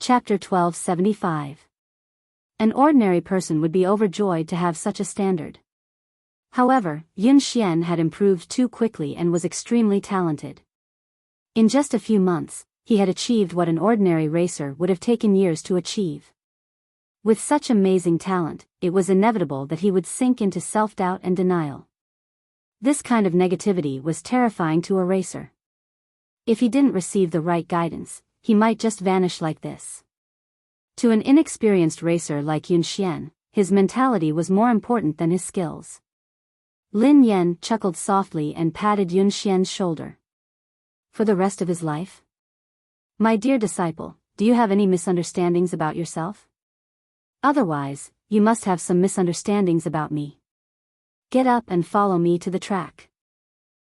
Chapter 1275. An ordinary person would be overjoyed to have such a standard. However, Yun Xian had improved too quickly and was extremely talented. In just a few months, he had achieved what an ordinary racer would have taken years to achieve. With such amazing talent, it was inevitable that he would sink into self-doubt and denial. This kind of negativity was terrifying to a racer. If he didn't receive the right guidance, he might just vanish like this. To an inexperienced racer like Yun Xian, his mentality was more important than his skills. Lin Yan chuckled softly and patted Yun Xian's shoulder. For the rest of his life? My dear disciple, do you have any misunderstandings about yourself? Otherwise, you must have some misunderstandings about me. Get up and follow me to the track.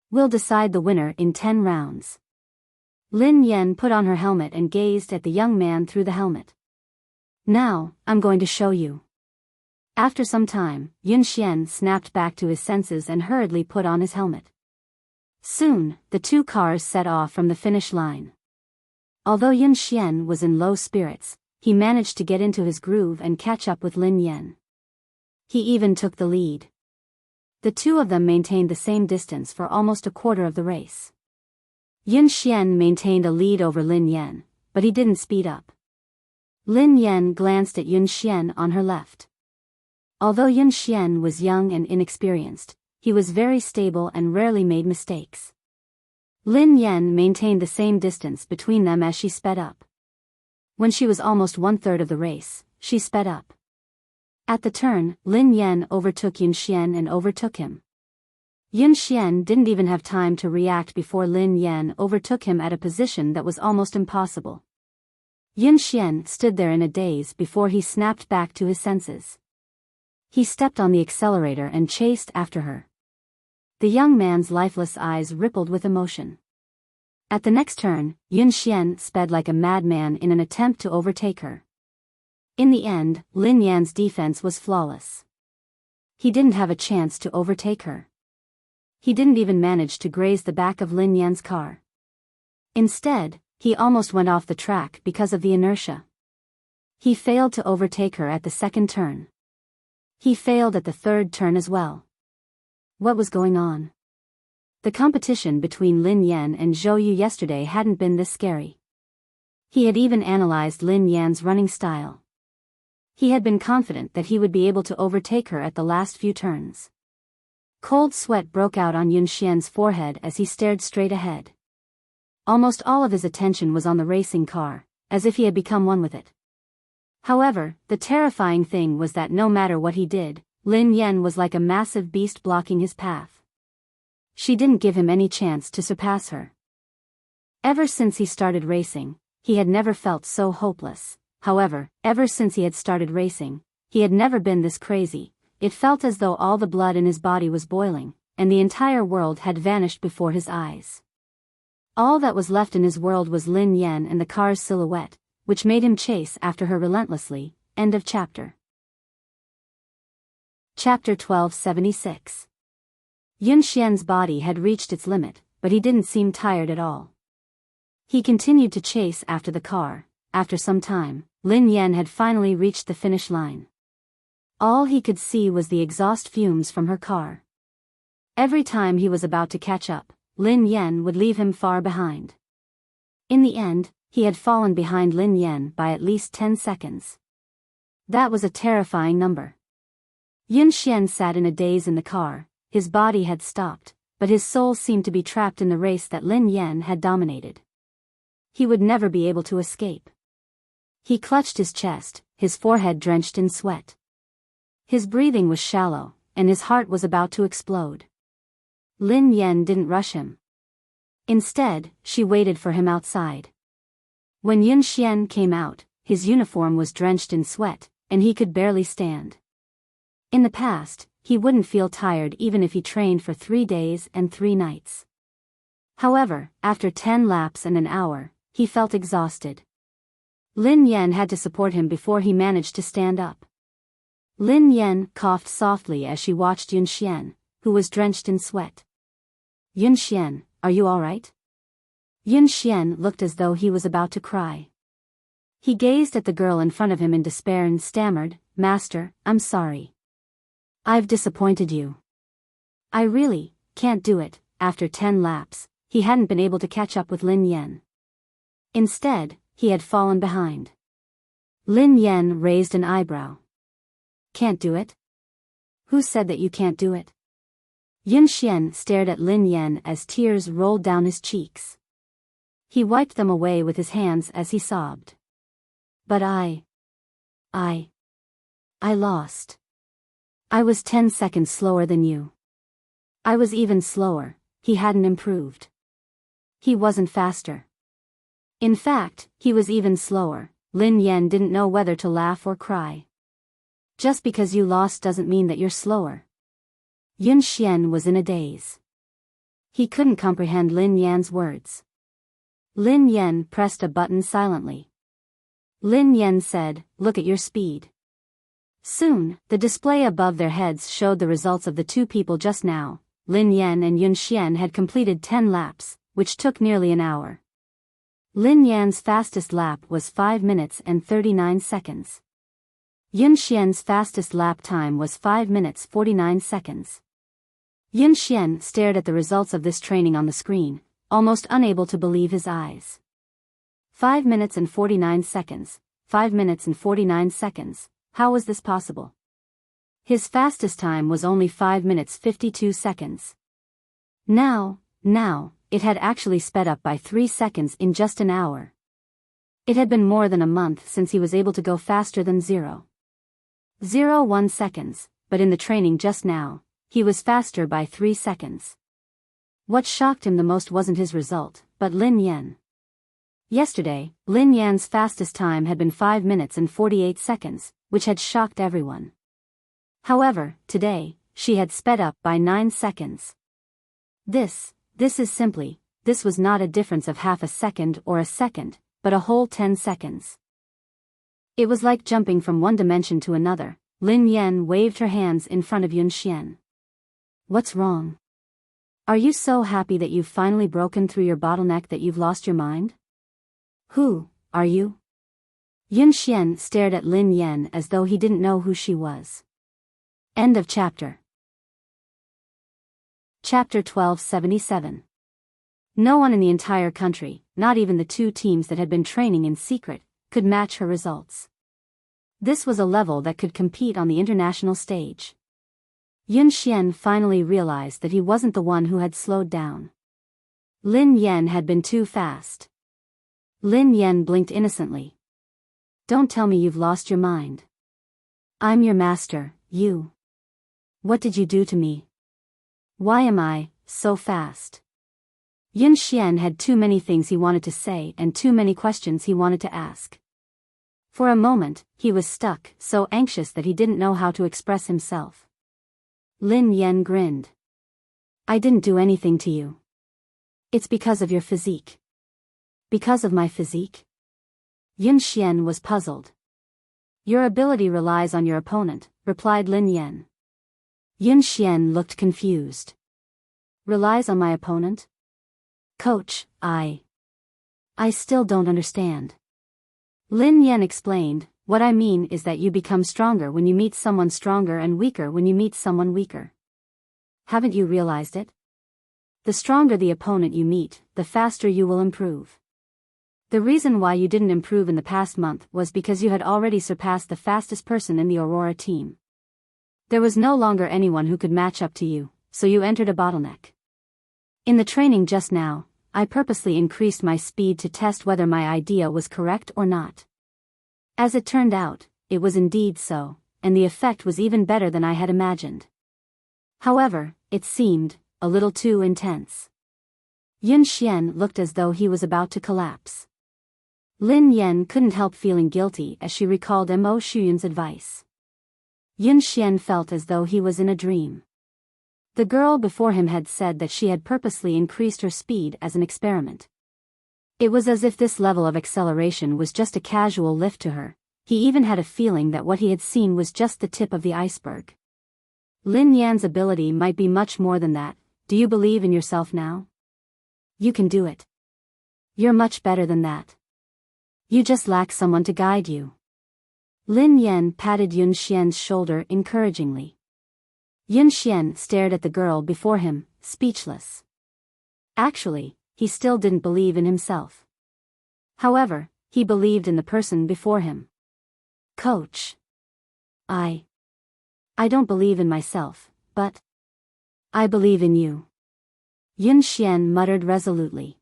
We'll decide the winner in 10 rounds. Lin Yan put on her helmet and gazed at the young man through the helmet. Now, I'm going to show you. After some time, Yun Xian snapped back to his senses and hurriedly put on his helmet. Soon, the two cars set off from the finish line. Although Yun Xian was in low spirits, he managed to get into his groove and catch up with Lin Yan. He even took the lead. The two of them maintained the same distance for almost a quarter of the race. Yun Xian maintained a lead over Lin Yan, but he didn't speed up. Lin Yan glanced at Yun Xian on her left. Although Yun Xian was young and inexperienced, he was very stable and rarely made mistakes. Lin Yan maintained the same distance between them as she sped up. When she was almost 1/3 of the race, she sped up. At the turn, Lin Yan overtook Yun Xian and overtook him. Yun Xian didn't even have time to react before Lin Yan overtook him at a position that was almost impossible. Yun Xian stood there in a daze before he snapped back to his senses. He stepped on the accelerator and chased after her. The young man's lifeless eyes rippled with emotion. At the next turn, Yun Xian sped like a madman in an attempt to overtake her. In the end, Lin Yan's defense was flawless. He didn't have a chance to overtake her. He didn't even manage to graze the back of Lin Yan's car. Instead, he almost went off the track because of the inertia. He failed to overtake her at the second turn. He failed at the third turn as well. What was going on? The competition between Lin Yan and Zhou Yu yesterday hadn't been this scary. He had even analyzed Lin Yan's running style. He had been confident that he would be able to overtake her at the last few turns. Cold sweat broke out on Yun Xian's forehead as he stared straight ahead. Almost all of his attention was on the racing car, as if he had become one with it. However, the terrifying thing was that no matter what he did, Lin Yan was like a massive beast blocking his path. She didn't give him any chance to surpass her. Ever since he started racing, he had never felt so hopeless. However, ever since he had started racing, he had never been this crazy. It felt as though all the blood in his body was boiling, and the entire world had vanished before his eyes. All that was left in his world was Lin Yan and the car's silhouette, which made him chase after her relentlessly. End of chapter. Chapter 1276. Yun Xian's body had reached its limit, but he didn't seem tired at all. He continued to chase after the car. After some time, Lin Yan had finally reached the finish line. All he could see was the exhaust fumes from her car. Every time he was about to catch up, Lin Yan would leave him far behind. In the end, he had fallen behind Lin Yan by at least 10 seconds. That was a terrifying number. Yun Xian sat in a daze in the car. His body had stopped, but his soul seemed to be trapped in the race that Lin Yan had dominated. He would never be able to escape. He clutched his chest, his forehead drenched in sweat. His breathing was shallow, and his heart was about to explode. Lin Yan didn't rush him. Instead, she waited for him outside. When Yun Xian came out, his uniform was drenched in sweat, and he could barely stand. In the past, he wouldn't feel tired even if he trained for 3 days and 3 nights. However, after 10 laps and an hour, he felt exhausted. Lin Yan had to support him before he managed to stand up. Lin Yan coughed softly as she watched Yun Xian, who was drenched in sweat. Yun Xian, are you all right? Yun Xian looked as though he was about to cry. He gazed at the girl in front of him in despair and stammered, "Master, I'm sorry. I've disappointed you. I really can't do it." After 10 laps, he hadn't been able to catch up with Lin Yan. Instead, he had fallen behind. Lin Yan raised an eyebrow. "Can't do it? Who said that you can't do it?" Yun Xian stared at Lin Yan as tears rolled down his cheeks. He wiped them away with his hands as he sobbed. "But I lost. I was 10 seconds slower than you. I was even slower." He hadn't improved. He wasn't faster. In fact, he was even slower. Lin Yan didn't know whether to laugh or cry. Just because you lost doesn't mean that you're slower. Yun Xian was in a daze. He couldn't comprehend Lin Yan's words. Lin Yan pressed a button silently. Lin Yan said, "Look at your speed." Soon, the display above their heads showed the results of the two people just now. Lin Yan and Yun Xian had completed 10 laps, which took nearly an hour. Lin Yan's fastest lap was 5 minutes and 39 seconds. Yun Xian's fastest lap time was 5 minutes 49 seconds. Yun Xian stared at the results of this training on the screen, almost unable to believe his eyes. 5 minutes and 49 seconds, 5 minutes and 49 seconds, how was this possible? His fastest time was only 5 minutes 52 seconds. Now, it had actually sped up by 3 seconds in just an hour. It had been more than a month since he was able to go faster than 0.01 seconds, but in the training just now, he was faster by 3 seconds. What shocked him the most wasn't his result, but Lin Yan. Yesterday, Lin Yan's fastest time had been 5 minutes and 48 seconds, which had shocked everyone. However, today, she had sped up by 9 seconds. This was not a difference of half a second or a second, but a whole 10 seconds. It was like jumping from one dimension to another. Lin Yan waved her hands in front of Yun Xian. "What's wrong? Are you so happy that you've finally broken through your bottleneck that you've lost your mind? Who are you?" Yun Xian stared at Lin Yan as though he didn't know who she was. End of chapter. Chapter 1277. No one in the entire country, not even the two teams that had been training in secret, could match her results. This was a level that could compete on the international stage. Yun Xian finally realized that he wasn't the one who had slowed down. Lin Yan had been too fast. Lin Yan blinked innocently. "Don't tell me you've lost your mind. I'm your master, you. What did you do to me? Why am I so fast?" Yun Xian had too many things he wanted to say and too many questions he wanted to ask. For a moment, he was stuck, so anxious that he didn't know how to express himself. Lin Yan grinned. "I didn't do anything to you. It's because of your physique." "Because of my physique?" Yun Xian was puzzled. "Your ability relies on your opponent," replied Lin Yan. Yun Xian looked confused. "Relies on my opponent? Coach, I still don't understand." Lin Yan explained, "What I mean is that you become stronger when you meet someone stronger and weaker when you meet someone weaker. Haven't you realized it? The stronger the opponent you meet, the faster you will improve. The reason why you didn't improve in the past month was because you had already surpassed the fastest person in the Aurora team. There was no longer anyone who could match up to you, so you entered a bottleneck. In the training just now, I purposely increased my speed to test whether my idea was correct or not. As it turned out, it was indeed so, and the effect was even better than I had imagined. However, it seemed a little too intense." Yun Xian looked as though he was about to collapse. Lin Yan couldn't help feeling guilty as she recalled Mo Shuyun's advice. Yun Xian felt as though he was in a dream. The girl before him had said that she had purposely increased her speed as an experiment. It was as if this level of acceleration was just a casual lift to her. He even had a feeling that what he had seen was just the tip of the iceberg. Lin Yan's ability might be much more than that. Do you believe in yourself now? You can do it. You're much better than that. You just lack someone to guide you. Lin Yan patted Yun Xian's shoulder encouragingly. Yun Xian stared at the girl before him, speechless. Actually, he still didn't believe in himself. However, he believed in the person before him. Coach. I don't believe in myself, but I believe in you. Yun Xian muttered resolutely.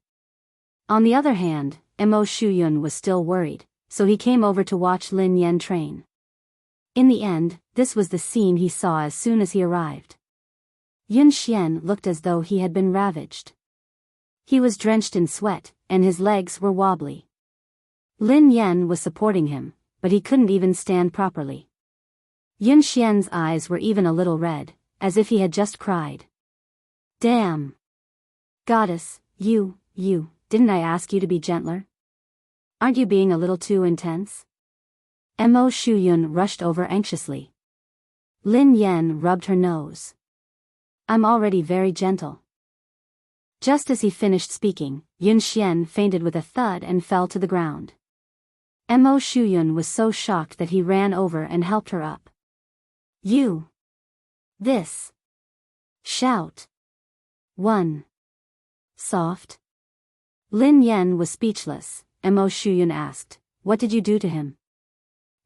On the other hand, Mo Shuyun was still worried, so he came over to watch Lin Yan train. In the end, this was the scene he saw as soon as he arrived. Yun Xian looked as though he had been ravaged. He was drenched in sweat, and his legs were wobbly. Lin Yan was supporting him, but he couldn't even stand properly. Yun Xian's eyes were even a little red, as if he had just cried. Damn! Goddess, you, didn't I ask you to be gentler? Aren't you being a little too intense? Mo Shuyun rushed over anxiously. Lin Yan rubbed her nose. I'm already very gentle. Just as he finished speaking, Yun Xian fainted with a thud and fell to the ground. Mo Shuyun was so shocked that he ran over and helped her up. You! This! Shout! 1. Soft. Lin Yan was speechless. Mo Shuyun asked, what did you do to him?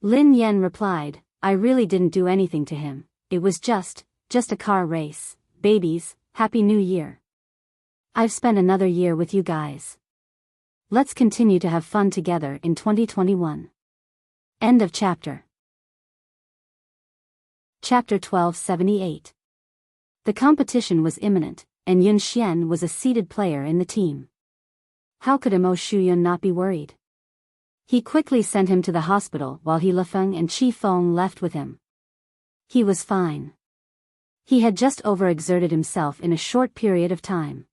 Lin Yan replied, I really didn't do anything to him, it was just a car race. Babies, Happy New Year. I've spent another year with you guys. Let's continue to have fun together in 2021. End of chapter. Chapter 1278. The competition was imminent, and Yun Xian was a seeded player in the team. How could Mo Shuyun not be worried? He quickly sent him to the hospital while He Lifeng and Qi Feng left with him. He was fine. He had just overexerted himself in a short period of time.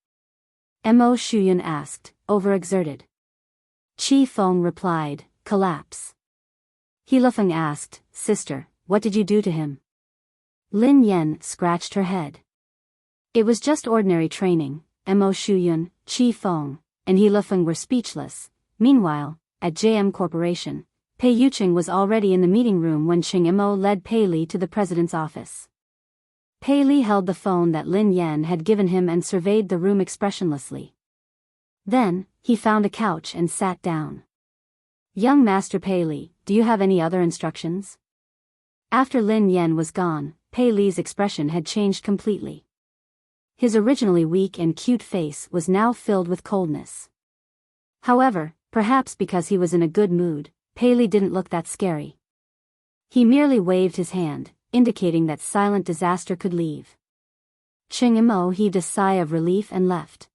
Mo Shuyun asked, overexerted? Qi Feng replied, collapse. He Lifeng asked, sister, what did you do to him? Lin Yan scratched her head. It was just ordinary training. Mo Shuyun, Qi Feng, and He Lifeng were speechless. Meanwhile, at JM Corporation, Pei Yuqing was already in the meeting room when Qing Mo led Pei Li to the president's office. Pei Li held the phone that Lin Yan had given him and surveyed the room expressionlessly. Then, he found a couch and sat down. Young Master Pei Li, do you have any other instructions? After Lin Yan was gone, Pei Li's expression had changed completely. His originally weak and cute face was now filled with coldness. However, perhaps because he was in a good mood, Pei Li didn't look that scary. He merely waved his hand, indicating that silent disaster could leave. Qing Mo heaved a sigh of relief and left.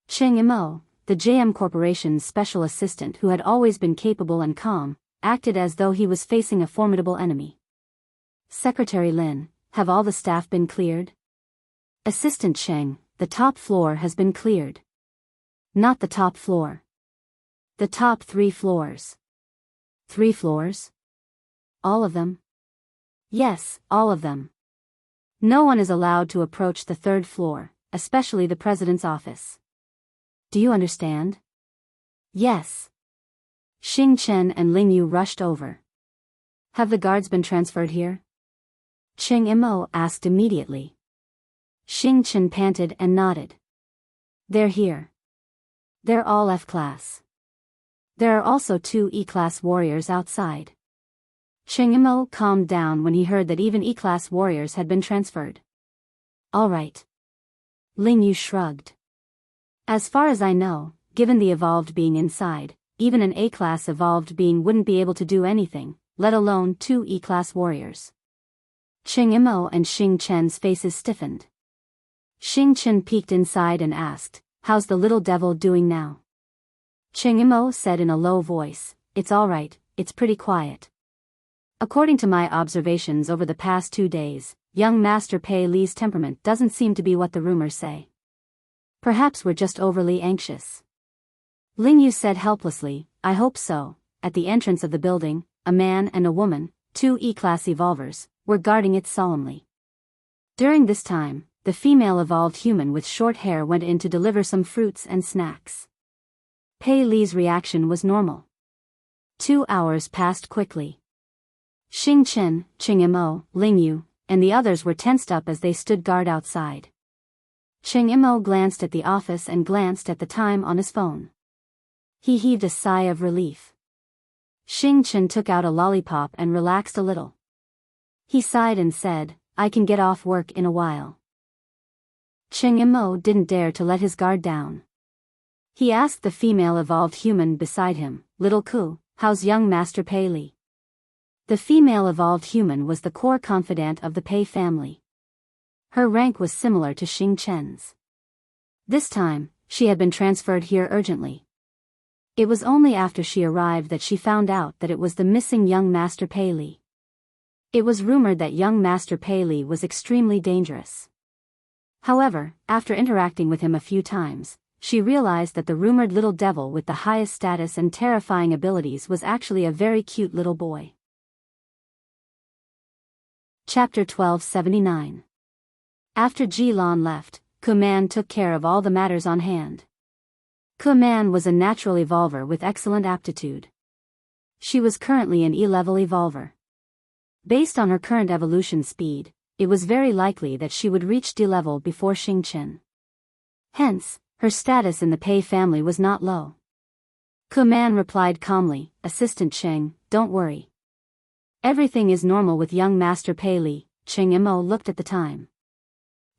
Qing Mo, the JM Corporation's special assistant who had always been capable and calm, acted as though he was facing a formidable enemy. Secretary Lin, have all the staff been cleared? Assistant Cheng, the top floor has been cleared. Not the top floor. The top 3 floors. 3 floors? All of them? Yes, all of them. No one is allowed to approach the 3rd floor, especially the president's office. Do you understand? Yes. Xing Chen and Ling Yu rushed over. Have the guards been transferred here? Qing Mo asked immediately. Xing Chen panted and nodded. They're here. They're all F-class. There are also 2 E-class warriors outside. Qing Mo calmed down when he heard that even E-class warriors had been transferred. All right. Ling Yu shrugged. As far as I know, given the evolved being inside, even an A-class evolved being wouldn't be able to do anything, let alone 2 E-class warriors. Qing Mo and Xing Chen's faces stiffened. Xing Chen peeked inside and asked, how's the little devil doing now? Qing Mo said in a low voice, it's all right, it's pretty quiet. According to my observations over the past 2 days, young Master Pei Li's temperament doesn't seem to be what the rumors say. Perhaps we're just overly anxious. Ling Yu said helplessly, I hope so. At the entrance of the building, a man and a woman, 2 E-class evolvers, were guarding it solemnly. During this time, the female evolved human with short hair went in to deliver some fruits and snacks. Pei Li's reaction was normal. 2 hours passed quickly. Xing Chen, Qing Imo, Ling Yu, and the others were tensed up as they stood guard outside. Qing Imo glanced at the office and glanced at the time on his phone. He heaved a sigh of relief. Xing Chen took out a lollipop and relaxed a little. He sighed and said, I can get off work in a while. Qing Imo didn't dare to let his guard down. He asked the female evolved human beside him, Little Ku, how's young Master Pei Li? The female evolved human was the core confidant of the Pei family. Her rank was similar to Xing Chen's. This time, she had been transferred here urgently. It was only after she arrived that she found out that it was the missing young Master Pei Li. It was rumored that young Master Pei Li was extremely dangerous. However, after interacting with him a few times, she realized that the rumored little devil with the highest status and terrifying abilities was actually a very cute little boy. Chapter 1279. After Ji Lan left, Kuman took care of all the matters on hand. Kuman was a natural evolver with excellent aptitude. She was currently an E-level evolver. Based on her current evolution speed, it was very likely that she would reach D-level before Xing Chen. Hence, her status in the Pei family was not low. Kuman replied calmly, Assistant Cheng, don't worry. Everything is normal with young Master Pei Li. Qing Imo looked at the time.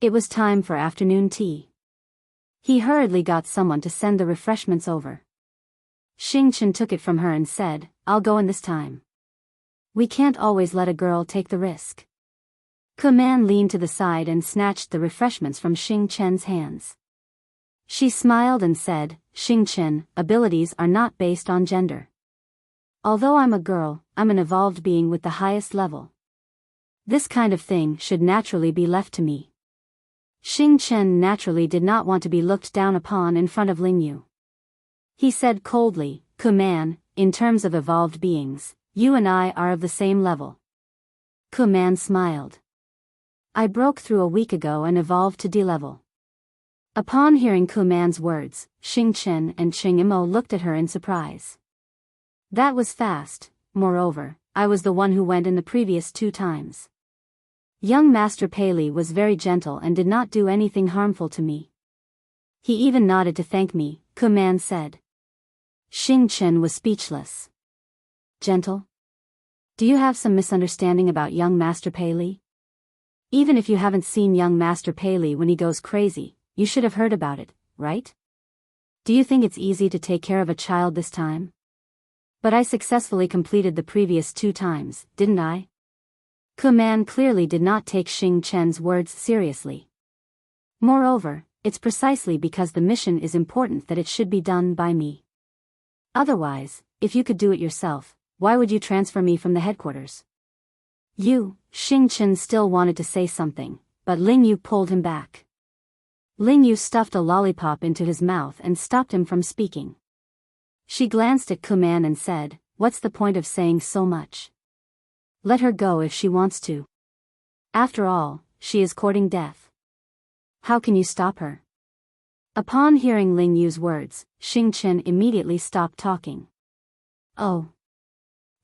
It was time for afternoon tea. He hurriedly got someone to send the refreshments over. Xing Chen took it from her and said, I'll go in this time. We can't always let a girl take the risk. Kuman leaned to the side and snatched the refreshments from Xing Chen's hands. She smiled and said, Xing Chen, abilities are not based on gender. Although I'm a girl, I'm an evolved being with the highest level. This kind of thing should naturally be left to me. Xing Chen naturally did not want to be looked down upon in front of Ling Yu. He said coldly, Kuman, in terms of evolved beings, you and I are of the same level. Kuman smiled. I broke through a week ago and evolved to D-level. Upon hearing Kuman's words, Xing Chen and Qing Imo looked at her in surprise. That was fast. Moreover, I was the one who went in the previous 2 times. Young Master Pei Li was very gentle and did not do anything harmful to me. He even nodded to thank me, Kuman said. Xing Chen was speechless. Gentle? Do you have some misunderstanding about young Master Pei Li? Even if you haven't seen young Master Pei Li when he goes crazy, you should have heard about it, right? Do you think it's easy to take care of a child this time? But I successfully completed the previous 2 times, didn't I? Kuman clearly did not take Xing Chen's words seriously. Moreover, it's precisely because the mission is important that it should be done by me. Otherwise, if you could do it yourself, why would you transfer me from the headquarters? Xing Chen still wanted to say something, but Ling Yu pulled him back. Ling Yu stuffed a lollipop into his mouth and stopped him from speaking. She glanced at Kuman and said, what's the point of saying so much? Let her go if she wants to. After all, she is courting death. How can you stop her? Upon hearing Ling Yu's words, Xing Chen immediately stopped talking. Oh.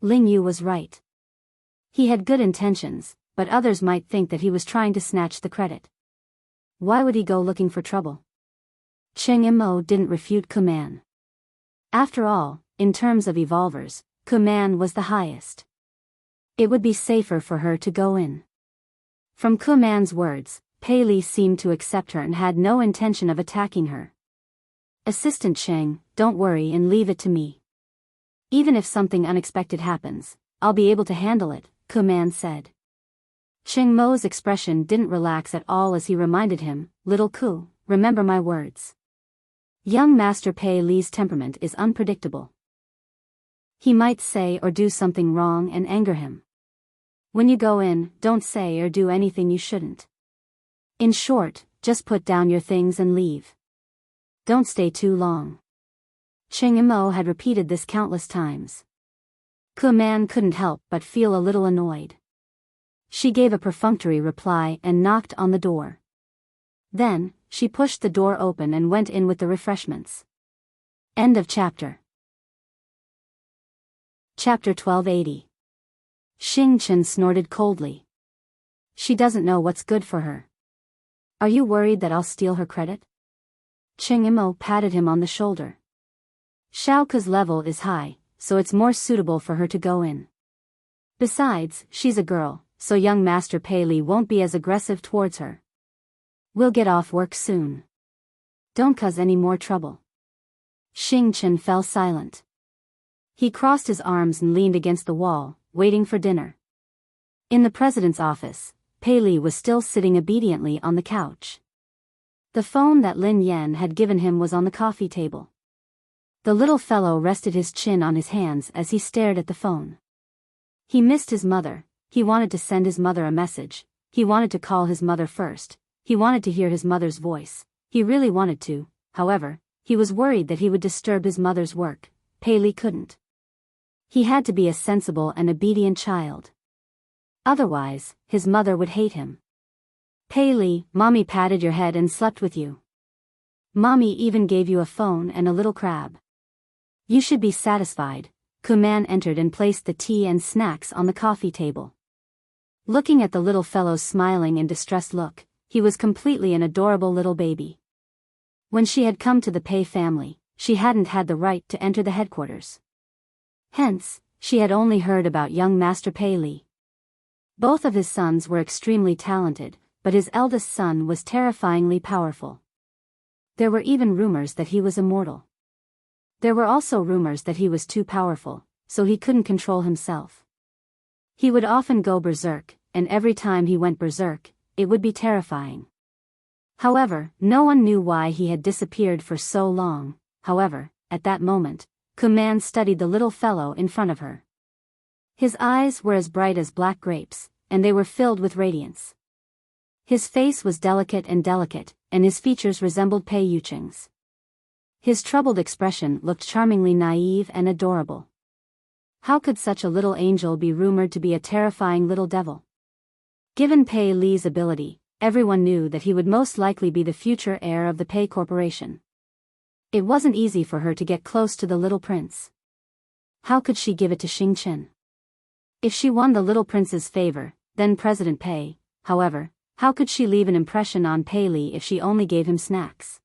Ling Yu was right. He had good intentions, but others might think that he was trying to snatch the credit. Why would he go looking for trouble? Qing Imo didn't refute Kuman. After all, in terms of evolvers, Kuman was the highest. It would be safer for her to go in. From Kuman's words, Pei Li seemed to accept her and had no intention of attacking her. Assistant Cheng, don't worry and leave it to me. Even if something unexpected happens, I'll be able to handle it, Kuman said. Cheng Mo's expression didn't relax at all as he reminded him, Little Ku, remember my words. Young Master Pei Li's temperament is unpredictable. He might say or do something wrong and anger him. When you go in, don't say or do anything you shouldn't. In short, just put down your things and leave. Don't stay too long. Qing Imo had repeated this countless times. Kuman couldn't help but feel a little annoyed. She gave a perfunctory reply and knocked on the door. Then, she pushed the door open and went in with the refreshments. End of chapter. Chapter 1280. Xing Chen snorted coldly. She doesn't know what's good for her. Are you worried that I'll steal her credit? Cheng Imo patted him on the shoulder. Xiao Ke's level is high, so it's more suitable for her to go in. Besides, she's a girl, so young Master Pei Li won't be as aggressive towards her. We'll get off work soon. Don't cause any more trouble. Xing Chen fell silent. He crossed his arms and leaned against the wall, waiting for dinner. In the president's office, Pei Li was still sitting obediently on the couch. The phone that Lin Yan had given him was on the coffee table. The little fellow rested his chin on his hands as he stared at the phone. He missed his mother, he wanted to send his mother a message, he wanted to call his mother first, he wanted to hear his mother's voice, he really wanted to, however, he was worried that he would disturb his mother's work. Pei Li couldn't. He had to be a sensible and obedient child. Otherwise, his mother would hate him. Pei Li, Mommy patted your head and slept with you. Mommy even gave you a phone and a little crab. You should be satisfied. Kuman entered and placed the tea and snacks on the coffee table. Looking at the little fellow's smiling and distressed look, he was completely an adorable little baby. When she had come to the Pei family, she hadn't had the right to enter the headquarters. Hence, she had only heard about young Master Pei Li. Both of his sons were extremely talented, but his eldest son was terrifyingly powerful. There were even rumors that he was immortal. There were also rumors that he was too powerful, so he couldn't control himself. He would often go berserk, and every time he went berserk, it would be terrifying. However, no one knew why he had disappeared for so long. However, at that moment, Kuman studied the little fellow in front of her. His eyes were as bright as black grapes, and they were filled with radiance. His face was delicate, and his features resembled Pei Yucheng's. His troubled expression looked charmingly naive and adorable. How could such a little angel be rumored to be a terrifying little devil? Given Pei Li's ability, everyone knew that he would most likely be the future heir of the Pei Corporation. It wasn't easy for her to get close to the little prince. How could she give it to Xing Chen? If she won the little prince's favor, then President Pei, however, how could she leave an impression on Pei Li if she only gave him snacks?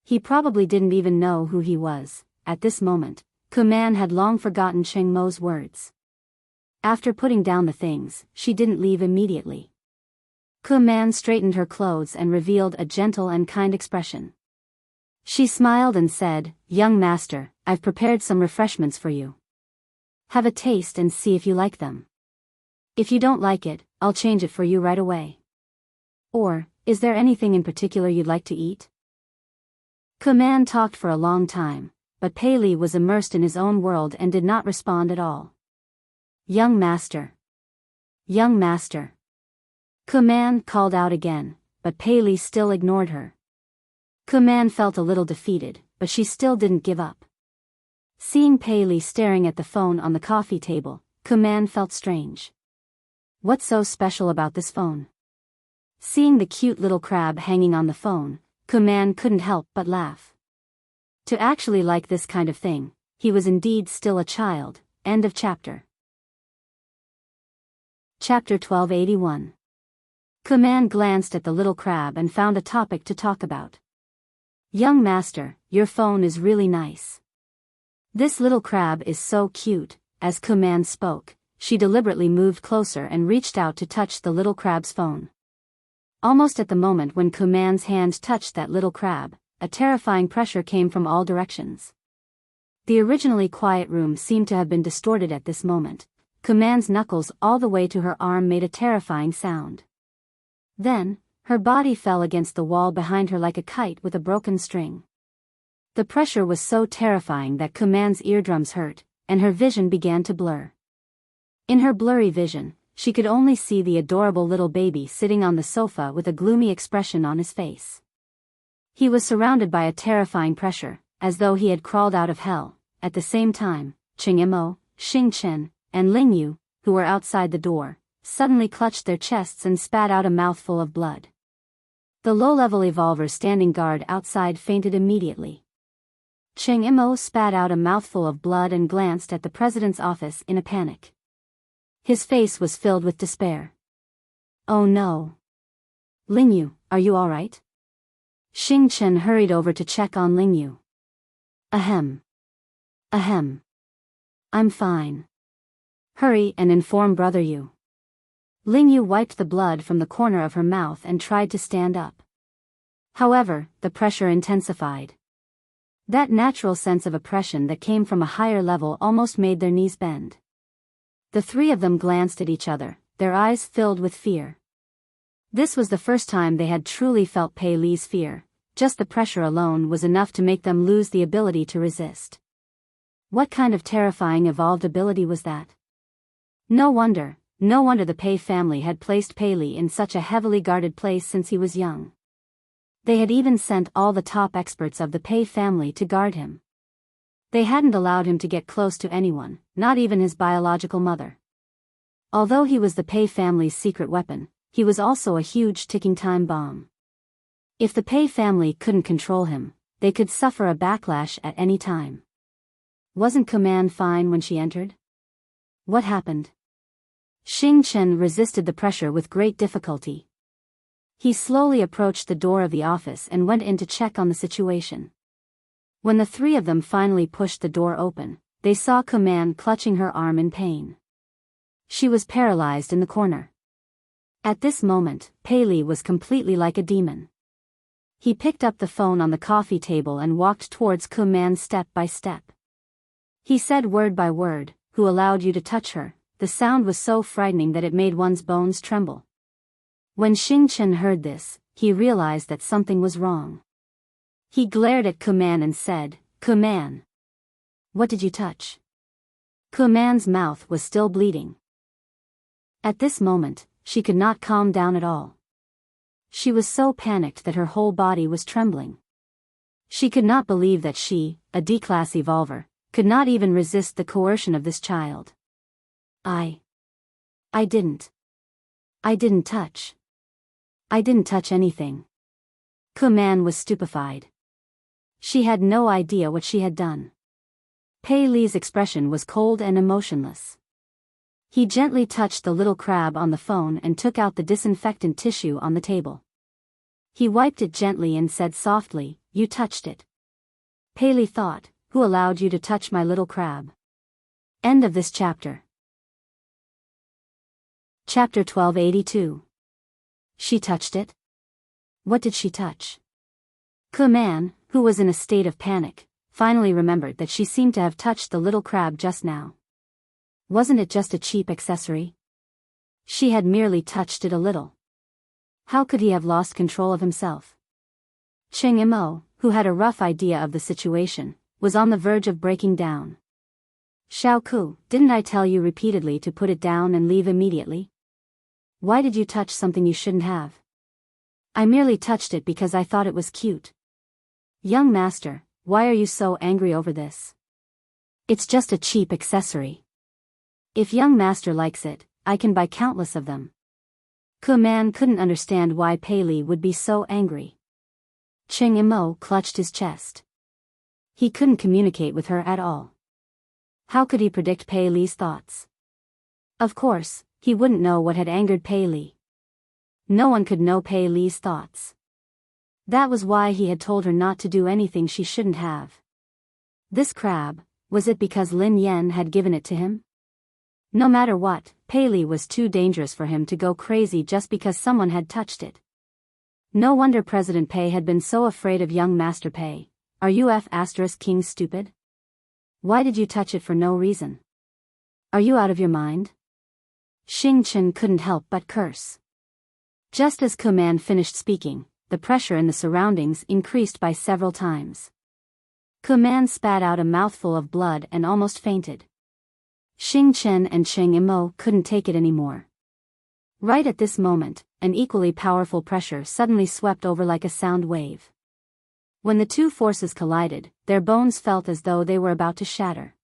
He probably didn't even know who he was. At this moment, Kuman had long forgotten Cheng Mo's words. After putting down the things, she didn't leave immediately. Kuman straightened her clothes and revealed a gentle and kind expression. She smiled and said, "Young master, I've prepared some refreshments for you. Have a taste and see if you like them. If you don't like it, I'll change it for you right away. Or, is there anything in particular you'd like to eat?" Kuman talked for a long time, but Pei Li was immersed in his own world and did not respond at all. "Young master. Young master." Kuman called out again, but Pei Li still ignored her. Kuman felt a little defeated, but she still didn't give up. Seeing Pei Li staring at the phone on the coffee table, Kuman felt strange. What's so special about this phone? Seeing the cute little crab hanging on the phone, Kuman couldn't help but laugh. To actually like this kind of thing, he was indeed still a child. End of chapter. Chapter 1281. Kuman glanced at the little crab and found a topic to talk about. "Young master, your phone is really nice." "This little crab is so cute." As Kuman spoke, she deliberately moved closer and reached out to touch the little crab's phone. Almost at the moment when Kuman's hand touched that little crab, a terrifying pressure came from all directions. The originally quiet room seemed to have been distorted at this moment. Kuman's knuckles all the way to her arm made a terrifying sound. Then, her body fell against the wall behind her like a kite with a broken string. The pressure was so terrifying that Kuman's eardrums hurt, and her vision began to blur. In her blurry vision, she could only see the adorable little baby sitting on the sofa with a gloomy expression on his face. He was surrounded by a terrifying pressure, as though he had crawled out of hell. At the same time, Cheng Imo, Xing Chen, and Ling Yu, who were outside the door, suddenly clutched their chests and spat out a mouthful of blood. The low-level evolver standing guard outside fainted immediately. Cheng Imo spat out a mouthful of blood and glanced at the president's office in a panic. His face was filled with despair. Oh no. Lingyu, are you alright? Xing Chen hurried over to check on Lingyu. Ahem. Ahem. I'm fine. Hurry and inform Brother Yu. Lingyu wiped the blood from the corner of her mouth and tried to stand up. However, the pressure intensified. That natural sense of oppression that came from a higher level almost made their knees bend. The three of them glanced at each other, their eyes filled with fear. This was the first time they had truly felt Pei Li's fear. Just the pressure alone was enough to make them lose the ability to resist. What kind of terrifying evolved ability was that? No wonder the Pei family had placed Pei Li in such a heavily guarded place since he was young. They had even sent all the top experts of the Pei family to guard him. They hadn't allowed him to get close to anyone, not even his biological mother. Although he was the Pei family's secret weapon, he was also a huge ticking time bomb. If the Pei family couldn't control him, they could suffer a backlash at any time. Wasn't Kuman fine when she entered? What happened? Xing Chen resisted the pressure with great difficulty. He slowly approached the door of the office and went in to check on the situation. When the three of them finally pushed the door open, they saw Kuman clutching her arm in pain. She was paralyzed in the corner. At this moment, Pei Li was completely like a demon. He picked up the phone on the coffee table and walked towards Kuman step by step. He said word by word, "Who allowed you to touch her?" The sound was so frightening that it made one's bones tremble. When Xing Chen heard this, he realized that something was wrong. He glared at Kuman and said, "Kuman, what did you touch?" Kuman's mouth was still bleeding. At this moment, she could not calm down at all. She was so panicked that her whole body was trembling. She could not believe that she, a D-class evolver, could not even resist the coercion of this child. I didn't touch. I didn't touch anything. Kuman was stupefied. She had no idea what she had done. Pei Li's expression was cold and emotionless. He gently touched the little crab on the phone and took out the disinfectant tissue on the table. He wiped it gently and said softly, "You touched it." Pei Li thought, "Who allowed you to touch my little crab?" End of this chapter. Chapter 1282. She touched it? What did she touch? Kuman, who was in a state of panic, finally remembered that she seemed to have touched the little crab just now. Wasn't it just a cheap accessory? She had merely touched it a little. How could he have lost control of himself? Cheng Imo, who had a rough idea of the situation, was on the verge of breaking down. "Xiaoku, didn't I tell you repeatedly to put it down and leave immediately? Why did you touch something you shouldn't have?" "I merely touched it because I thought it was cute." "Young master, why are you so angry over this? It's just a cheap accessory. If young master likes it, I can buy countless of them." Kuman couldn't understand why Pei Li would be so angry. Cheng Imo clutched his chest. He couldn't communicate with her at all. How could he predict Pei Li's thoughts? Of course, he wouldn't know what had angered Pei Li. No one could know Pei Li's thoughts. That was why he had told her not to do anything she shouldn't have. This crab, was it because Lin Yan had given it to him? No matter what, Pei Li was too dangerous for him to go crazy just because someone had touched it. No wonder President Pei had been so afraid of young Master Pei. "Are you King stupid? Why did you touch it for no reason? Are you out of your mind?" Xing Chen couldn't help but curse. Just as Kuman finished speaking, the pressure in the surroundings increased by several times. Kuman spat out a mouthful of blood and almost fainted. Xing Chen and Cheng Imo couldn't take it anymore. Right at this moment, an equally powerful pressure suddenly swept over like a sound wave. When the two forces collided, their bones felt as though they were about to shatter.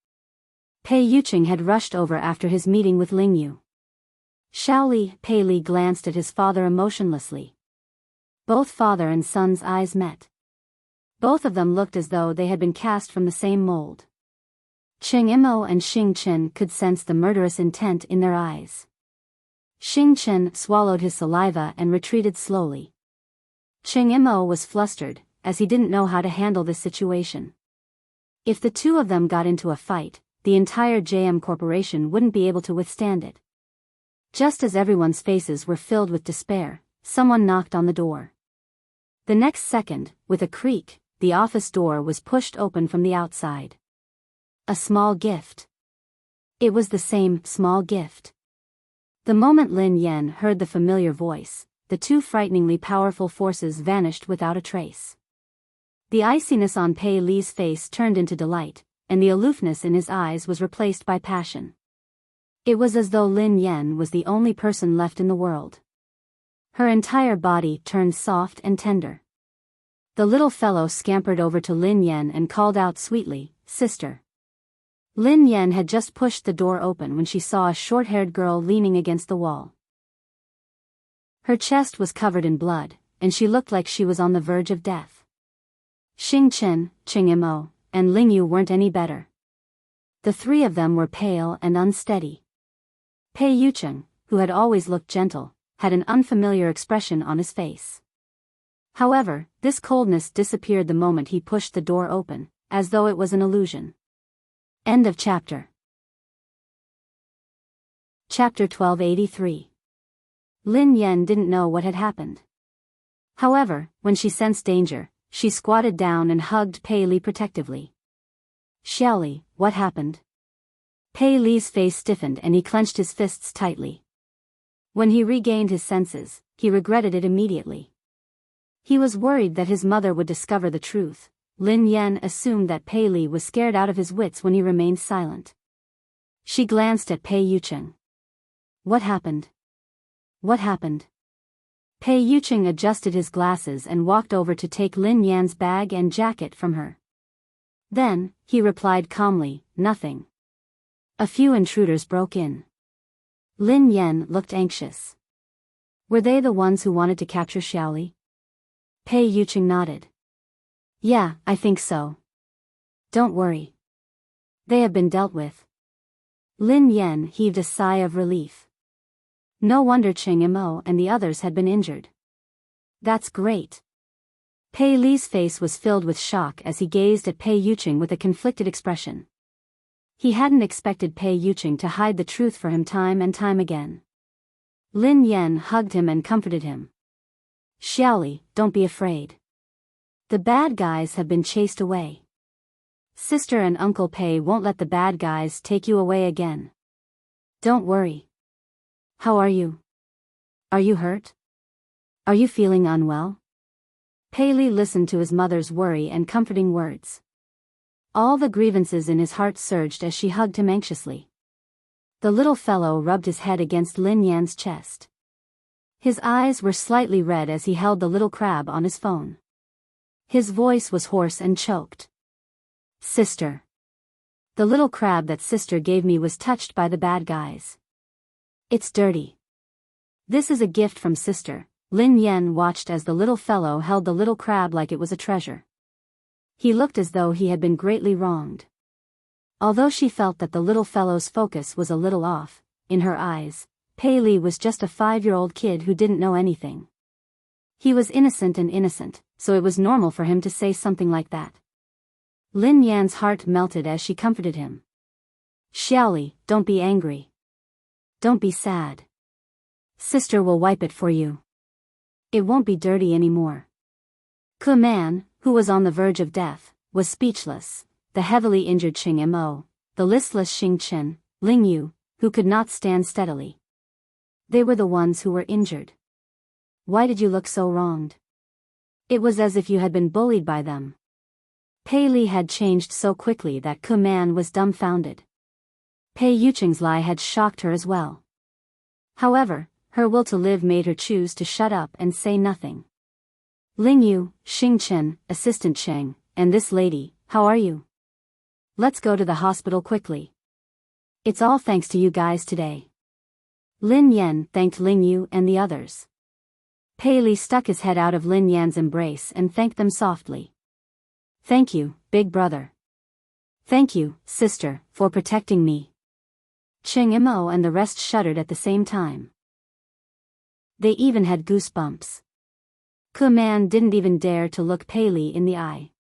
Pei Yuqing had rushed over after his meeting with Lingyu. Shaoli, Pei Li glanced at his father emotionlessly. Both father and son's eyes met. Both of them looked as though they had been cast from the same mold. Cheng Imo and Xing Chen could sense the murderous intent in their eyes. Xing Chen swallowed his saliva and retreated slowly. Cheng Imo was flustered, as he didn't know how to handle this situation. If the two of them got into a fight, the entire JM Corporation wouldn't be able to withstand it. Just as everyone's faces were filled with despair, someone knocked on the door. The next second, with a creak, the office door was pushed open from the outside. A small gift. It was the same small gift. The moment Lin Yan heard the familiar voice, the two frighteningly powerful forces vanished without a trace. The iciness on Pei Li's face turned into delight, and the aloofness in his eyes was replaced by passion. It was as though Lin Yan was the only person left in the world. Her entire body turned soft and tender. The little fellow scampered over to Lin Yan and called out sweetly, "Sister." Lin Yan had just pushed the door open when she saw a short-haired girl leaning against the wall. Her chest was covered in blood, and she looked like she was on the verge of death. Xing Chen, Cheng Imo, and Ling Yu weren't any better. The three of them were pale and unsteady. Pei Yucheng, who had always looked gentle, had an unfamiliar expression on his face. However, this coldness disappeared the moment he pushed the door open, as though it was an illusion. End of chapter. Chapter 1283. Lin Yan didn't know what had happened. However, when she sensed danger, she squatted down and hugged Pei Li protectively. "Xiaoli, what happened?" Pei Li's face stiffened and he clenched his fists tightly. When he regained his senses, he regretted it immediately. He was worried that his mother would discover the truth. Lin Yan assumed that Pei Li was scared out of his wits when he remained silent. She glanced at Pei Yucheng. "What happened? What happened?" Pei Yucheng adjusted his glasses and walked over to take Lin Yan's bag and jacket from her. Then, he replied calmly, "Nothing. A few intruders broke in." Lin Yan looked anxious. Were they the ones who wanted to capture Xiaoli? Pei Yucheng nodded. "Yeah, I think so. Don't worry. They have been dealt with." Lin Yan heaved a sigh of relief. No wonder Cheng Imo and the others had been injured. "That's great." Pei Li's face was filled with shock as he gazed at Pei Yucheng with a conflicted expression. He hadn't expected Pei Yucheng to hide the truth for him time and time again. Lin Yan hugged him and comforted him. "Xiaoli, don't be afraid. The bad guys have been chased away. Sister and Uncle Pei won't let the bad guys take you away again. Don't worry. How are you? Are you hurt? Are you feeling unwell?" Pei Li listened to his mother's worry and comforting words. All the grievances in his heart surged as she hugged him anxiously. The little fellow rubbed his head against Lin Yan's chest. His eyes were slightly red as he held the little crab on his phone. His voice was hoarse and choked. "Sister. The little crab that sister gave me was touched by the bad guys. It's dirty. This is a gift from sister." Lin Yan watched as the little fellow held the little crab like it was a treasure. He looked as though he had been greatly wronged. Although she felt that the little fellow's focus was a little off, in her eyes, Pei Li was just a 5-year-old kid who didn't know anything. He was innocent, so it was normal for him to say something like that. Lin Yan's heart melted as she comforted him. "Xiaoli, don't be angry. Don't be sad. Sister will wipe it for you. It won't be dirty anymore." Ku Man, who was on the verge of death, was speechless. The heavily injured Cheng Imo, the listless Xing Chen, Ling Yu, who could not stand steadily. They were the ones who were injured. Why did you look so wronged? It was as if you had been bullied by them. Pei Li had changed so quickly that Ku Man was dumbfounded. Pei Yucheng's lie had shocked her as well. However, her will to live made her choose to shut up and say nothing. "Ling Yu, Xing Chen, Assistant Cheng, and this lady, how are you? Let's go to the hospital quickly. It's all thanks to you guys today." Lin Yan thanked Ling Yu and the others. Pei Li stuck his head out of Lin Yan's embrace and thanked them softly. Thank you, big brother. Thank you, sister, for protecting me. Ching Imo and the rest shuddered at the same time. They even had goosebumps. Man didn't even dare to look Pei Li in the eye.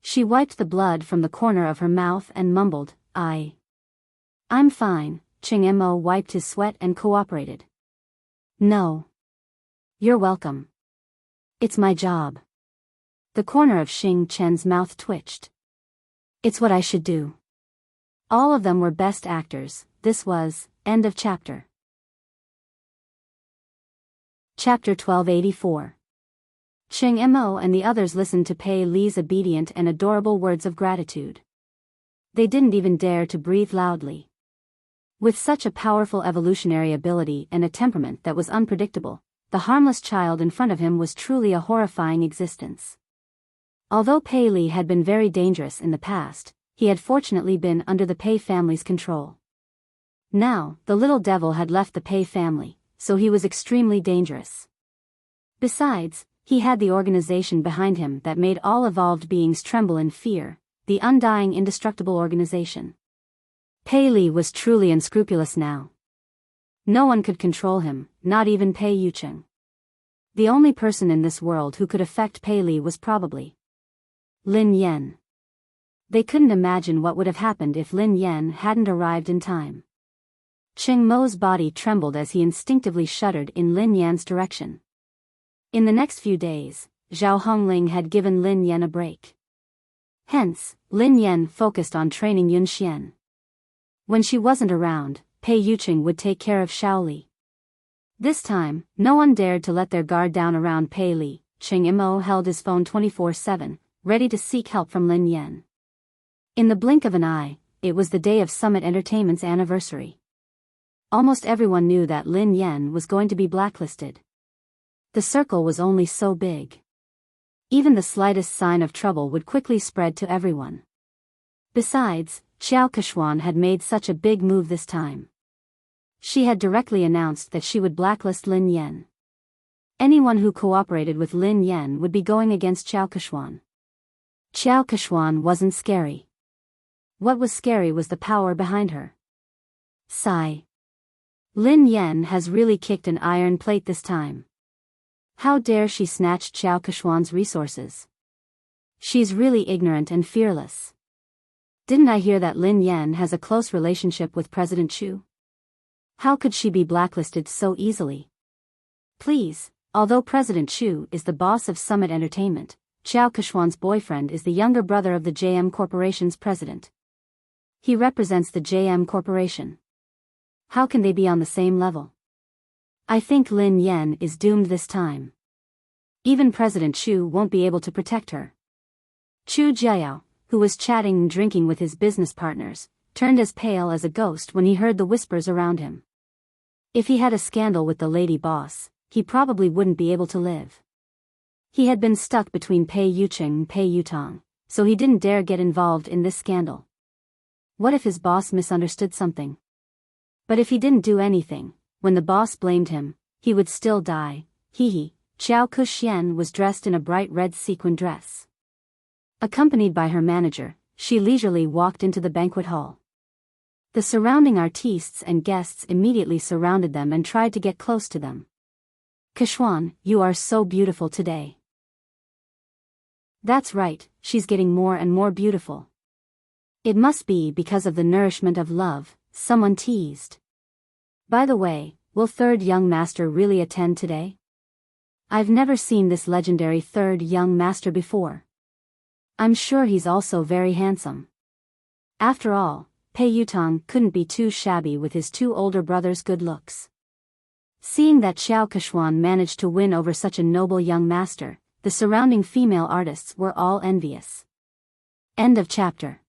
She wiped the blood from the corner of her mouth and mumbled, I'm fine. Ching Imo wiped his sweat and cooperated. No. You're welcome. It's my job. The corner of Xing Chen's mouth twitched. It's what I should do. All of them were best actors. This was, end of chapter. Chapter 1284. Ching Imo and the others listened to Pei Li's obedient and adorable words of gratitude. They didn't even dare to breathe loudly. With such a powerful evolutionary ability and a temperament that was unpredictable, the harmless child in front of him was truly a horrifying existence. Although Pei Li had been very dangerous in the past, he had fortunately been under the Pei family's control. Now, the little devil had left the Pei family, so he was extremely dangerous. Besides, he had the organization behind him that made all evolved beings tremble in fear, the undying indestructible organization. Pei Li was truly unscrupulous now. No one could control him, not even Pei Yucheng. The only person in this world who could affect Pei Li was probably Lin Yan. They couldn't imagine what would have happened if Lin Yan hadn't arrived in time. Ching Mo's body trembled as he instinctively shuddered in Lin Yan's direction. In the next few days, Zhao Hongling had given Lin Yan a break. Hence, Lin Yan focused on training Yun Xian. When she wasn't around, Pei Yucheng would take care of Shaoli. This time, no one dared to let their guard down around Pei Li. Ching Imo held his phone 24/7, ready to seek help from Lin Yan. In the blink of an eye, it was the day of Summit Entertainment's anniversary. Almost everyone knew that Lin Yan was going to be blacklisted. The circle was only so big. Even the slightest sign of trouble would quickly spread to everyone. Besides, Xiao Keshuan had made such a big move this time. She had directly announced that she would blacklist Lin Yan. Anyone who cooperated with Lin Yan would be going against Xiao Keshuan. Xiao Keshuan wasn't scary. What was scary was the power behind her. Sigh. Lin Yan has really kicked an iron plate this time. How dare she snatch Xiao Keshuan's resources? She's really ignorant and fearless. Didn't I hear that Lin Yan has a close relationship with President Chu? How could she be blacklisted so easily? Please, although President Chu is the boss of Summit Entertainment, Xiao Keshuan's boyfriend is the younger brother of the JM Corporation's president. He represents the JM Corporation. How can they be on the same level? I think Lin Yan is doomed this time. Even President Chu won't be able to protect her. Chu Jiao, who was chatting and drinking with his business partners, turned as pale as a ghost when he heard the whispers around him. If he had a scandal with the lady boss, he probably wouldn't be able to live. He had been stuck between Pei Yucheng and Pei Yutong, so he didn't dare get involved in this scandal. What if his boss misunderstood something? But if he didn't do anything, when the boss blamed him, he would still die. Hee. Xiao Kuxian was dressed in a bright red sequin dress. Accompanied by her manager, she leisurely walked into the banquet hall. The surrounding artistes and guests immediately surrounded them and tried to get close to them. Keshuan, you are so beautiful today. That's right, she's getting more and more beautiful. It must be because of the nourishment of love, someone teased. By the way, will third young master really attend today? I've never seen this legendary third young master before. I'm sure he's also very handsome. After all, Pei Yutong couldn't be too shabby with his two older brothers' good looks. Seeing that Xiao Keshuan managed to win over such a noble young master, the surrounding female artists were all envious. End of chapter.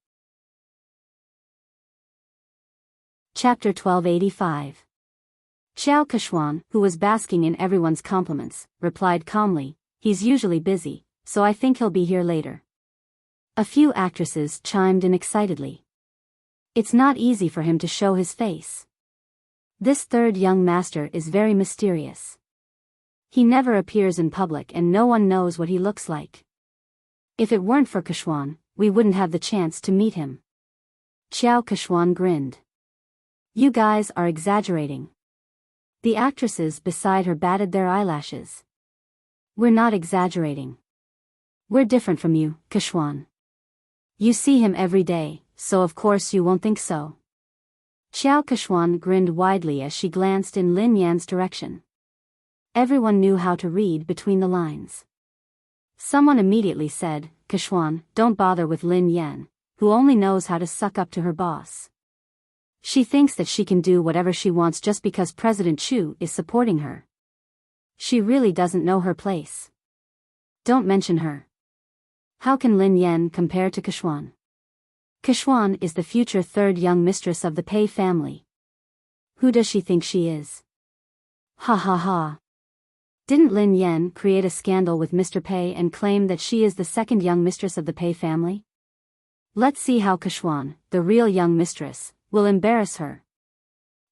Chapter 1285. Xiao Keshuan, who was basking in everyone's compliments, replied calmly, he's usually busy, so I think he'll be here later. A few actresses chimed in excitedly. It's not easy for him to show his face. This third young master is very mysterious. He never appears in public and no one knows what he looks like. If it weren't for Keshwan, we wouldn't have the chance to meet him. Xiao Keshwan grinned. You guys are exaggerating. The actresses beside her batted their eyelashes. We're not exaggerating. We're different from you, Keshwan. You see him every day, so of course you won't think so. Xiao Keshwan grinned widely as she glanced in Lin Yan's direction. Everyone knew how to read between the lines. Someone immediately said, Keshwan, don't bother with Lin Yan, who only knows how to suck up to her boss. She thinks that she can do whatever she wants just because President Chu is supporting her. She really doesn't know her place. Don't mention her. How can Lin Yan compare to Keshwan? Keshwan is the future third young mistress of the Pei family. Who does she think she is? Ha ha ha. Didn't Lin Yan create a scandal with Mr. Pei and claim that she is the second young mistress of the Pei family? Let's see how Keshwan, the real young mistress, will embarrass her.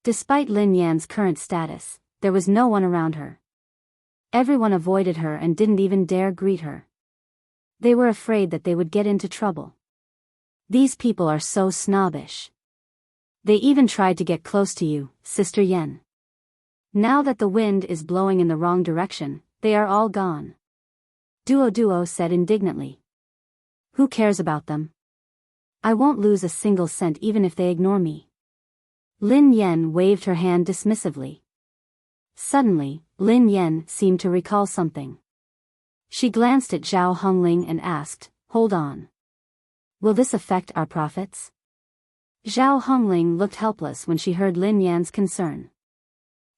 Despite Lin Yan's current status, there was no one around her. Everyone avoided her and didn't even dare greet her. They were afraid that they would get into trouble. These people are so snobbish. They even tried to get close to you, Sister Yen. Now that the wind is blowing in the wrong direction, they are all gone. Duo said indignantly. Who cares about them? I won't lose a single cent even if they ignore me. Lin Yan waved her hand dismissively. Suddenly, Lin Yan seemed to recall something. She glanced at Zhao Hongling and asked, hold on. Will this affect our profits? Zhao Hongling looked helpless when she heard Lin Yan's concern.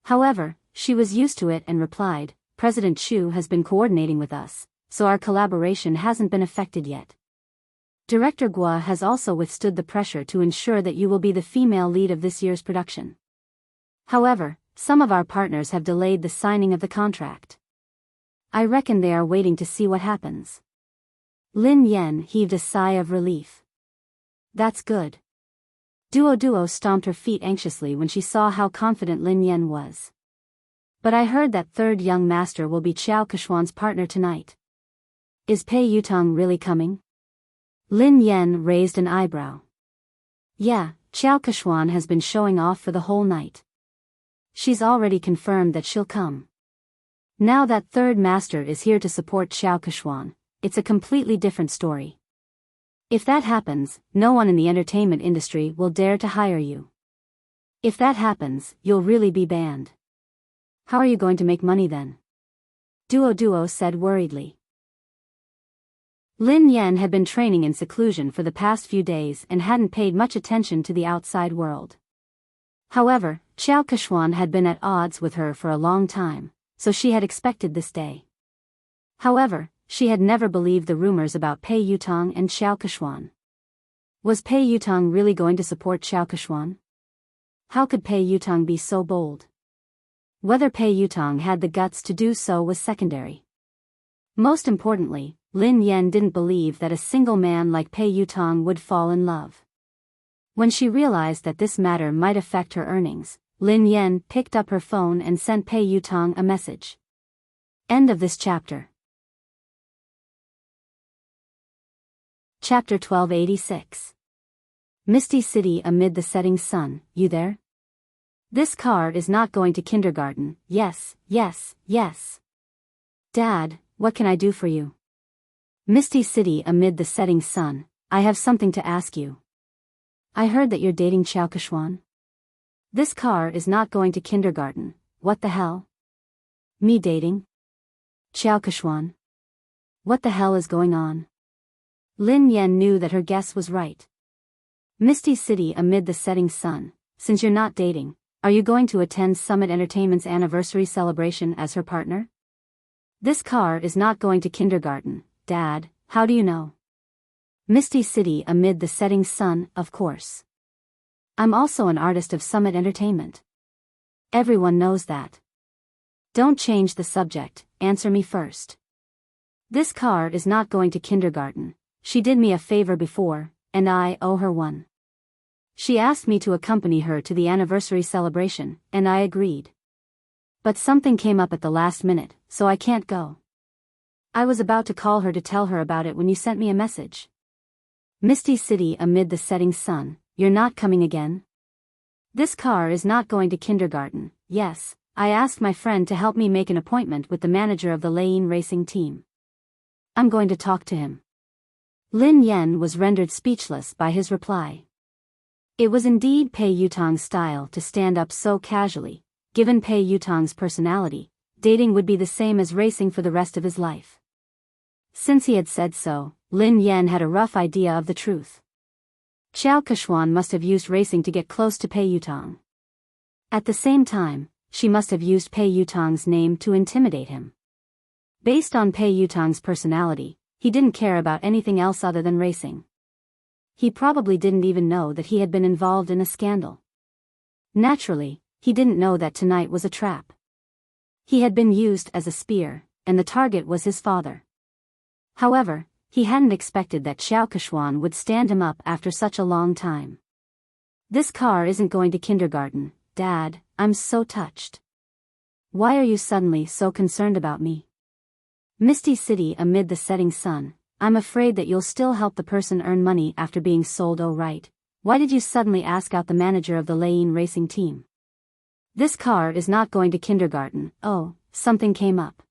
However, she was used to it and replied, President Chu has been coordinating with us, so our collaboration hasn't been affected yet. Director Gua has also withstood the pressure to ensure that you will be the female lead of this year's production. However, some of our partners have delayed the signing of the contract. I reckon they are waiting to see what happens. Lin Yan heaved a sigh of relief. That's good. Duo stomped her feet anxiously when she saw how confident Lin Yan was. But I heard that third young master will be Xiao Keshwan's partner tonight. Is Pei Yutong really coming? Lin Yan raised an eyebrow. Yeah, Xiao Keshwan has been showing off for the whole night. She's already confirmed that she'll come. Now that third master is here to support Xiao Keshwan, it's a completely different story. If that happens, no one in the entertainment industry will dare to hire you. If that happens, you'll really be banned. How are you going to make money then? Duo said worriedly. Lin Yan had been training in seclusion for the past few days and hadn't paid much attention to the outside world. However, Xiao Keshwan had been at odds with her for a long time, so she had expected this day. However, she had never believed the rumors about Pei Yutong and Xiao Keshwan. Was Pei Yutong really going to support Xiao Keshwan? How could Pei Yutong be so bold? Whether Pei Yutong had the guts to do so was secondary. Most importantly, Lin Yan didn't believe that a single man like Pei Yutong would fall in love. When she realized that this matter might affect her earnings, Lin Yan picked up her phone and sent Pei Yutong a message. End of this chapter. Chapter 1286. Misty City amid the setting sun, you there? This car is not going to kindergarten, yes. Dad, what can I do for you? Misty City amid the setting sun, I have something to ask you. I heard that you're dating Xiao Keshwan. This car is not going to kindergarten, what the hell? Me dating? Xiao Keshwan? What the hell is going on? Lin Yan knew that her guess was right. Misty City amid the setting sun, since you're not dating, are you going to attend Summit Entertainment's anniversary celebration as her partner? This car is not going to kindergarten, Dad, how do you know? Misty City amid the setting sun, of course. I'm also an artist of Summit Entertainment. Everyone knows that. Don't change the subject, answer me first. This car is not going to kindergarten. She did me a favor before, and I owe her one. She asked me to accompany her to the anniversary celebration, and I agreed. But something came up at the last minute, so I can't go. I was about to call her to tell her about it when you sent me a message. Misty City amid the setting sun, you're not coming again? This car is not going to kindergarten. Yes, I asked my friend to help me make an appointment with the manager of the Lane racing team. I'm going to talk to him. Lin Yen was rendered speechless by his reply. It was indeed Pei Yutong's style to stand up so casually. Given Pei Yutong's personality, dating would be the same as racing for the rest of his life. Since he had said so, Lin Yen had a rough idea of the truth. Xiao Keshuan must have used racing to get close to Pei Yutong. At the same time, she must have used Pei Yutong's name to intimidate him. Based on Pei Yutong's personality, he didn't care about anything else other than racing. He probably didn't even know that he had been involved in a scandal. Naturally, he didn't know that tonight was a trap. He had been used as a spear, and the target was his father. However, he hadn't expected that Xiao Keshuan would stand him up after such a long time. This car isn't going to kindergarten, Dad, I'm so touched. Why are you suddenly so concerned about me? Misty City amid the setting sun, I'm afraid that you'll still help the person earn money after being sold. Oh right, why did you suddenly ask out the manager of the Lane racing team? This car is not going to kindergarten. Oh, something came up.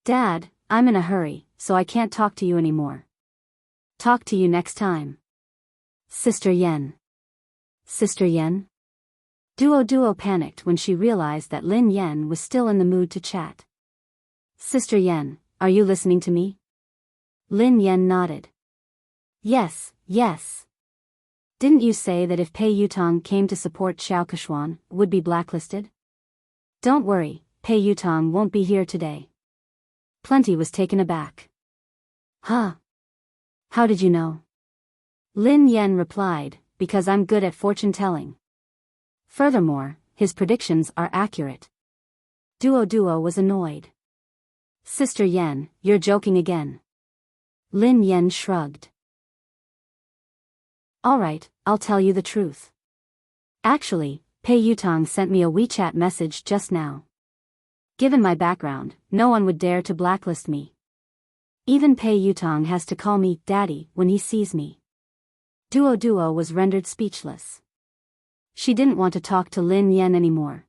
Dad, I'm in a hurry, so I can't talk to you anymore. Talk to you next time. Sister Yen. Sister Yen? Duo panicked when she realized that Lin Yen was still in the mood to chat. Sister Yen, are you listening to me? Lin Yen nodded. Yes. Didn't you say that if Pei Yutong came to support Xiao Keshuan, would be blacklisted? Don't worry, Pei Yutong won't be here today. Plenty was taken aback. Huh? How did you know? Lin Yen replied, because I'm good at fortune-telling. Furthermore, his predictions are accurate. Duo was annoyed. Sister Yen, you're joking again. Lin Yen shrugged. Alright, I'll tell you the truth. Actually, Pei Yutong sent me a WeChat message just now. Given my background, no one would dare to blacklist me. Even Pei Yutong has to call me Daddy when he sees me. Duo was rendered speechless. She didn't want to talk to Lin Yen anymore.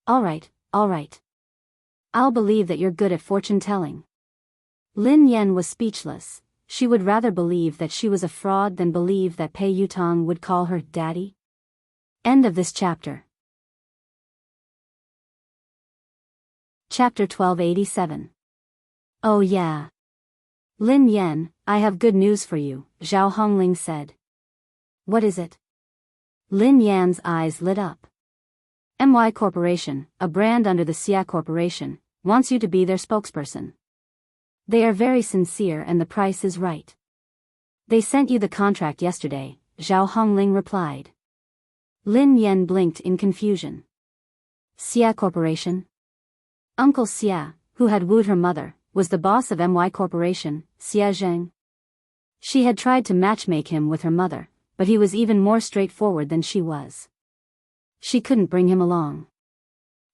Alright. I'll believe that you're good at fortune-telling. Lin Yen was speechless. She would rather believe that she was a fraud than believe that Pei Yutong would call her Daddy. End of this chapter. Chapter 1287. Oh yeah. Lin Yen, I have good news for you, Zhao Hongling said. What is it? Lin Yan's eyes lit up. MY Corporation, a brand under the Xia Corporation, wants you to be their spokesperson. They are very sincere and the price is right. They sent you the contract yesterday, Zhao Hongling replied. Lin Yen blinked in confusion. Xia Corporation? Uncle Xia, who had wooed her mother, was the boss of MY Corporation, Xia Zheng. She had tried to matchmake him with her mother, but he was even more straightforward than she was. She couldn't bring him along.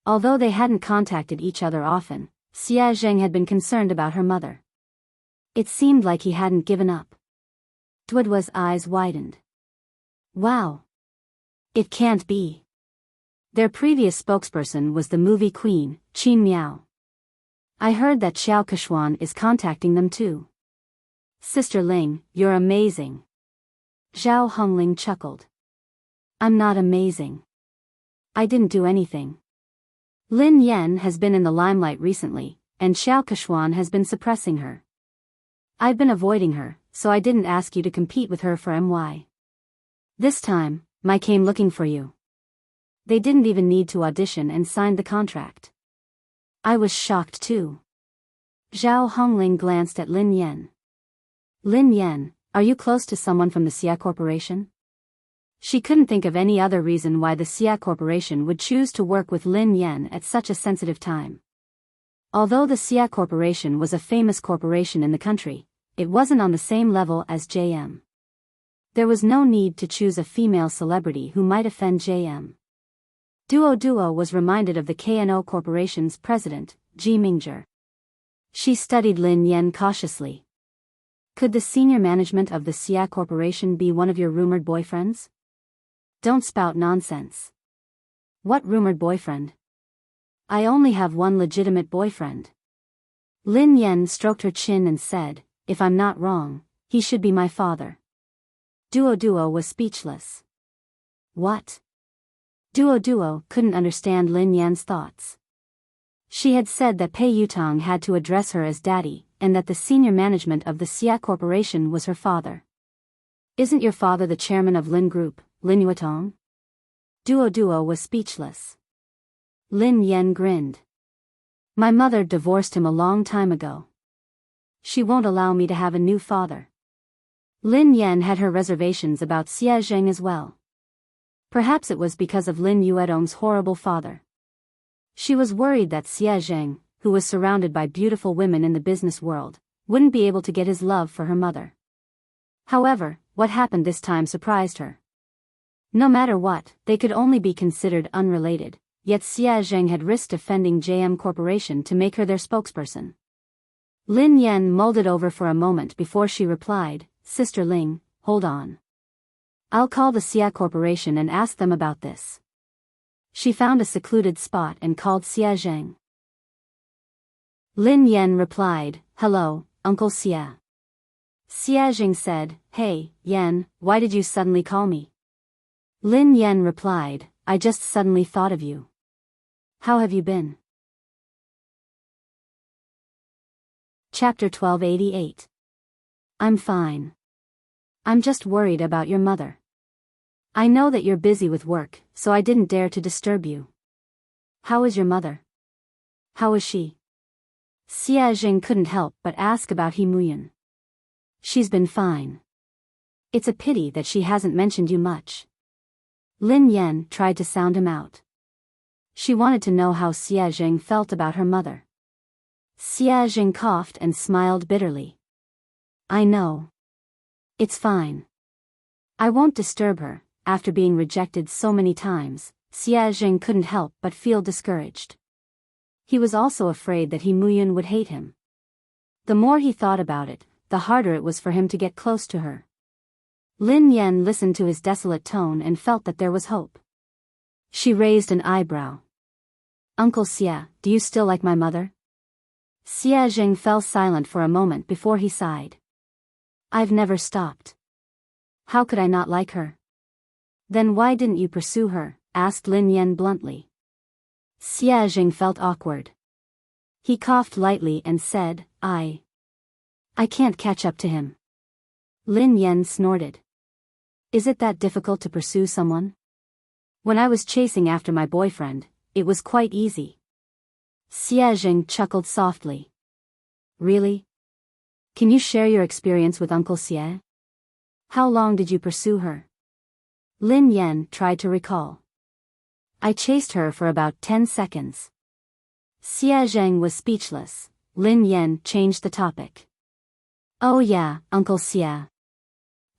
Although they hadn't contacted each other often, Xia Zheng had been concerned about her mother. It seemed like he hadn't given up. Duo's eyes widened. Wow. It can't be. Their previous spokesperson was the movie queen, Qin Miao. I heard that Xiao Keshuan is contacting them too. Sister Ling, you're amazing. Zhao Hongling chuckled. I'm not amazing. I didn't do anything. Lin Yen has been in the limelight recently, and Xiao Keshuan has been suppressing her. I've been avoiding her, so I didn't ask you to compete with her for MY. This time, I came looking for you. They didn't even need to audition and signed the contract. I was shocked too. Zhao Hongling glanced at Lin Yen. Lin Yen, are you close to someone from the Xia Corporation? She couldn't think of any other reason why the Xia Corporation would choose to work with Lin Yen at such a sensitive time. Although the Xia Corporation was a famous corporation in the country, it wasn't on the same level as JM. There was no need to choose a female celebrity who might offend JM. Duo was reminded of the KNO Corporation's president, Ji Mingzhi. She studied Lin Yen cautiously. Could the senior management of the Xia Corporation be one of your rumored boyfriends? Don't spout nonsense. What rumored boyfriend? I only have one legitimate boyfriend. Lin Yen stroked her chin and said, if I'm not wrong, he should be my father. Duo was speechless. What? Duo couldn't understand Lin Yan's thoughts. She had said that Pei Yutong had to address her as daddy, and that the senior management of the Xia Corporation was her father. Isn't your father the chairman of Lin Group, Lin Yuetong? Duo was speechless. Lin Yen grinned. My mother divorced him a long time ago. She won't allow me to have a new father. Lin Yen had her reservations about Xia Zheng as well. Perhaps it was because of Lin Yuetong's horrible father. She was worried that Xia Zheng, who was surrounded by beautiful women in the business world, wouldn't be able to get his love for her mother. However, what happened this time surprised her. No matter what, they could only be considered unrelated, yet Xia Zheng had risked offending JM Corporation to make her their spokesperson. Lin Yen mulled it over for a moment before she replied, Sister Ling, hold on. I'll call the Xia Corporation and ask them about this. She found a secluded spot and called Xia Zheng. Lin Yen replied, Hello, Uncle Xia. Xia Zheng said, Hey, Yen, why did you suddenly call me? Lin Yen replied, I just suddenly thought of you. How have you been? Chapter 1288. I'm fine. I'm just worried about your mother. I know that you're busy with work, so I didn't dare to disturb you. How is your mother? How is she? Xia Jing couldn't help but ask about He Muyan. She's been fine. It's a pity that she hasn't mentioned you much. Lin Yen tried to sound him out. She wanted to know how Xia Jing felt about her mother. Xia Jing coughed and smiled bitterly. I know. It's fine. I won't disturb her. After being rejected so many times, Xia Jing couldn't help but feel discouraged. He was also afraid that He Muyan would hate him. The more he thought about it, the harder it was for him to get close to her. Lin Yen listened to his desolate tone and felt that there was hope. She raised an eyebrow. Uncle Xia, do you still like my mother? Xia Jing fell silent for a moment before he sighed. I've never stopped. How could I not like her? Then why didn't you pursue her? Asked Lin Yen bluntly. Xia Jing felt awkward. He coughed lightly and said, I can't catch up to him. Lin Yen snorted. Is it that difficult to pursue someone? When I was chasing after my boyfriend, it was quite easy. Xia Jing chuckled softly. Really? Can you share your experience with Uncle Xie? How long did you pursue her? Lin Yen tried to recall. I chased her for about 10 seconds. Xia Zheng was speechless. Lin Yen changed the topic. Oh yeah, Uncle Xia.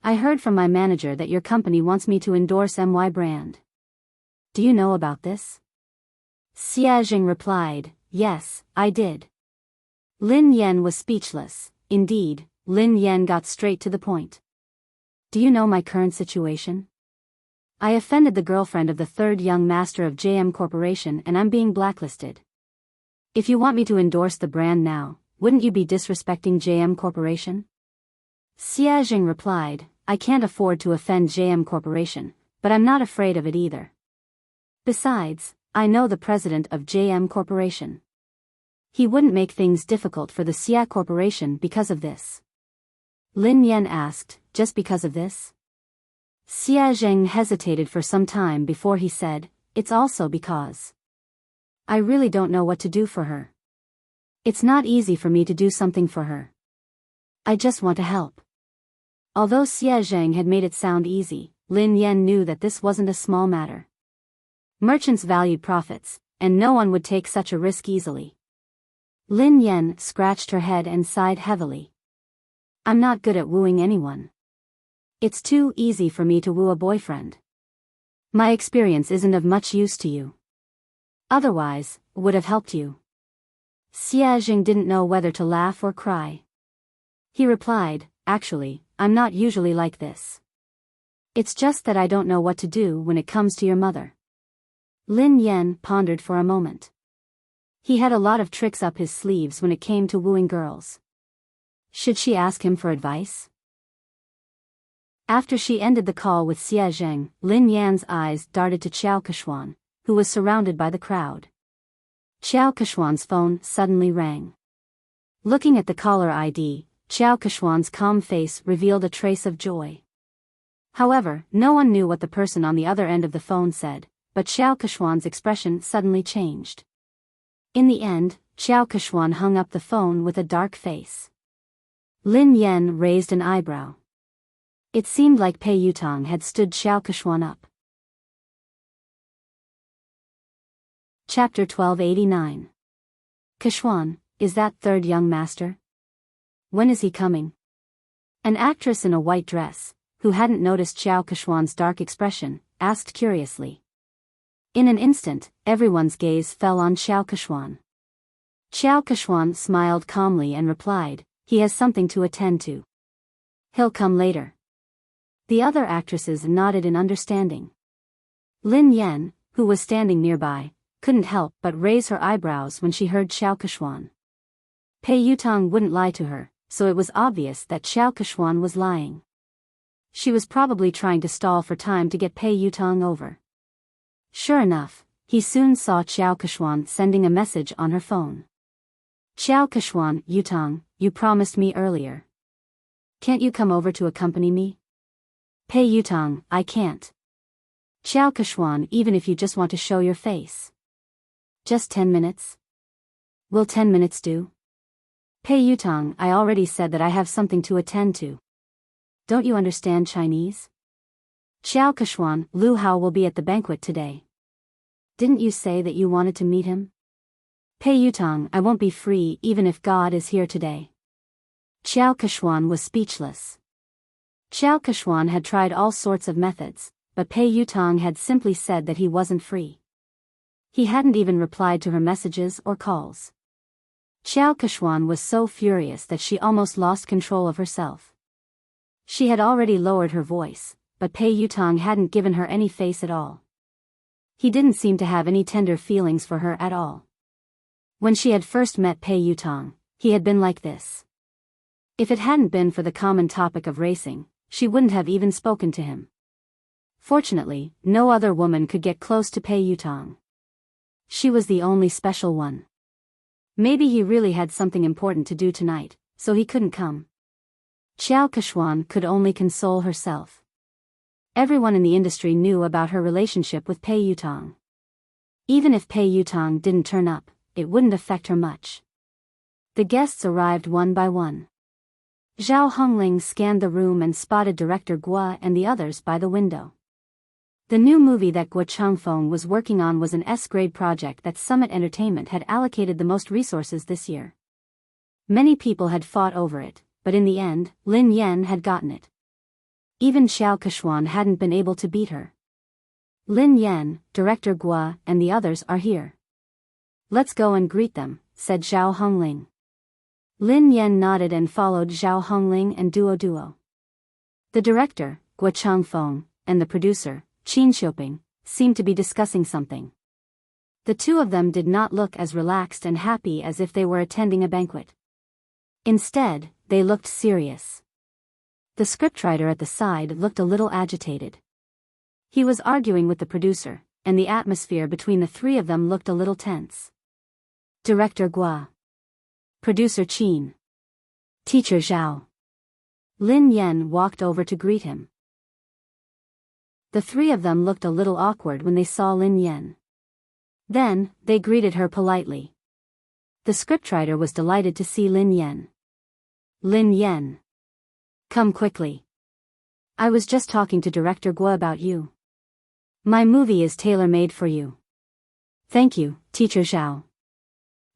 I heard from my manager that your company wants me to endorse MY brand. Do you know about this? Xia Zheng replied, yes, I did. Lin Yen was speechless. Indeed, Lin Yen got straight to the point. Do you know my current situation? I offended the girlfriend of the third young master of JM Corporation and I'm being blacklisted. If you want me to endorse the brand now, wouldn't you be disrespecting JM Corporation? Xia Jing replied, I can't afford to offend JM Corporation, but I'm not afraid of it either. Besides, I know the president of JM Corporation. He wouldn't make things difficult for the Xia Corporation because of this. Lin Yen asked, just because of this? Xia Zheng hesitated for some time before he said, it's also because. I really don't know what to do for her. It's not easy for me to do something for her. I just want to help. Although Xia Zheng had made it sound easy, Lin Yen knew that this wasn't a small matter. Merchants valued profits, and no one would take such a risk easily. Lin Yen scratched her head and sighed heavily. I'm not good at wooing anyone. It's too easy for me to woo a boyfriend. My experience isn't of much use to you. Otherwise, would have helped you. Xie Jing didn't know whether to laugh or cry. He replied, "Actually, I'm not usually like this. It's just that I don't know what to do when it comes to your mother." Lin Yan pondered for a moment. He had a lot of tricks up his sleeves when it came to wooing girls. Should she ask him for advice? After she ended the call with Xie Zheng, Lin Yan's eyes darted to Qiao Keshuan, who was surrounded by the crowd. Qiao Keshuan's phone suddenly rang. Looking at the caller ID, Qiao Keshuan's calm face revealed a trace of joy. However, no one knew what the person on the other end of the phone said, but Qiao Keshuan's expression suddenly changed. In the end, Qiao Keshuan hung up the phone with a dark face. Lin Yan raised an eyebrow. It seemed like Pei Yutong had stood Qiao Keshuan up. Chapter 1289. Keshuan, is that third young master? When is he coming? An actress in a white dress, who hadn't noticed Qiao Keshuan's dark expression, asked curiously. In an instant, everyone's gaze fell on Qiao Keshuan. Qiao Keshuan smiled calmly and replied, "He has something to attend to. He'll come later." The other actresses nodded in understanding. Lin Yan, who was standing nearby, couldn't help but raise her eyebrows when she heard Qiao Keshuan. Pei Yutong wouldn't lie to her, so it was obvious that Qiao Keshuan was lying. She was probably trying to stall for time to get Pei Yutong over. Sure enough, he soon saw Qiao Keshuan sending a message on her phone. "Qiao Keshuan, Yutong, you promised me earlier. Can't you come over to accompany me?" "Pei Yutong, I can't." "Qiao Keshuan, even if you just want to show your face." "Just 10 minutes? Will 10 minutes do?" "Pei Yutong, I already said that I have something to attend to. Don't you understand Chinese?" "Qiao Keshuan, Lu Hao will be at the banquet today. Didn't you say that you wanted to meet him?" "Pei Yutong, I won't be free even if God is here today." Qiao Keshuan was speechless. Qiao Keshuan had tried all sorts of methods, but Pei Yutong had simply said that he wasn't free. He hadn't even replied to her messages or calls. Qiao Keshuan was so furious that she almost lost control of herself. She had already lowered her voice, but Pei Yutong hadn't given her any face at all. He didn't seem to have any tender feelings for her at all. When she had first met Pei Yutong, he had been like this. If it hadn't been for the common topic of racing, she wouldn't have even spoken to him. Fortunately, no other woman could get close to Pei Yutong. She was the only special one. Maybe he really had something important to do tonight, so he couldn't come. Qiao Keshuan could only console herself. Everyone in the industry knew about her relationship with Pei Yutong. Even if Pei Yutong didn't turn up, it wouldn't affect her much. The guests arrived one by one. Zhao Hongling scanned the room and spotted director Guo and the others by the window. The new movie that Guo Changfeng was working on was an S-grade project that Summit Entertainment had allocated the most resources this year. Many people had fought over it, but in the end, Lin Yan had gotten it. Even Qiao Keshuan hadn't been able to beat her. "Lin Yan, director Guo, and the others are here. Let's go and greet them," said Zhao Hongling. Lin Yan nodded and followed Zhao Hongling and Duo. The director, Guo Changfeng, and the producer, Qin Xiuping, seemed to be discussing something. The two of them did not look as relaxed and happy as if they were attending a banquet. Instead, they looked serious. The scriptwriter at the side looked a little agitated. He was arguing with the producer, and the atmosphere between the three of them looked a little tense. Director Guo. Producer Qin. Teacher Zhao. Lin Yan walked over to greet him. The three of them looked a little awkward when they saw Lin Yan. Then, they greeted her politely. The scriptwriter was delighted to see Lin Yan. "Lin Yan. Come quickly. I was just talking to Director Guo about you. My movie is tailor-made for you." "Thank you, Teacher Zhao."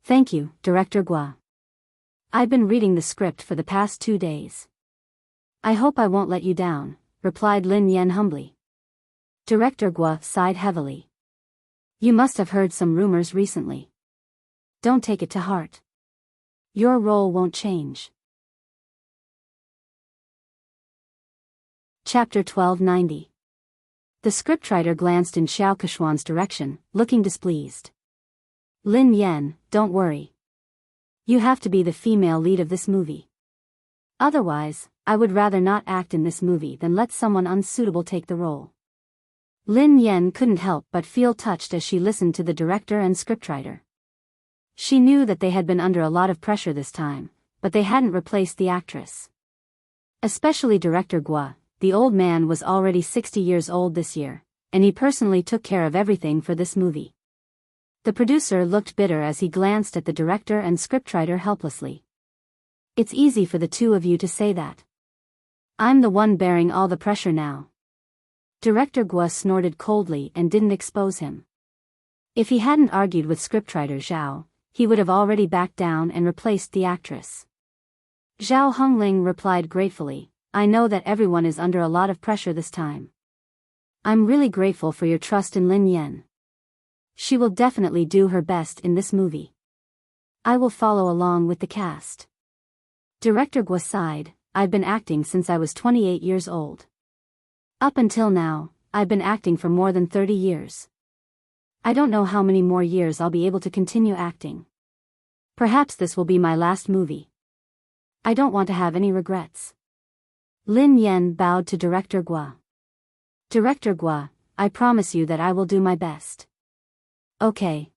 "Thank you, Director Guo. I've been reading the script for the past 2 days. I hope I won't let you down," replied Lin Yan humbly. Director Guo sighed heavily. "You must have heard some rumors recently. Don't take it to heart. your role won't change. Chapter 1290. The scriptwriter glanced in Xiao Keshuan's direction, looking displeased. Lin Yan, don't worry. You have to be the female lead of this movie. Otherwise, I would rather not act in this movie than let someone unsuitable take the role. Lin Yan couldn't help but feel touched as she listened to the director and scriptwriter. She knew that they had been under a lot of pressure this time, but they hadn't replaced the actress. Especially Director Gua, the old man was already 60 years old this year, and he personally took care of everything for this movie. The producer looked bitter as he glanced at the director and scriptwriter helplessly. It's easy for the two of you to say that. I'm the one bearing all the pressure now. Director Gua snorted coldly and didn't expose him. If he hadn't argued with scriptwriter Zhao, he would have already backed down and replaced the actress. Zhao Hongling replied gratefully, I know that everyone is under a lot of pressure this time. I'm really grateful for your trust in Lin Yan. She will definitely do her best in this movie. I will follow along with the cast. Director Gua sighed, I've been acting since I was 28 years old. Up until now, I've been acting for more than 30 years. I don't know how many more years I'll be able to continue acting. Perhaps this will be my last movie. I don't want to have any regrets. Lin Yan bowed to Director Gua. Director Gua, I promise you that I will do my best. Okay.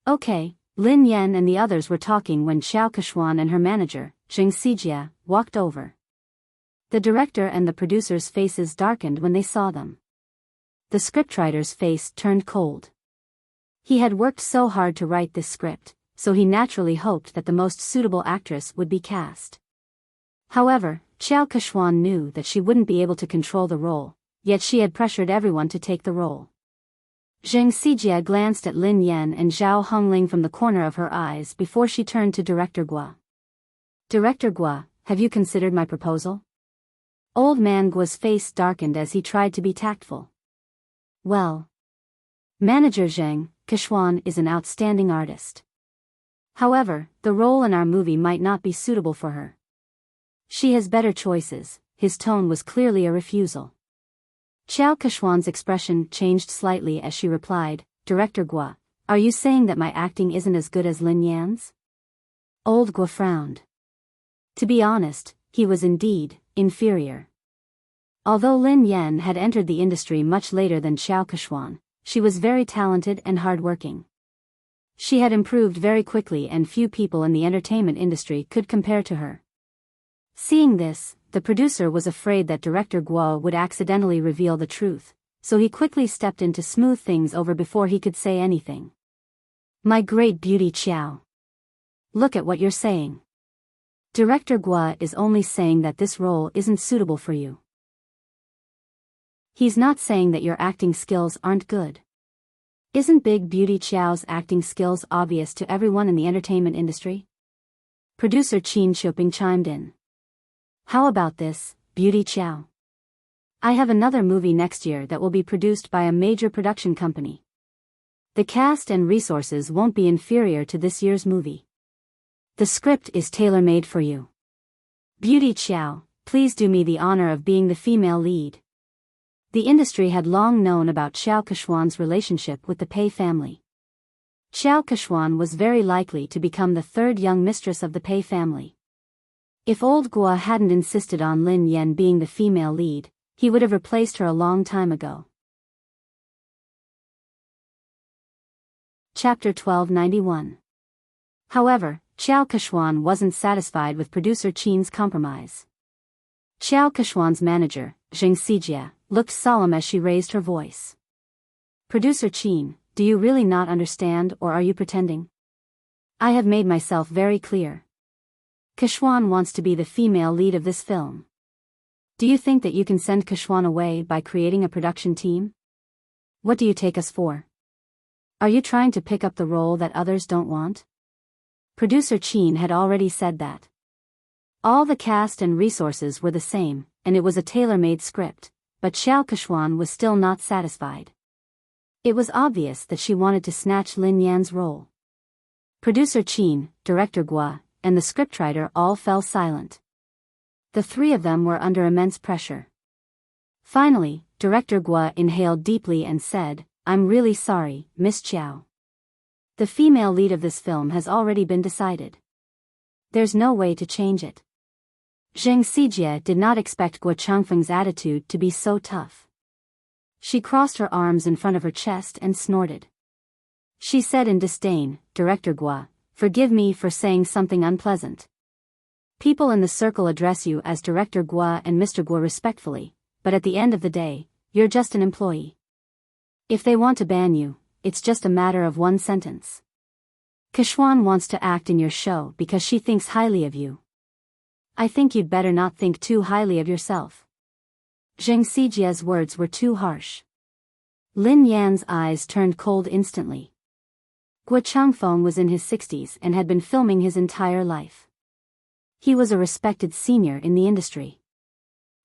Okay, Lin Yan and the others were talking when Xiao Keshuan and her manager, Zheng Xijia, walked over. The director and the producer's faces darkened when they saw them. The scriptwriter's face turned cold. He had worked so hard to write this script, so he naturally hoped that the most suitable actress would be cast. However, Xiao Keshuan knew that she wouldn't be able to control the role, yet she had pressured everyone to take the role. Zheng Xijia glanced at Lin Yan and Zhao Hongling from the corner of her eyes before she turned to Director Gua. Director Gua, have you considered my proposal? Old man Gua's face darkened as he tried to be tactful. Well, Manager Zheng Keshuan is an outstanding artist. However, the role in our movie might not be suitable for her. She has better choices. His tone was clearly a refusal. Xiao Keshuan's expression changed slightly as she replied, Director Gua, are you saying that my acting isn't as good as Lin Yan's? Old Gua frowned. To be honest, he was indeed inferior. Although Lin Yan had entered the industry much later than Xiao Keshuan, she was very talented and hardworking. She had improved very quickly and few people in the entertainment industry could compare to her. Seeing this, the producer was afraid that Director Gua would accidentally reveal the truth, so he quickly stepped in to smooth things over before he could say anything. My great beauty Xiao. Look at what you're saying. Director Gua is only saying that this role isn't suitable for you. He's not saying that your acting skills aren't good. Isn't Big Beauty Xiao's acting skills obvious to everyone in the entertainment industry? Producer Qin Xiuping chimed in. How about this, Beauty Xiao? I have another movie next year that will be produced by a major production company. The cast and resources won't be inferior to this year's movie. The script is tailor-made for you. Beauty Xiao, please do me the honor of being the female lead. The industry had long known about Xiao Keshuan's relationship with the Pei family. Xiao Keshuan was very likely to become the third young mistress of the Pei family. If old Gua hadn't insisted on Lin Yan being the female lead, he would have replaced her a long time ago. Chapter 1291. However, Xiao Keshuan wasn't satisfied with producer Qin's compromise. Xiao Keshuan's manager, Zheng Xijia, looked solemn as she raised her voice. Producer Qin, do you really not understand or are you pretending? I have made myself very clear. Keshuan wants to be the female lead of this film. Do you think that you can send Keshuan away by creating a production team? What do you take us for? Are you trying to pick up the role that others don't want? Producer Qin had already said that. All the cast and resources were the same, and it was a tailor-made script, but Xiao Keshuan was still not satisfied. It was obvious that she wanted to snatch Lin Yan's role. Producer Qin, Director Gua, and the scriptwriter all fell silent. The three of them were under immense pressure. Finally, Director Gua inhaled deeply and said, "I'm really sorry, Miss Chiao. The female lead of this film has already been decided. There's no way to change it." Zheng Xijie did not expect Gua Changfeng's attitude to be so tough. She crossed her arms in front of her chest and snorted. She said in disdain, "Director Gua, forgive me for saying something unpleasant. People in the circle address you as Director Gua and Mr. Gua respectfully, but at the end of the day, you're just an employee. If they want to ban you, it's just a matter of one sentence. Kishwan wants to act in your show because she thinks highly of you. I think you'd better not think too highly of yourself." Zheng Xijie's words were too harsh. Lin Yan's eyes turned cold instantly. Gua Changfeng was in his 60s and had been filming his entire life. He was a respected senior in the industry.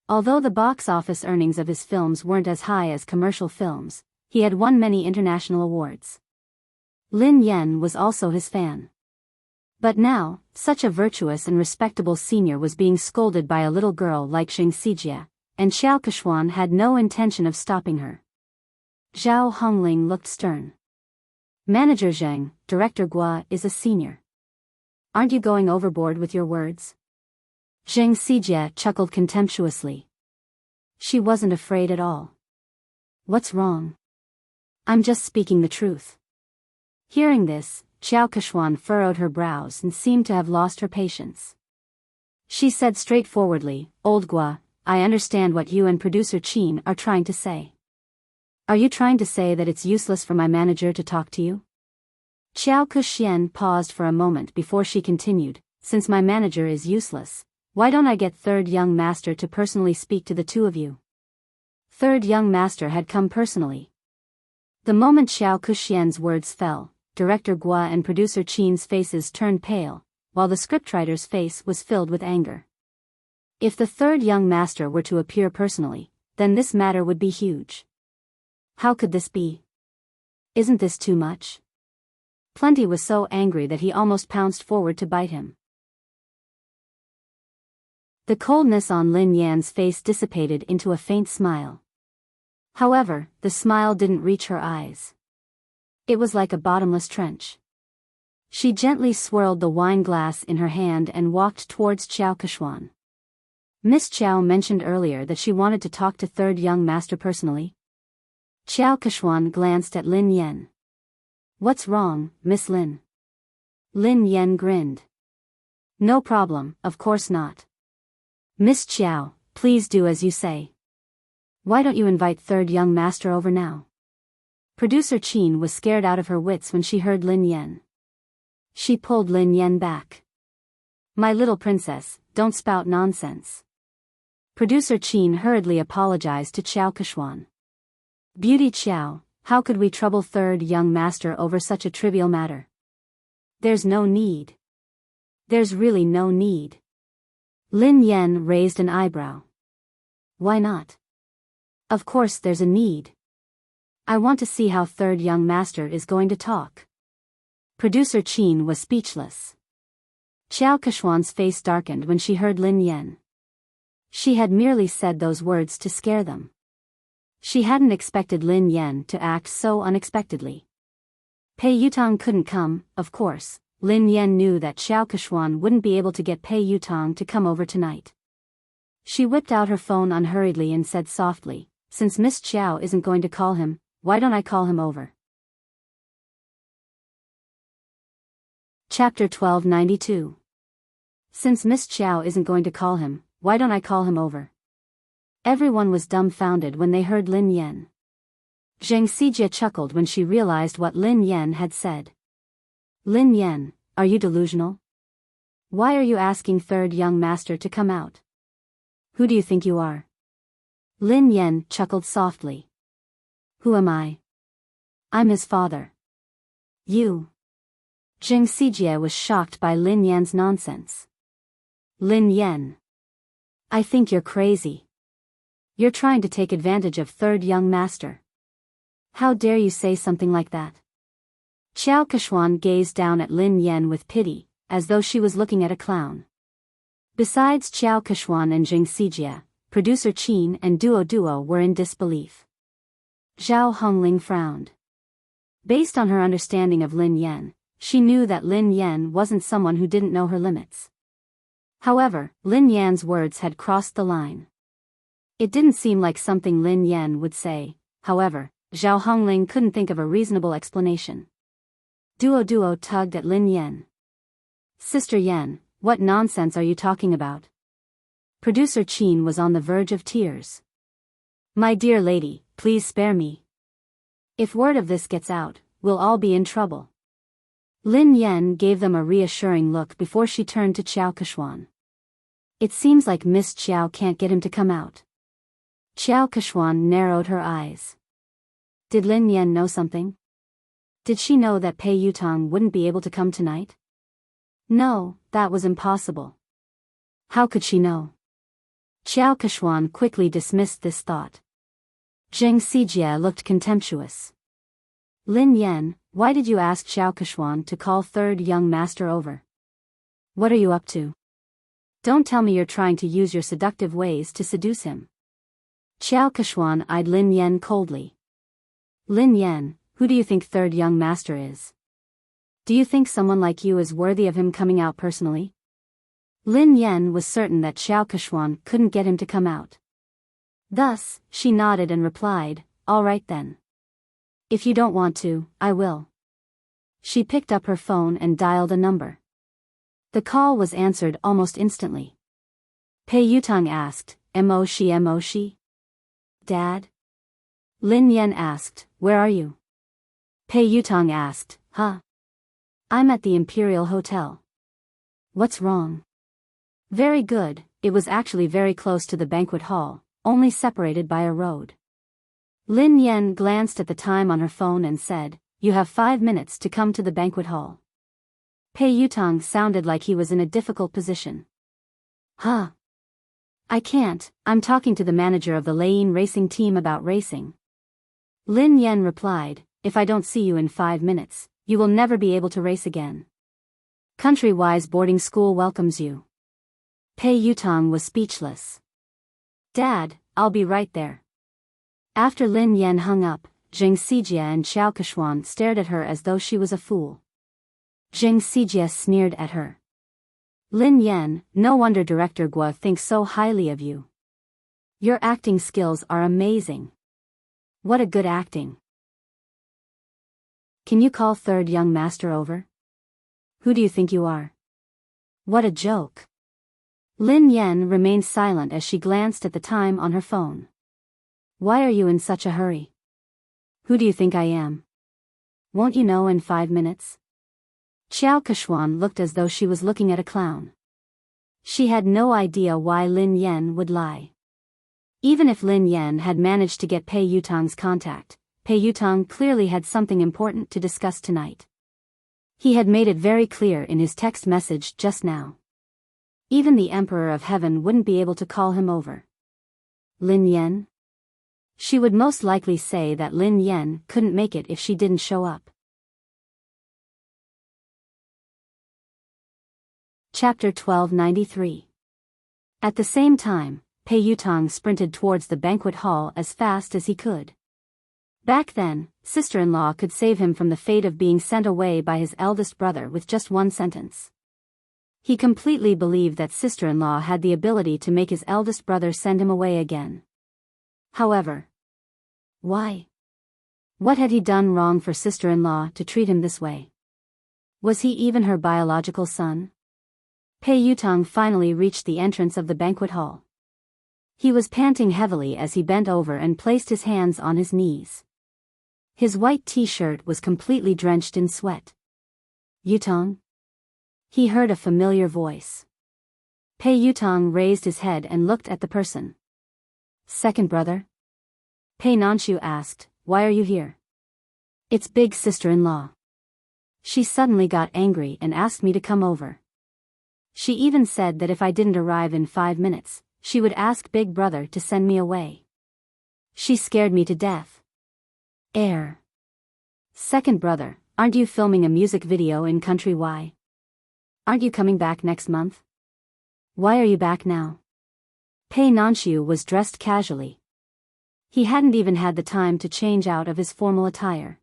Although the box office earnings of his films weren't as high as commercial films, he had won many international awards. Lin Yan was also his fan. But now, such a virtuous and respectable senior was being scolded by a little girl like Zheng Xijie, and Xiao Kexuan had no intention of stopping her. Zhao Hongling looked stern. "Manager Zheng, Director Gua is a senior. Aren't you going overboard with your words?" Zheng Xijie chuckled contemptuously. She wasn't afraid at all. "What's wrong? I'm just speaking the truth." Hearing this, Xiao Kexuan furrowed her brows and seemed to have lost her patience. She said straightforwardly, "Old Gua, I understand what you and producer Qin are trying to say. Are you trying to say that it's useless for my manager to talk to you?" Xiao Kuxian paused for a moment before she continued, "Since my manager is useless, why don't I get Third Young Master to personally speak to the two of you?" Third Young Master had come personally. The moment Xiao Kuxian's words fell, Director Gua and producer Qin's faces turned pale, while the scriptwriter's face was filled with anger. If the Third Young Master were to appear personally, then this matter would be huge. How could this be? Isn't this too much? Plenty was so angry that he almost pounced forward to bite him. The coldness on Lin Yan's face dissipated into a faint smile. However, the smile didn't reach her eyes. It was like a bottomless trench. She gently swirled the wine glass in her hand and walked towards Xiao Kexuan. "Miss Xiao mentioned earlier that she wanted to talk to Third Young Master personally." Xiao Kexuan glanced at Lin Yan. "What's wrong, Miss Lin?" Lin Yan grinned. "No problem, of course not. Miss Xiao, please do as you say. Why don't you invite Third Young Master over now?" Producer Qin was scared out of her wits when she heard Lin Yan. She pulled Lin Yan back. "My little princess, don't spout nonsense." Producer Qin hurriedly apologized to Xiao Kexuan. "Beauty Xiao, how could we trouble Third Young Master over such a trivial matter? There's no need. There's really no need." Lin Yan raised an eyebrow. "Why not?" "Of course there's a need. I want to see how Third Young Master is going to talk." Producer Qin was speechless. Xiao Kexuan's face darkened when she heard Lin Yan. She had merely said those words to scare them. She hadn't expected Lin Yan to act so unexpectedly. Pei Yutong couldn't come, of course. Lin Yan knew that Xiao Kexuan wouldn't be able to get Pei Yutong to come over tonight. She whipped out her phone unhurriedly and said softly, "Since Miss Xiao isn't going to call him, why don't I call him over?" Chapter 1292. Since Miss Xiao isn't going to call him, why don't I call him over? Everyone was dumbfounded when they heard Lin Yan. Zheng Xijie chuckled when she realized what Lin Yan had said. "Lin Yan, are you delusional? Why are you asking Third Young Master to come out? Who do you think you are?" Lin Yan chuckled softly. "Who am I? I'm his father." "You?" Zheng Xijie was shocked by Lin Yan's nonsense. "Lin Yan, I think you're crazy. You're trying to take advantage of Third Young Master. How dare you say something like that?" Xiao Kexuan gazed down at Lin Yan with pity, as though she was looking at a clown. Besides Qiao Keshuan and Jing Sijia, producer Qin and Duo were in disbelief. Zhao Hongling frowned. Based on her understanding of Lin Yan, she knew that Lin Yan wasn't someone who didn't know her limits. However, Lin Yan's words had crossed the line. It didn't seem like something Lin Yan would say. However, Zhao Hongling couldn't think of a reasonable explanation. Duo tugged at Lin Yan. Sister Yan, what nonsense are you talking about? Producer Qin was on the verge of tears. My dear lady, please spare me. If word of this gets out, we'll all be in trouble. Lin Yan gave them a reassuring look before she turned to Qiao Keshuan. It seems like Miss Qiao can't get him to come out. Qiao Keshuan narrowed her eyes. Did Lin Yan know something? Did she know that Pei Yutong wouldn't be able to come tonight? No, that was impossible. How could she know? Qiao Keshuan quickly dismissed this thought. Zheng Sijie looked contemptuous. Lin Yan, why did you ask Qiao Keshuan to call third young master over? What are you up to? Don't tell me you're trying to use your seductive ways to seduce him. Qiao Keshuan eyed Lin Yan coldly. Lin Yan, who do you think third young master is? Do you think someone like you is worthy of him coming out personally? Lin Yan was certain that Qiao Keshuan couldn't get him to come out. Thus, she nodded and replied, all right then. If you don't want to, I will. She picked up her phone and dialed a number. The call was answered almost instantly. Pei Yutong asked, Mo shi? Dad? Lin Yan asked, where are you? Pei Yutong asked, huh? I'm at the Imperial Hotel. What's wrong? Very good, it was actually very close to the banquet hall, only separated by a road. Lin Yan glanced at the time on her phone and said, you have 5 minutes to come to the banquet hall. Pei Yutong sounded like he was in a difficult position. Huh? I can't, I'm talking to the manager of the Lane racing team about racing. Lin Yan replied, if I don't see you in 5 minutes, you will never be able to race again. Country-wise boarding school welcomes you. Pei Yutong was speechless. Dad, I'll be right there. After Lin Yan hung up, Zheng Sijie and Qiao Keshuan stared at her as though she was a fool. Zheng Sijie sneered at her. Lin Yan, no wonder Director Guo thinks so highly of you. Your acting skills are amazing. What a good acting. Can you call third young master over? Who do you think you are? What a joke. Lin Yan remained silent as she glanced at the time on her phone. Why are you in such a hurry? Who do you think I am? Won't you know in 5 minutes? Qiao Keshuan looked as though she was looking at a clown. She had no idea why Lin Yan would lie. Even if Lin Yan had managed to get Pei Yutong's contact, Pei Yutong clearly had something important to discuss tonight. He had made it very clear in his text message just now. Even the Emperor of Heaven wouldn't be able to call him over. Lin Yan? She would most likely say that Lin Yan couldn't make it if she didn't show up. Chapter 1293. At the same time, Pei Yutong sprinted towards the banquet hall as fast as he could. Back then, sister-in-law could save him from the fate of being sent away by his eldest brother with just one sentence. He completely believed that sister-in-law had the ability to make his eldest brother send him away again. However, why? What had he done wrong for sister-in-law to treat him this way? Was he even her biological son? Pei Yutong finally reached the entrance of the banquet hall. He was panting heavily as he bent over and placed his hands on his knees. His white t-shirt was completely drenched in sweat. Yutong? He heard a familiar voice. Pei Yutong raised his head and looked at the person. Second brother? Pei Nanshu asked, why are you here? It's big sister-in-law. She suddenly got angry and asked me to come over. She even said that if I didn't arrive in 5 minutes, she would ask big brother to send me away. She scared me to death. Second brother, aren't you filming a music video in Country Y? Aren't you coming back next month? Why are you back now? Pei Nanxiu was dressed casually. He hadn't even had the time to change out of his formal attire.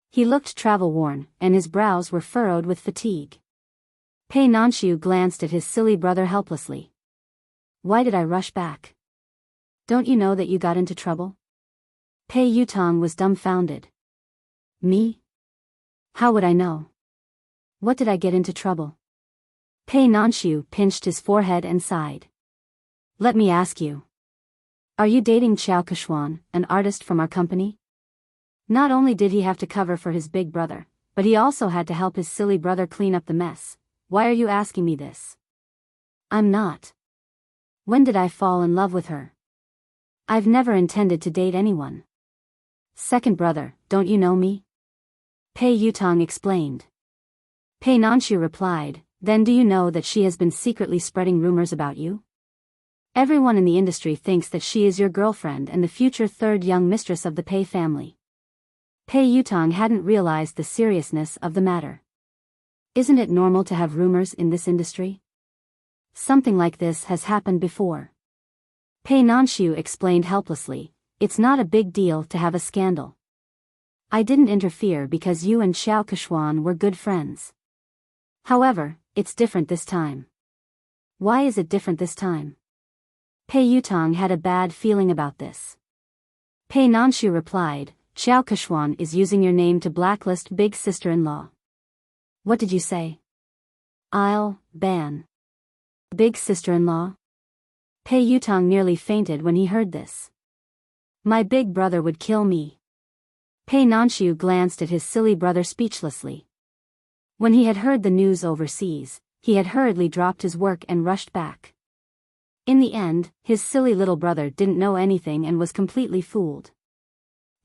He looked travel-worn, and his brows were furrowed with fatigue. Pei Nanxiu glanced at his silly brother helplessly. Why did I rush back? Don't you know that you got into trouble? Pei Yutong was dumbfounded. Me? How would I know? What did I get into trouble? Pei Nanxiu pinched his forehead and sighed. Let me ask you. Are you dating Xiao Keshuan, an artist from our company? Not only did he have to cover for his big brother, but he also had to help his silly brother clean up the mess. Why are you asking me this? I'm not. When did I fall in love with her? I've never intended to date anyone. Second brother, don't you know me? Pei Yutong explained. Pei Nanxiu replied, then do you know that she has been secretly spreading rumors about you? Everyone in the industry thinks that she is your girlfriend and the future third young mistress of the Pei family. Pei Yutong hadn't realized the seriousness of the matter. Isn't it normal to have rumors in this industry? Something like this has happened before. Pei Nanxiu explained helplessly, it's not a big deal to have a scandal. I didn't interfere because you and Xiao Keshuan were good friends. However, it's different this time. Why is it different this time? Pei Yutong had a bad feeling about this. Pei Nanxiu replied, Xiao Keshuan is using your name to blacklist big sister-in-law. What did you say? I'll ban big sister-in-law? Pei Yutong nearly fainted when he heard this. My big brother would kill me. Pei Nanxiu glanced at his silly brother speechlessly. When he had heard the news overseas, he had hurriedly dropped his work and rushed back. In the end, his silly little brother didn't know anything and was completely fooled.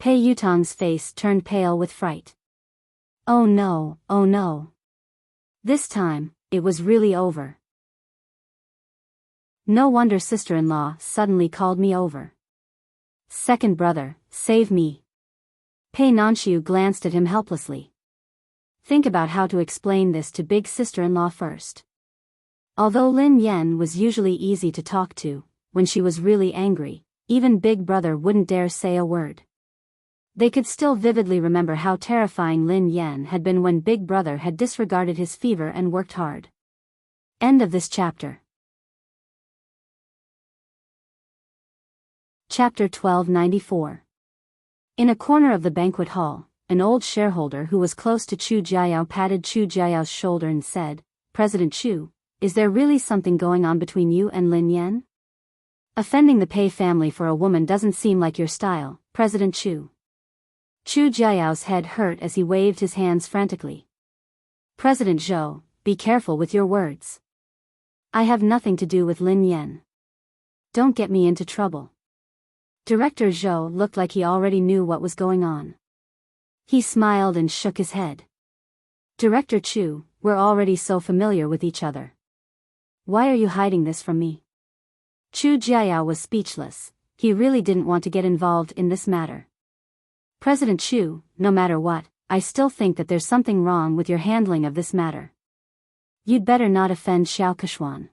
Pei Yutong's face turned pale with fright. Oh no, oh no. This time, it was really over. No wonder sister-in-law suddenly called me over. Second brother, save me. Pei Nanxiu glanced at him helplessly. Think about how to explain this to big sister-in-law first. Although Lin Yan was usually easy to talk to, when she was really angry, even big brother wouldn't dare say a word. They could still vividly remember how terrifying Lin Yan had been when big brother had disregarded his fever and worked hard. End of this chapter. Chapter 1294. In a corner of the banquet hall, an old shareholder who was close to Chu Jiayao patted Chu Jiayao's shoulder and said, President Chu, is there really something going on between you and Lin Yan? Offending the Pei family for a woman doesn't seem like your style, President Chu. Chu Jiayao's head hurt as he waved his hands frantically. President Zhou, be careful with your words. I have nothing to do with Lin Yan. Don't get me into trouble. Director Zhou looked like he already knew what was going on. He smiled and shook his head. Director Chu, we're already so familiar with each other. Why are you hiding this from me? Chu Jiayao was speechless. He really didn't want to get involved in this matter. President Chu, no matter what, I still think that there's something wrong with your handling of this matter. You'd better not offend Xiao Keshuan.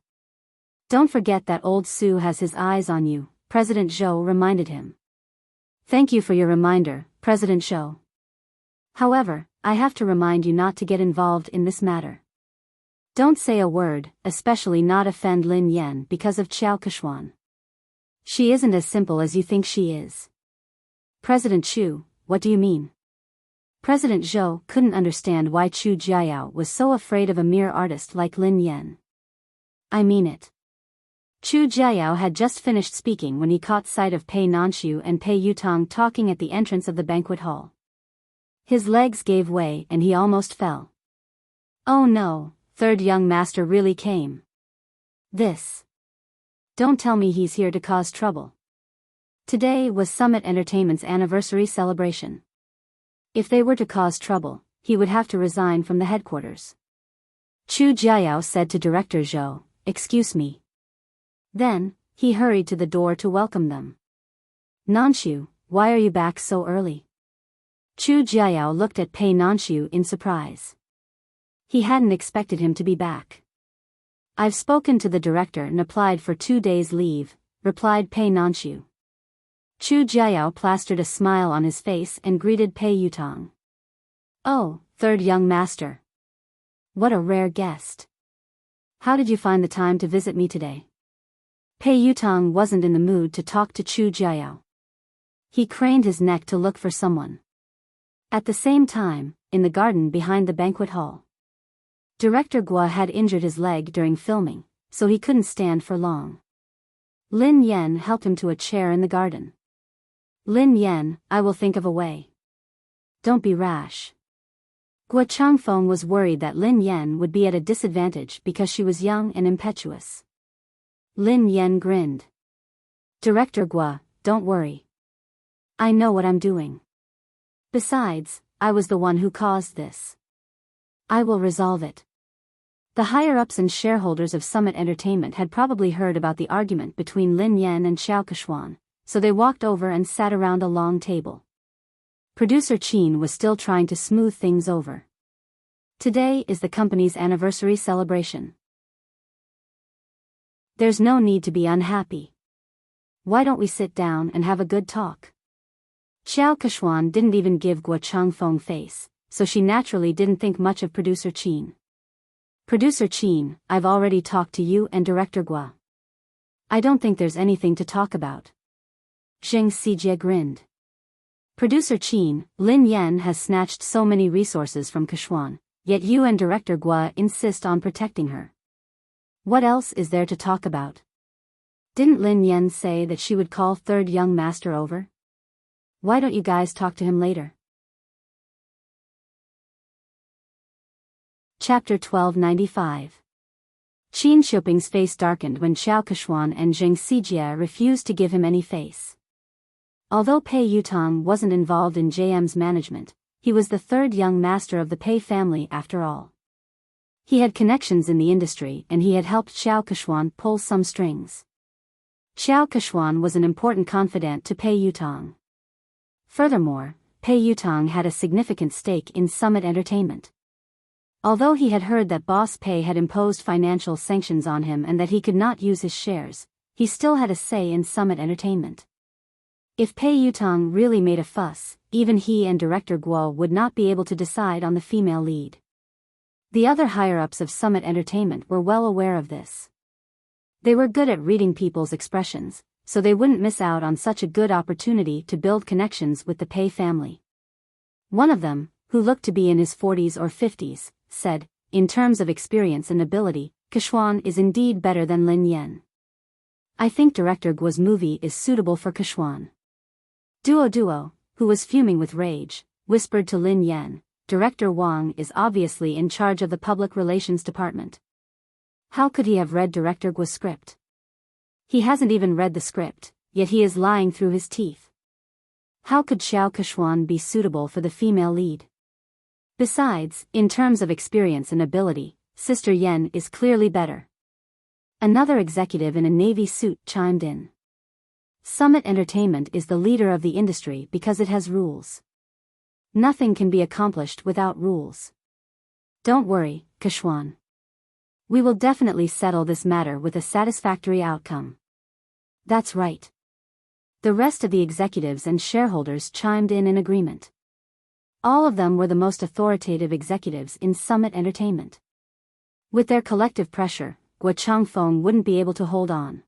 Don't forget that old Su has his eyes on you, President Zhou reminded him. Thank you for your reminder, President Zhou. However, I have to remind you not to get involved in this matter. Don't say a word, especially not offend Lin Yan because of Xiao Keshuan. She isn't as simple as you think she is. President Chu, what do you mean? President Zhou couldn't understand why Chu Jiayao was so afraid of a mere artist like Lin Yan. I mean it. Chu Jiayao had just finished speaking when he caught sight of Pei Nanxiu and Pei Yutong talking at the entrance of the banquet hall. His legs gave way and he almost fell. Oh no, third young master really came. This. Don't tell me he's here to cause trouble. Today was Summit Entertainment's anniversary celebration. If they were to cause trouble, he would have to resign from the headquarters. Chu Jiayao said to Director Zhou, excuse me. Then, he hurried to the door to welcome them. Nanxiu, why are you back so early? Chu Jiayao looked at Pei Nanxiu in surprise. He hadn't expected him to be back. "I've spoken to the director and applied for 2 days' leave," replied Pei Nanshu. Chu Jiao plastered a smile on his face and greeted Pei Yutong. "Oh, third young master. What a rare guest. How did you find the time to visit me today?" Pei Yutong wasn't in the mood to talk to Chu Jiao. He craned his neck to look for someone. At the same time, in the garden behind the banquet hall, Director Guo had injured his leg during filming, so he couldn't stand for long. Lin Yan helped him to a chair in the garden. "Lin Yan, I will think of a way. Don't be rash." Guo Changfeng was worried that Lin Yan would be at a disadvantage because she was young and impetuous. Lin Yan grinned. "Director Guo, don't worry. I know what I'm doing. Besides, I was the one who caused this. I will resolve it." The higher-ups and shareholders of Summit Entertainment had probably heard about the argument between Lin Yan and Xiao Keshuan, so they walked over and sat around a long table. Producer Qin was still trying to smooth things over. Today is the company's anniversary celebration. There's no need to be unhappy. Why don't we sit down and have a good talk? Xiao Keshuan didn't even give Guo Changfeng face, so she naturally didn't think much of Producer Qin. "Producer Qin, I've already talked to you and Director Guo. I don't think there's anything to talk about." Zheng Xijie grinned. "Producer Qin, Lin Yan has snatched so many resources from Keshuan, yet you and Director Guo insist on protecting her. What else is there to talk about? Didn't Lin Yan say that she would call third young master over? Why don't you guys talk to him later?" Chapter 1295. Qin Shuping's face darkened when Xiao Keshuan and Zheng Xijie refused to give him any face. Although Pei Yutong wasn't involved in JM's management, he was the third young master of the Pei family after all. He had connections in the industry and he had helped Xiao Keshuan pull some strings. Xiao Keshuan was an important confidant to Pei Yutong. Furthermore, Pei Yutong had a significant stake in Summit Entertainment. Although he had heard that Boss Pei had imposed financial sanctions on him and that he could not use his shares, he still had a say in Summit Entertainment. If Pei Yutong really made a fuss, even he and Director Guo would not be able to decide on the female lead. The other higher-ups of Summit Entertainment were well aware of this. They were good at reading people's expressions, so they wouldn't miss out on such a good opportunity to build connections with the Pei family. One of them, who looked to be in his 40s or 50s, said, "In terms of experience and ability, Keshuan is indeed better than Lin Yan. I think Director Guo's movie is suitable for Keshuan." Duo, who was fuming with rage, whispered to Lin Yan, "Director Wang is obviously in charge of the public relations department. How could he have read Director Guo's script? He hasn't even read the script, yet he is lying through his teeth. How could Xiao Keshuan be suitable for the female lead? Besides, in terms of experience and ability, Sister Yen is clearly better." Another executive in a navy suit chimed in. "Summit Entertainment is the leader of the industry because it has rules. Nothing can be accomplished without rules. Don't worry, Keshuan. We will definitely settle this matter with a satisfactory outcome." "That's right." The rest of the executives and shareholders chimed in agreement. All of them were the most authoritative executives in Summit Entertainment. With their collective pressure, Guo Changfeng wouldn't be able to hold on.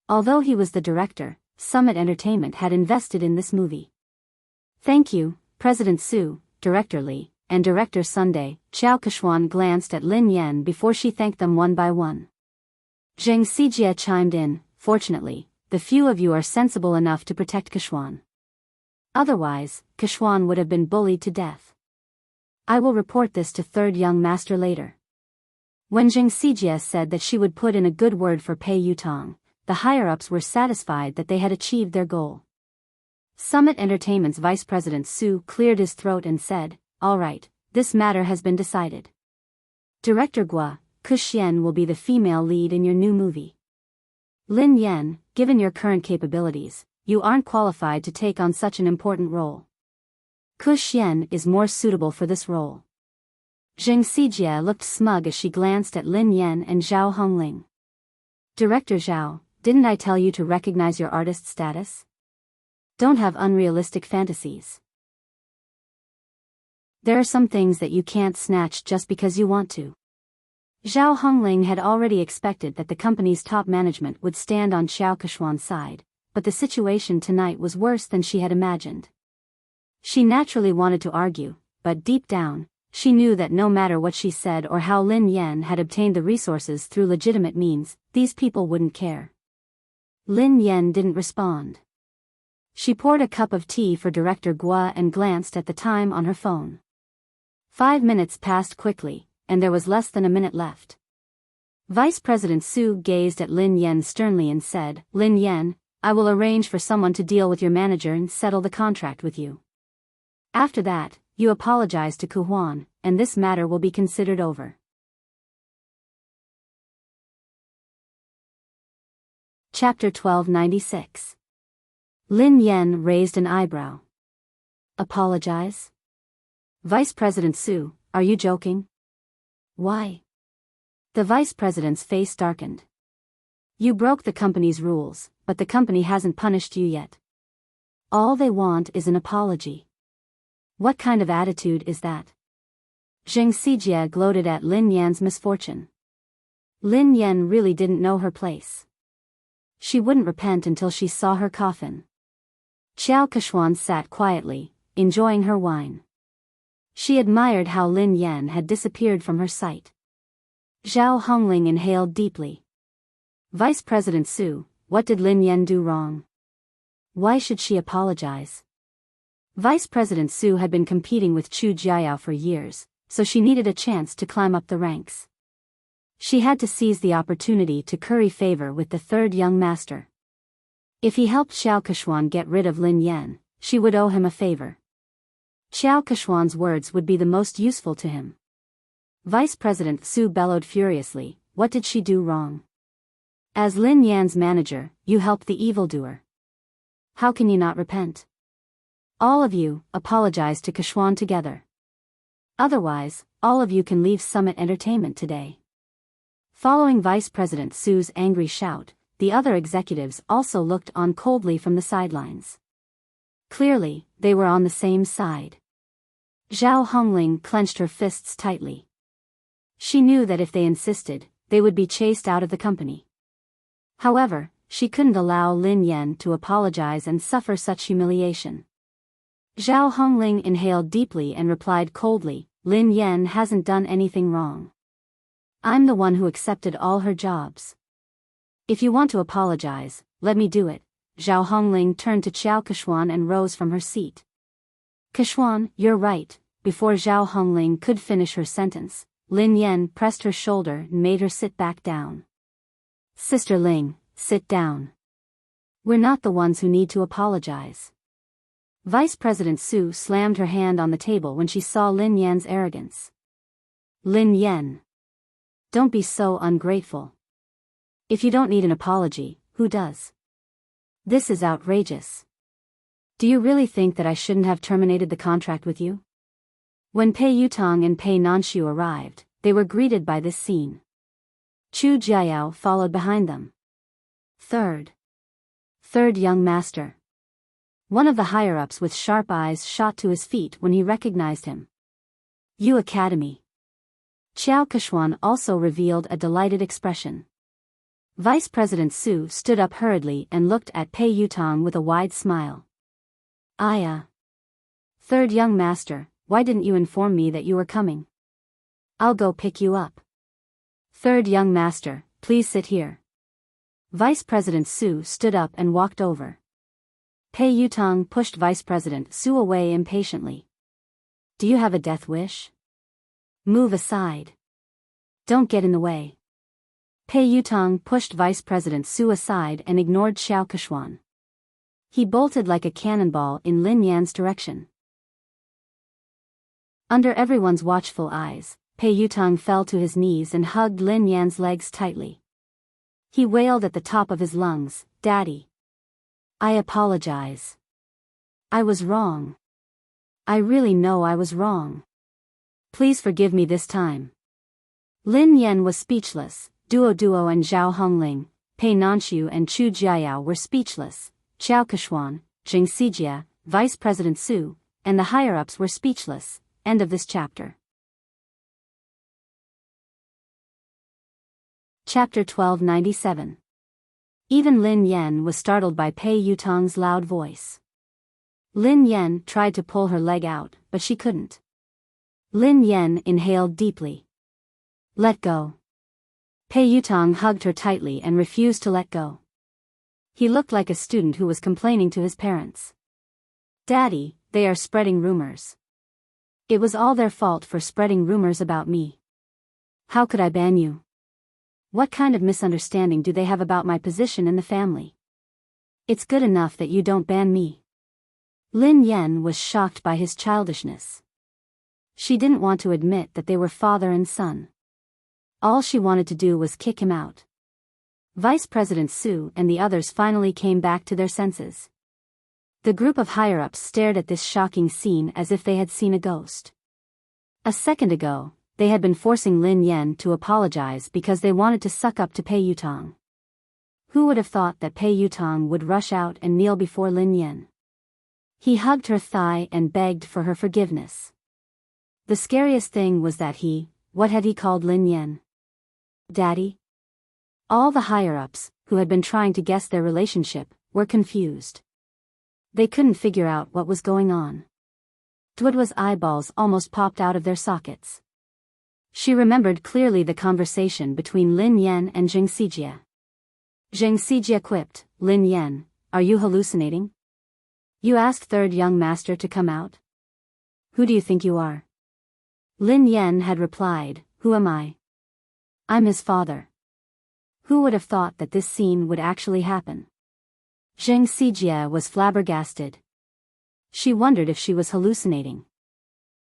Although he was the director, Summit Entertainment had invested in this movie. "Thank you, President Su, Director Li, and Director Sunday." Xiao Keshuan glanced at Lin Yan before she thanked them one by one. Zheng Xijie chimed in, "Fortunately, the few of you are sensible enough to protect Keshuan. Otherwise, Keshuan would have been bullied to death. I will report this to third young master later." When Zheng Xijie said that she would put in a good word for Pei Yutong, the higher-ups were satisfied that they had achieved their goal. Summit Entertainment's Vice President Su cleared his throat and said, "All right, this matter has been decided. Director Guo, Kuxian will be the female lead in your new movie. Lin Yan, given your current capabilities, you aren't qualified to take on such an important role. Kuxian is more suitable for this role." Zheng Xijie looked smug as she glanced at Lin Yan and Zhao Hongling. Director Zhao, didn't I tell you to recognize your artist status? Don't have unrealistic fantasies. There are some things that you can't snatch just because you want to. Zhao Hongling had already expected that the company's top management would stand on Xiao Keshuan's side, but the situation tonight was worse than she had imagined. She naturally wanted to argue, but deep down, she knew that no matter what she said or how Lin Yan had obtained the resources through legitimate means, these people wouldn't care. Lin Yan didn't respond. She poured a cup of tea for Director Guo and glanced at the time on her phone. 5 minutes passed quickly, and there was less than a minute left. Vice President Su gazed at Lin Yan sternly and said, "Lin Yan, I will arrange for someone to deal with your manager and settle the contract with you. After that, you apologize to Ku Huan, and this matter will be considered over." Chapter 1296. Lin Yan raised an eyebrow. Apologize? Vice President Su, are you joking? Why? The Vice President's face darkened. You broke the company's rules, but the company hasn't punished you yet. All they want is an apology. What kind of attitude is that? Zheng Xijie gloated at Lin Yan's misfortune. Lin Yan really didn't know her place. She wouldn't repent until she saw her coffin. Xiao Keshuan sat quietly, enjoying her wine. She admired how Lin Yan had disappeared from her sight. Zhao Hongling inhaled deeply. Vice President Su, what did Lin Yan do wrong? Why should she apologize? Vice President Su had been competing with Chu Jiayao for years, so she needed a chance to climb up the ranks. She had to seize the opportunity to curry favor with the third young master. If he helped Xiao Keshuan get rid of Lin Yan, she would owe him a favor. Xiao Keshuan's words would be the most useful to him. Vice President Su bellowed furiously, what did she do wrong? As Lin Yan's manager, you helped the evildoer. How can you not repent? All of you, apologize to Keshuan together. Otherwise, all of you can leave Summit Entertainment today. Following Vice President Su's angry shout, the other executives also looked on coldly from the sidelines. Clearly, they were on the same side. Zhao Hongling clenched her fists tightly. She knew that if they insisted, they would be chased out of the company. However, she couldn't allow Lin Yan to apologize and suffer such humiliation. Zhao Hongling inhaled deeply and replied coldly, Lin Yan hasn't done anything wrong. I'm the one who accepted all her jobs. If you want to apologize, let me do it. Zhao Hongling turned to Xiao Keshuan and rose from her seat. Keshuan, you're right. Before Zhao Hongling could finish her sentence, Lin Yan pressed her shoulder and made her sit back down. Sister Ling, sit down. We're not the ones who need to apologize. Vice President Su slammed her hand on the table when she saw Lin Yan's arrogance. Lin Yan. Don't be so ungrateful. If you don't need an apology, who does? This is outrageous. Do you really think that I shouldn't have terminated the contract with you? When Pei Yutong and Pei Nanshu arrived, they were greeted by this scene. Chu Jiayao followed behind them. Third young master. One of the higher-ups with sharp eyes shot to his feet when he recognized him. Yu Academy. Xiao Keshuan also revealed a delighted expression. Vice President Su stood up hurriedly and looked at Pei Yutong with a wide smile. Third young master, why didn't you inform me that you were coming? I'll go pick you up. Third young master, please sit here. Vice President Su stood up and walked over. Pei Yutong pushed Vice President Su away impatiently. Do you have a death wish? Move aside. Don't get in the way. Pei Yutong pushed Vice President Su aside and ignored Xiao Keshuan. He bolted like a cannonball in Lin Yan's direction. Under everyone's watchful eyes, Pei Yutong fell to his knees and hugged Lin Yan's legs tightly. He wailed at the top of his lungs, Daddy. I apologize. I was wrong. I really know I was wrong. Please forgive me this time. Lin Yan was speechless. Duo and Zhao Hongling, Pei Nanxiu and Chu Jiayao were speechless. Xiao Keshuan, Jing Sijia, Vice President Su, and the higher-ups were speechless. End of this chapter. Chapter 1297. Even Lin Yan was startled by Pei Yutong's loud voice. Lin Yan tried to pull her leg out, but she couldn't. Lin Yan inhaled deeply. Let go. Pei Yutong hugged her tightly and refused to let go. He looked like a student who was complaining to his parents. Daddy, they are spreading rumors. It was all their fault for spreading rumors about me. How could I ban you? What kind of misunderstanding do they have about my position in the family? It's good enough that you don't ban me. Lin Yan was shocked by his childishness. She didn't want to admit that they were father and son. All she wanted to do was kick him out. Vice President Su and the others finally came back to their senses. The group of higher-ups stared at this shocking scene as if they had seen a ghost. A second ago, they had been forcing Lin Yan to apologize because they wanted to suck up to Pei Yutong. Who would have thought that Pei Yutong would rush out and kneel before Lin Yan? He hugged her thigh and begged for her forgiveness. The scariest thing was that what had he called Lin Yan? Daddy? All the higher-ups, who had been trying to guess their relationship, were confused. They couldn't figure out what was going on. Duoduo's eyeballs almost popped out of their sockets. She remembered clearly the conversation between Lin Yan and Jing Sijia. Jing Sijia quipped, Lin Yan, are you hallucinating? You asked third young master to come out? Who do you think you are? Lin Yan had replied, who am I? I'm his father. Who would have thought that this scene would actually happen? Jing Sijia was flabbergasted. She wondered if she was hallucinating.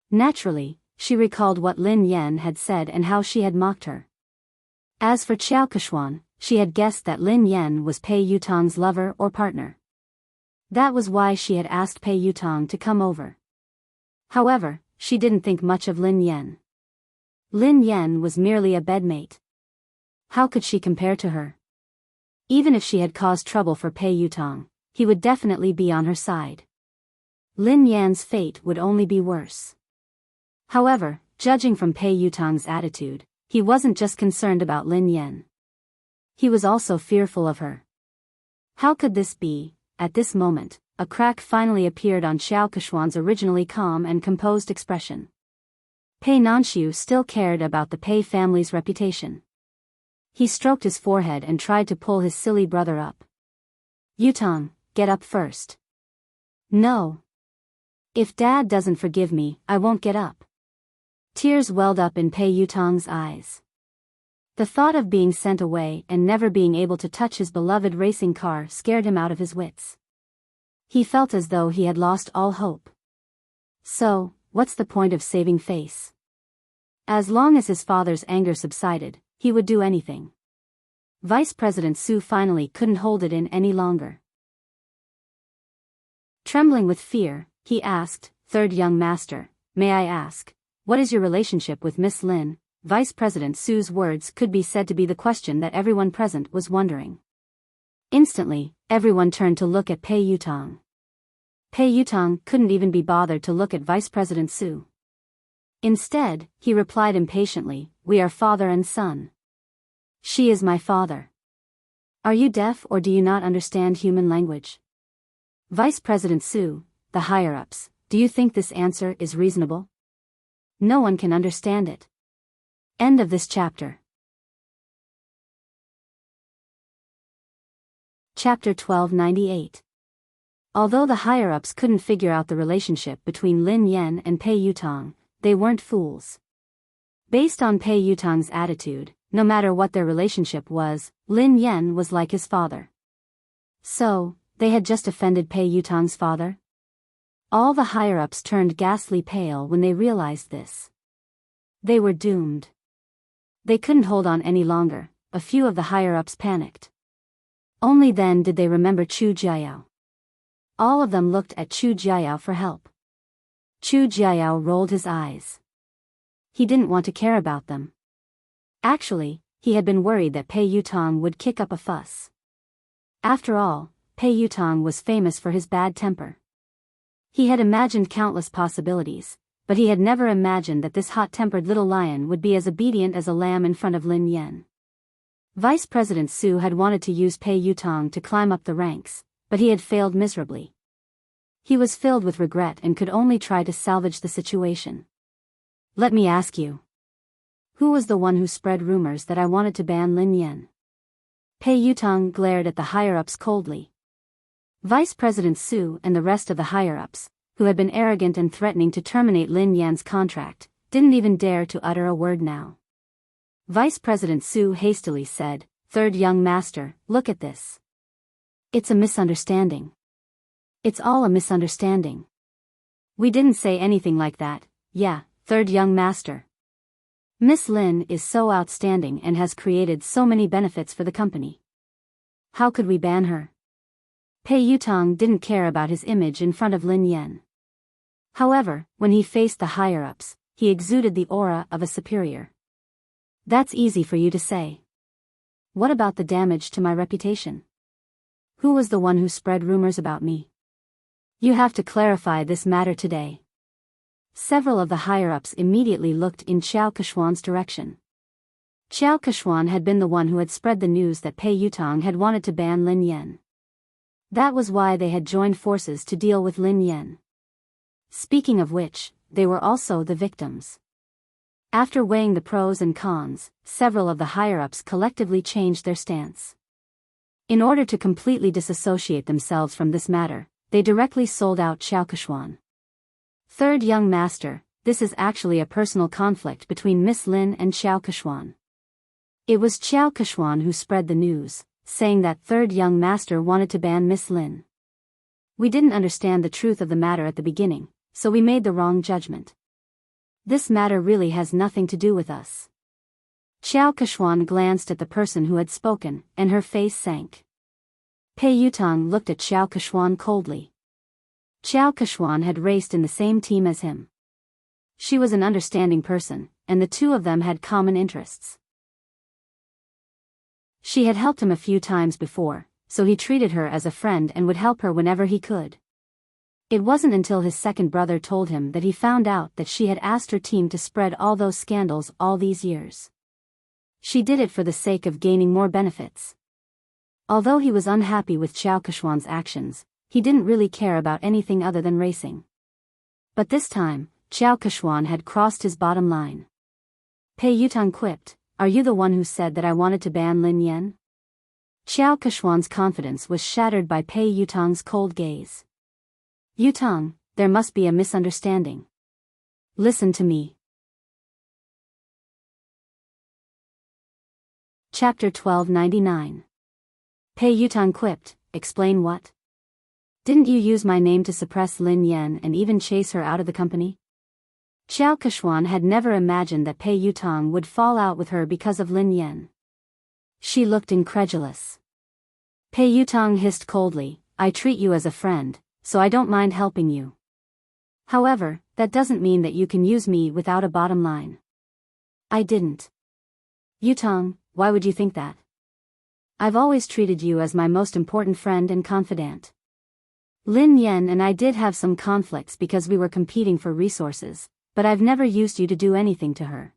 Naturally, she recalled what Lin Yan had said and how she had mocked her. As for Xiao Keshuan, she had guessed that Lin Yan was Pei Yutong's lover or partner. That was why she had asked Pei Yutong to come over. However, she didn't think much of Lin Yan. Lin Yan was merely a bedmate. How could she compare to her? Even if she had caused trouble for Pei Yutong, he would definitely be on her side. Lin Yan's fate would only be worse. However, judging from Pei Yutong's attitude, he wasn't just concerned about Lin Yan. He was also fearful of her. How could this be? At this moment, a crack finally appeared on Xiao Keshuan's originally calm and composed expression. Pei Nanxiu still cared about the Pei family's reputation. He stroked his forehead and tried to pull his silly brother up. Yutong, get up first. No. If Dad doesn't forgive me, I won't get up. Tears welled up in Pei Yutong's eyes. The thought of being sent away and never being able to touch his beloved racing car scared him out of his wits. He felt as though he had lost all hope. So, what's the point of saving face? As long as his father's anger subsided, he would do anything. Vice President Su finally couldn't hold it in any longer. Trembling with fear, he asked, Third young master, may I ask, what is your relationship with Miss Lin? Vice President Su's words could be said to be the question that everyone present was wondering. Instantly, everyone turned to look at Pei Yutong. Pei Yutong couldn't even be bothered to look at Vice President Su. Instead, he replied impatiently, we are father and son. She is my father. Are you deaf or do you not understand human language? Vice President Su, the higher-ups, do you think this answer is reasonable? No one can understand it. End of this chapter. Chapter 1298. Although the higher-ups couldn't figure out the relationship between Lin Yan and Pei Yutong, they weren't fools. Based on Pei Yutong's attitude, no matter what their relationship was, Lin Yan was like his father. So, they had just offended Pei Yutong's father? All the higher-ups turned ghastly pale when they realized this. They were doomed. They couldn't hold on any longer. A few of the higher-ups panicked. Only then did they remember Chu Jiayao. All of them looked at Chu Jiayao for help. Chu Jiayao rolled his eyes. he didn't want to care about them. Actually, he had been worried that Pei Yutong would kick up a fuss. After all, Pei Yutong was famous for his bad temper. He had imagined countless possibilities, but he had never imagined that this hot-tempered little lion would be as obedient as a lamb in front of Lin Yan. Vice President Su had wanted to use Pei Yutong to climb up the ranks, but he had failed miserably. He was filled with regret and could only try to salvage the situation. Let me ask you. Who was the one who spread rumors that I wanted to ban Lin Yan? Pei Yutong glared at the higher-ups coldly. Vice President Su and the rest of the higher-ups, who had been arrogant and threatening to terminate Lin Yan's contract, didn't even dare to utter a word now. Vice President Su hastily said, "Third young master, look at this. It's a misunderstanding. It's all a misunderstanding. We didn't say anything like that, yeah, third young master. Miss Lin is so outstanding and has created so many benefits for the company. How could we ban her?" Pei Yutong didn't care about his image in front of Lin Yan. However, when he faced the higher-ups, he exuded the aura of a superior. That's easy for you to say. What about the damage to my reputation? Who was the one who spread rumors about me? You have to clarify this matter today. Several of the higher-ups immediately looked in Qiao Keshuan's direction. Qiao Keshuan had been the one who had spread the news that Pei Yutong had wanted to ban Lin Yan. That was why they had joined forces to deal with Lin Yan. Speaking of which, they were also the victims. After weighing the pros and cons, several of the higher-ups collectively changed their stance. In order to completely disassociate themselves from this matter, they directly sold out Qiao Keshuan. Third young master, this is actually a personal conflict between Miss Lin and Qiao Keshuan. It was Qiao Keshuan who spread the news, saying that third young master wanted to ban Miss Lin. We didn't understand the truth of the matter at the beginning, so we made the wrong judgment. This matter really has nothing to do with us. Qiao Keshuan glanced at the person who had spoken, and her face sank. Pei Yutong looked at Qiao Keshuan coldly. Qiao Keshuan had raced in the same team as him. She was an understanding person, and the two of them had common interests. She had helped him a few times before, so he treated her as a friend and would help her whenever he could. It wasn't until his second brother told him that he found out that she had asked her team to spread all those scandals all these years. She did it for the sake of gaining more benefits. Although he was unhappy with Qiao Keshuan's actions, he didn't really care about anything other than racing. But this time, Qiao Keshuan had crossed his bottom line. Pei Yutong quipped, "Are you the one who said that I wanted to ban Lin Yan?" Qiao Keshuan's confidence was shattered by Pei Yutong's cold gaze. "Yutong, there must be a misunderstanding. Listen to me." Chapter 1299. Pei Yutong quipped, "Explain what? Didn't you use my name to suppress Lin Yan and even chase her out of the company?" Qiao Keshuan had never imagined that Pei Yutong would fall out with her because of Lin Yan. She looked incredulous. Pei Yutong hissed coldly, "I treat you as a friend, so I don't mind helping you. However, that doesn't mean that you can use me without a bottom line." "I didn't." "Yutong, why would you think that? I've always treated you as my most important friend and confidant. Lin Yan and I did have some conflicts because we were competing for resources, but I've never used you to do anything to her."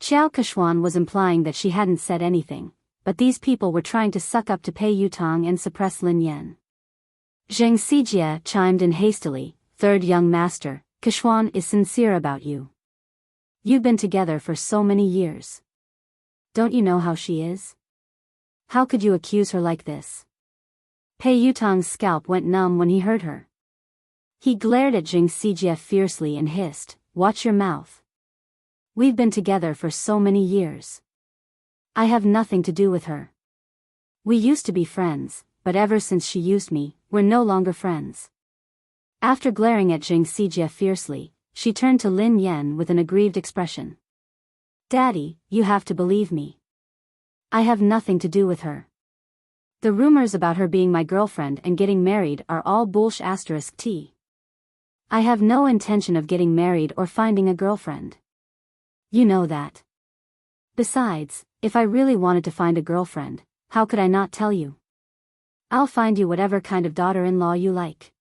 Qiao Keshuan was implying that she hadn't said anything, but these people were trying to suck up to Pei Yutong and suppress Lin Yan. Zheng Xijie chimed in hastily, "Third young master, Keshuan is sincere about you. You've been together for so many years. Don't you know how she is? How could you accuse her like this?" Pei Yutong's scalp went numb when he heard her. He glared at Zheng Xijie fiercely and hissed, "Watch your mouth. We've been together for so many years. I have nothing to do with her. We used to be friends, but ever since she used me, we're no longer friends." After glaring at Zheng Xijie fiercely, she turned to Lin Yan with an aggrieved expression. "Daddy, you have to believe me. I have nothing to do with her. The rumors about her being my girlfriend and getting married are all bullsh*t. I have no intention of getting married or finding a girlfriend. You know that. Besides, if I really wanted to find a girlfriend, how could I not tell you? I'll find you whatever kind of daughter-in-law you like.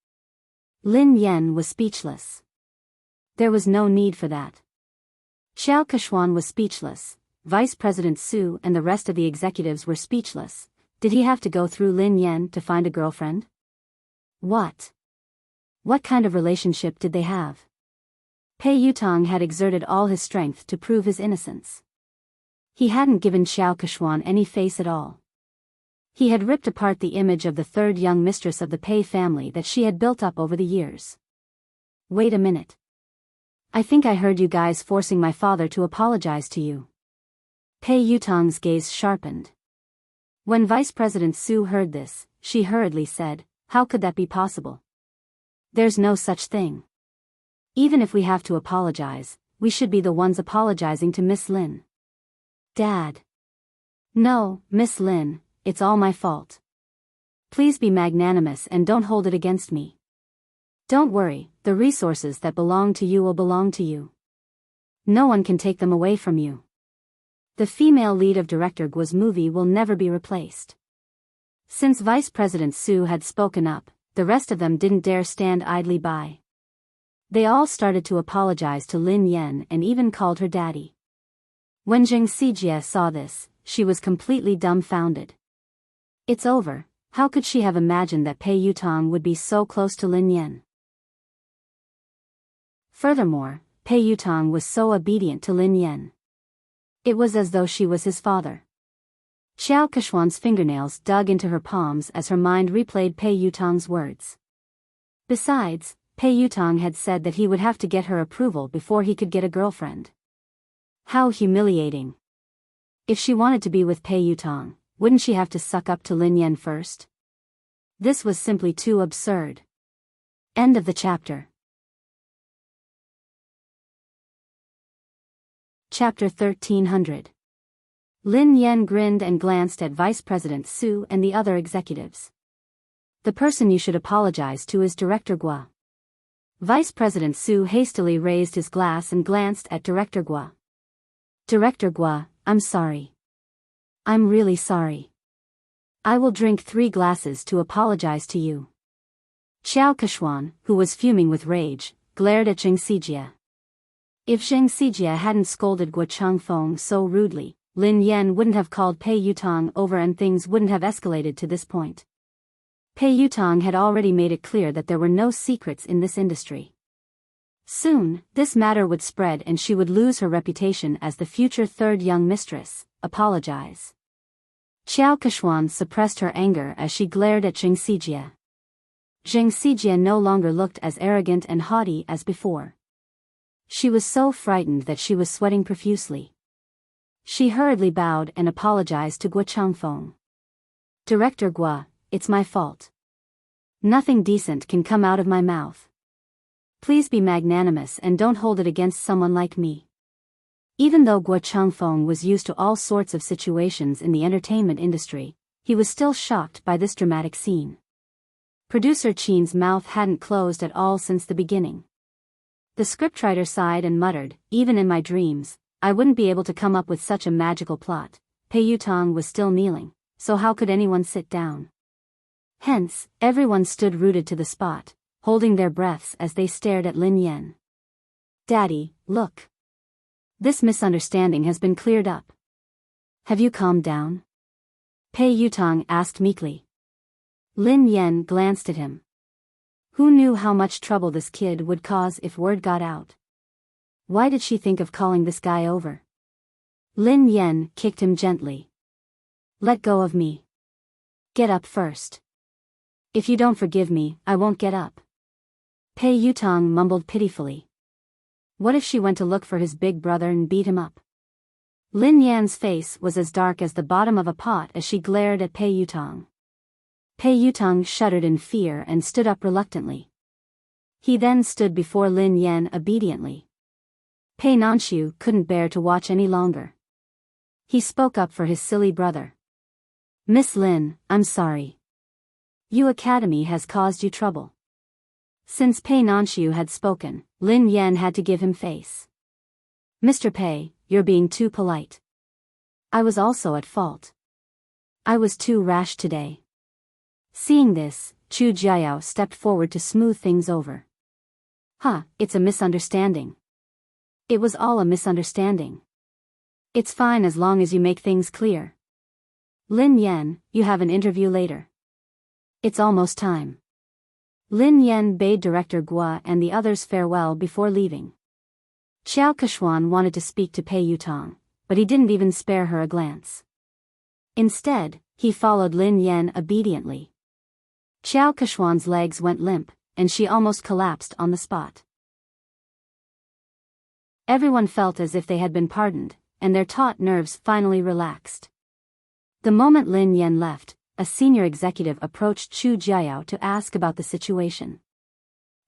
Lin Yan was speechless. There was no need for that. Xiao Keshuan was speechless, Vice President Su and the rest of the executives were speechless. Did he have to go through Lin Yan to find a girlfriend? What? What kind of relationship did they have? Pei Yutong had exerted all his strength to prove his innocence. He hadn't given Xiao Keshuan any face at all. He had ripped apart the image of the third young mistress of the Pei family that she had built up over the years. Wait a minute. I think I heard you guys forcing my father to apologize to you. Pei Yutong's gaze sharpened. When Vice President Su heard this, she hurriedly said, "How could that be possible? There's no such thing. Even if we have to apologize, we should be the ones apologizing to Miss Lin." Dad. No, Miss Lin, it's all my fault. Please be magnanimous and don't hold it against me. Don't worry, the resources that belong to you will belong to you. No one can take them away from you. The female lead of Director Guo's movie will never be replaced. Since Vice President Su had spoken up, the rest of them didn't dare stand idly by. They all started to apologize to Lin Yan and even called her daddy. When Zheng Xijie saw this, she was completely dumbfounded. It's over. How could she have imagined that Pei Yutong would be so close to Lin Yan? Furthermore, Pei Yutong was so obedient to Lin Yan. It was as though she was his father. Xiao Keshuan's fingernails dug into her palms as her mind replayed Pei Yutong's words. Besides, Pei Yutong had said that he would have to get her approval before he could get a girlfriend. How humiliating. If she wanted to be with Pei Yutong, wouldn't she have to suck up to Lin Yan first? This was simply too absurd. End of the chapter. Chapter 1300. Lin Yan grinned and glanced at Vice President Su and the other executives. The person you should apologize to is Director Guo. Vice President Su hastily raised his glass and glanced at Director Guo. Director Guo, I'm sorry. I'm really sorry. I will drink 3 glasses to apologize to you. Xiao Keshuan, who was fuming with rage, glared at Zheng Xijie. If Zheng Xijie hadn't scolded Guo Changfeng so rudely, Lin Yan wouldn't have called Pei Yutong over and things wouldn't have escalated to this point. Pei Yutong had already made it clear that there were no secrets in this industry. Soon, this matter would spread and she would lose her reputation as the future third young mistress. Apologize. Xiao Keshuan suppressed her anger as she glared at Zheng Xijie. Zheng Xijie no longer looked as arrogant and haughty as before. She was so frightened that she was sweating profusely. She hurriedly bowed and apologized to Guo Changfeng. Director Guo, it's my fault. Nothing decent can come out of my mouth. Please be magnanimous and don't hold it against someone like me. Even though Guo Changfeng was used to all sorts of situations in the entertainment industry, he was still shocked by this dramatic scene. Producer Qin's mouth hadn't closed at all since the beginning. The scriptwriter sighed and muttered, even in my dreams, I wouldn't be able to come up with such a magical plot. Pei Yutong was still kneeling, so how could anyone sit down? Hence, everyone stood rooted to the spot, holding their breaths as they stared at Lin Yan. Daddy, look. This misunderstanding has been cleared up. Have you calmed down? Pei Yutong asked meekly. Lin Yan glanced at him. Who knew how much trouble this kid would cause if word got out? Why did she think of calling this guy over? Lin Yan kicked him gently. Let go of me. Get up first. If you don't forgive me, I won't get up. Pei Yutong mumbled pitifully. What if she went to look for his big brother and beat him up? Lin Yan's face was as dark as the bottom of a pot as she glared at Pei Yutong. Pei Yutong shuddered in fear and stood up reluctantly. He then stood before Lin Yan obediently. Pei Nanxiu couldn't bear to watch any longer. He spoke up for his silly brother. Miss Lin, I'm sorry. Yu Academy has caused you trouble. Since Pei Nanxiu had spoken, Lin Yan had to give him face. Mr. Pei, you're being too polite. I was also at fault. I was too rash today. Seeing this, Chu Jiao stepped forward to smooth things over. It's a misunderstanding. It was all a misunderstanding. It's fine as long as you make things clear. Lin Yan, you have an interview later. It's almost time. Lin Yan bade Director Guo and the others farewell before leaving. Xiao Keshuan wanted to speak to Pei Yutong, but he didn't even spare her a glance. Instead, he followed Lin Yan obediently. Xiao Keshuan's legs went limp, and she almost collapsed on the spot. Everyone felt as if they had been pardoned, and their taut nerves finally relaxed. The moment Lin Yan left, a senior executive approached Chu Jiao to ask about the situation.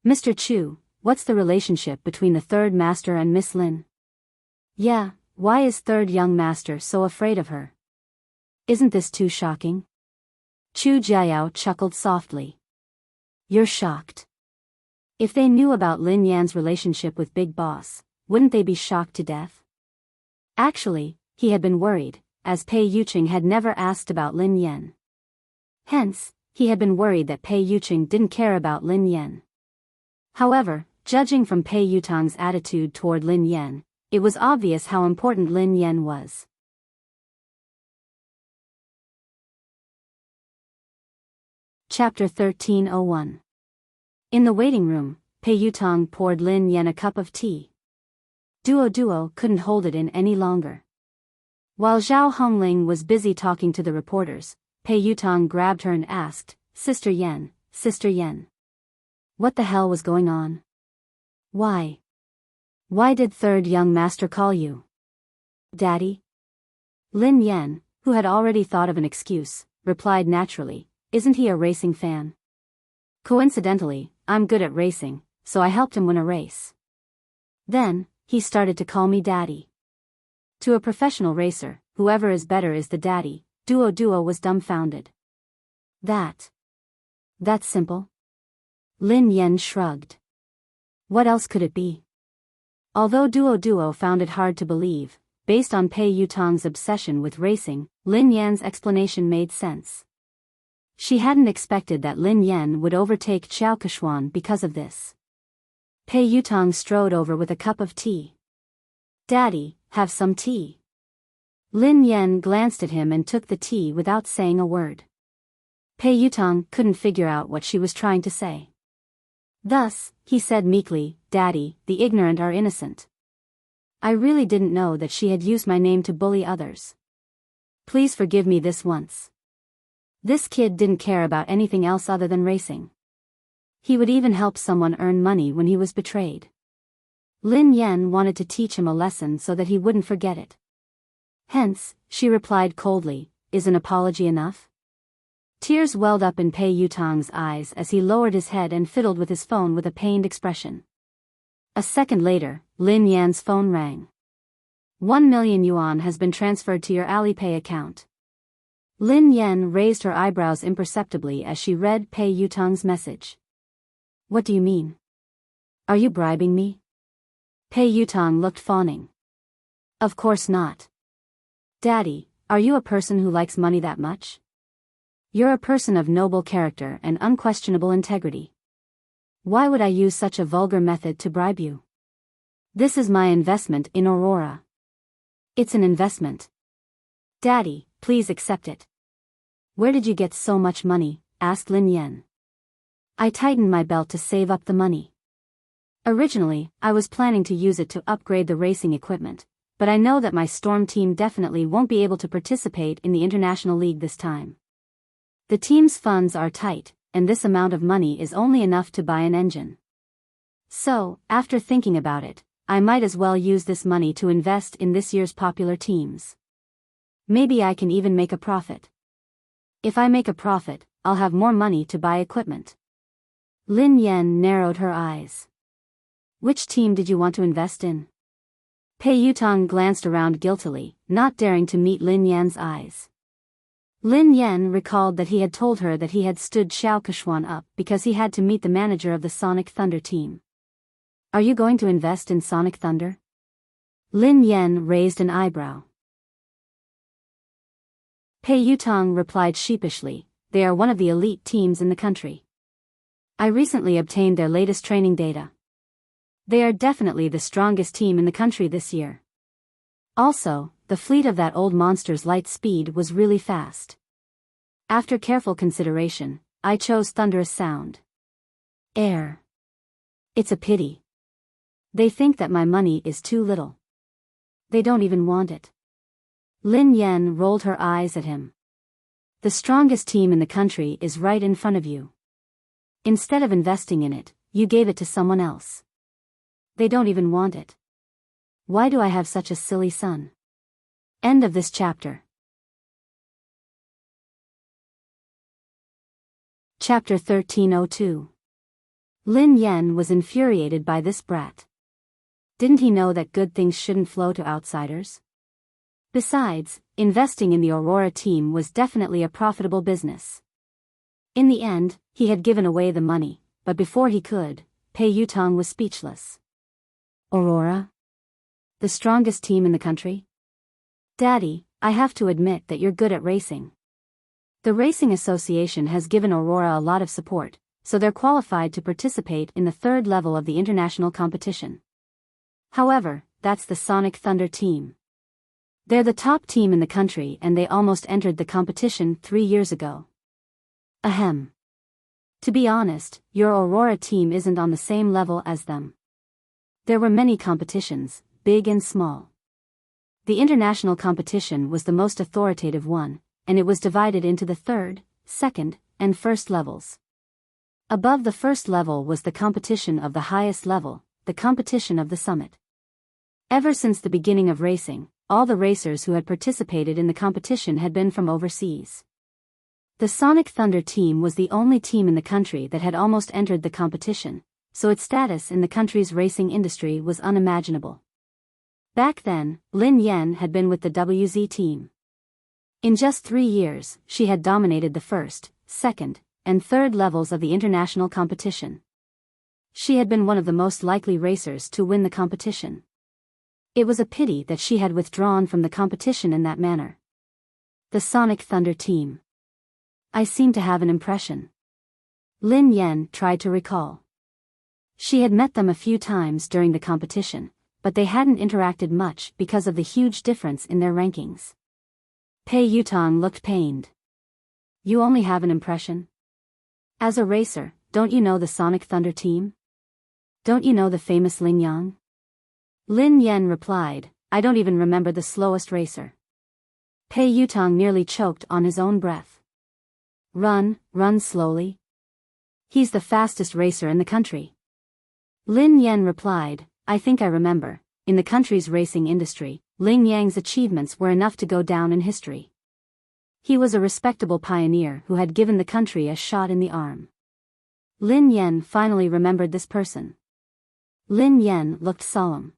Mr. Chu, what's the relationship between the third master and Miss Lin? Yeah, why is third young master so afraid of her? Isn't this too shocking? Chu Jiao chuckled softly. You're shocked. If they knew about Lin Yan's relationship with Big Boss, wouldn't they be shocked to death? Actually, he had been worried, as Pei Yuqing had never asked about Lin Yan. Hence, he had been worried that Pei Yuqing didn't care about Lin Yan. However, judging from Pei Yutong's attitude toward Lin Yan, it was obvious how important Lin Yan was. Chapter 1301. In the waiting room, Pei Yutong poured Lin Yan a cup of tea. Duo couldn't hold it in any longer. While Zhao Hongling was busy talking to the reporters, Pei Yutong grabbed her and asked, Sister Yan. What the hell was going on? Why? Why did third young master call you? Daddy? Lin Yan, who had already thought of an excuse, replied naturally, isn't he a racing fan? Coincidentally, I'm good at racing, so I helped him win a race. Then, he started to call me daddy. To a professional racer, whoever is better is the daddy. Duo was dumbfounded. That's simple? Lin Yan shrugged. What else could it be? Although Duo found it hard to believe, based on Pei Yutong's obsession with racing, Lin Yan's explanation made sense. She hadn't expected that Lin Yan would overtake Xiao Keshuan because of this. Pei Yutong strode over with a cup of tea. Daddy, have some tea. Lin Yan glanced at him and took the tea without saying a word. Pei Yutong couldn't figure out what she was trying to say. Thus, he said meekly, Daddy, the ignorant are innocent. I really didn't know that she had used my name to bully others. Please forgive me this once. This kid didn't care about anything else other than racing. He would even help someone earn money when he was betrayed. Lin Yan wanted to teach him a lesson so that he wouldn't forget it. Hence, she replied coldly, is an apology enough? Tears welled up in Pei Yutong's eyes as he lowered his head and fiddled with his phone with a pained expression. A second later, Lin Yan's phone rang. 1 million yuan has been transferred to your Alipay account. Lin Yan raised her eyebrows imperceptibly as she read Pei Yutong's message. What do you mean? Are you bribing me? Pei Yutong looked fawning. Of course not. Daddy, are you a person who likes money that much? You're a person of noble character and unquestionable integrity. Why would I use such a vulgar method to bribe you? This is my investment in Aurora. It's an investment. Daddy, please accept it. Where did you get so much money? Asked Lin Yan. I tightened my belt to save up the money. Originally, I was planning to use it to upgrade the racing equipment, but I know that my Storm team definitely won't be able to participate in the International League this time. The team's funds are tight, and this amount of money is only enough to buy an engine. So, after thinking about it, I might as well use this money to invest in this year's popular teams. Maybe I can even make a profit. If I make a profit, I'll have more money to buy equipment. Lin Yan narrowed her eyes. Which team did you want to invest in? Pei Yutong glanced around guiltily, not daring to meet Lin Yan's eyes. Lin Yan recalled that he had told her that he had stood Xiao Keshuan up because he had to meet the manager of the Sonic Thunder team. Are you going to invest in Sonic Thunder? Lin Yan raised an eyebrow. Pei Yutong replied sheepishly, they are one of the elite teams in the country. I recently obtained their latest training data. They are definitely the strongest team in the country this year. Also, the fleet of that old monster's light speed was really fast. After careful consideration, I chose thunderous sound. Air. It's a pity. They think that my money is too little. They don't even want it. Lin Yan rolled her eyes at him. The strongest team in the country is right in front of you. Instead of investing in it, you gave it to someone else. They don't even want it. Why do I have such a silly son? End of this chapter. Chapter 1302. Lin Yan was infuriated by this brat. Didn't he know that good things shouldn't flow to outsiders? Besides, investing in the Aurora team was definitely a profitable business. In the end, he had given away the money, but before he could, Pei Yutong was speechless. Aurora? The strongest team in the country? Daddy, I have to admit that you're good at racing. The Racing Association has given Aurora a lot of support, so they're qualified to participate in the third level of the international competition. However, that's the Sonic Thunder team. They're the top team in the country and they almost entered the competition 3 years ago. Ahem. To be honest, your Aurora team isn't on the same level as them. There were many competitions, big and small. The international competition was the most authoritative one, and it was divided into the third, second, and first levels. Above the first level was the competition of the highest level, the competition of the summit. Ever since the beginning of racing, all the racers who had participated in the competition had been from overseas. The Sonic Thunder team was the only team in the country that had almost entered the competition, so its status in the country's racing industry was unimaginable. Back then, Lin Yan had been with the WZ team. In just 3 years, she had dominated the first, second, and third levels of the international competition. She had been one of the most likely racers to win the competition. It was a pity that she had withdrawn from the competition in that manner. The Sonic Thunder team. I seem to have an impression. Lin Yan tried to recall. She had met them a few times during the competition, but they hadn't interacted much because of the huge difference in their rankings. Pei Yutong looked pained. You only have an impression? As a racer, don't you know the Sonic Thunder team? Don't you know the famous Lin Yang? Lin Yan replied, I don't even remember the slowest racer. Pei Yutong nearly choked on his own breath. Run slowly. He's the fastest racer in the country. Lin Yan replied, I think I remember, in the country's racing industry, Lin Yang's achievements were enough to go down in history. He was a respectable pioneer who had given the country a shot in the arm. Lin Yan finally remembered this person. Lin Yan looked solemn.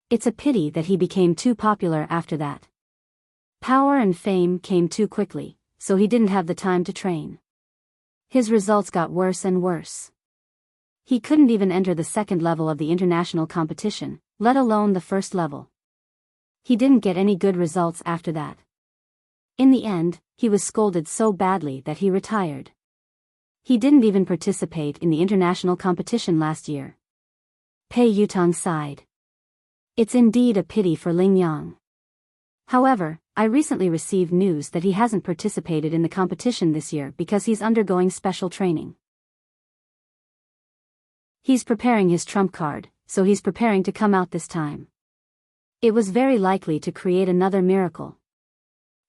It's a pity that he became too popular after that. Power and fame came too quickly, so he didn't have the time to train. His results got worse and worse. He couldn't even enter the second level of the international competition, let alone the first level. He didn't get any good results after that. In the end, he was scolded so badly that he retired. He didn't even participate in the international competition last year. Pei Yutong sighed. It's indeed a pity for Lin Yang. However, I recently received news that he hasn't participated in the competition this year because he's undergoing special training. He's preparing his trump card, so he's preparing to come out this time. It was very likely to create another miracle.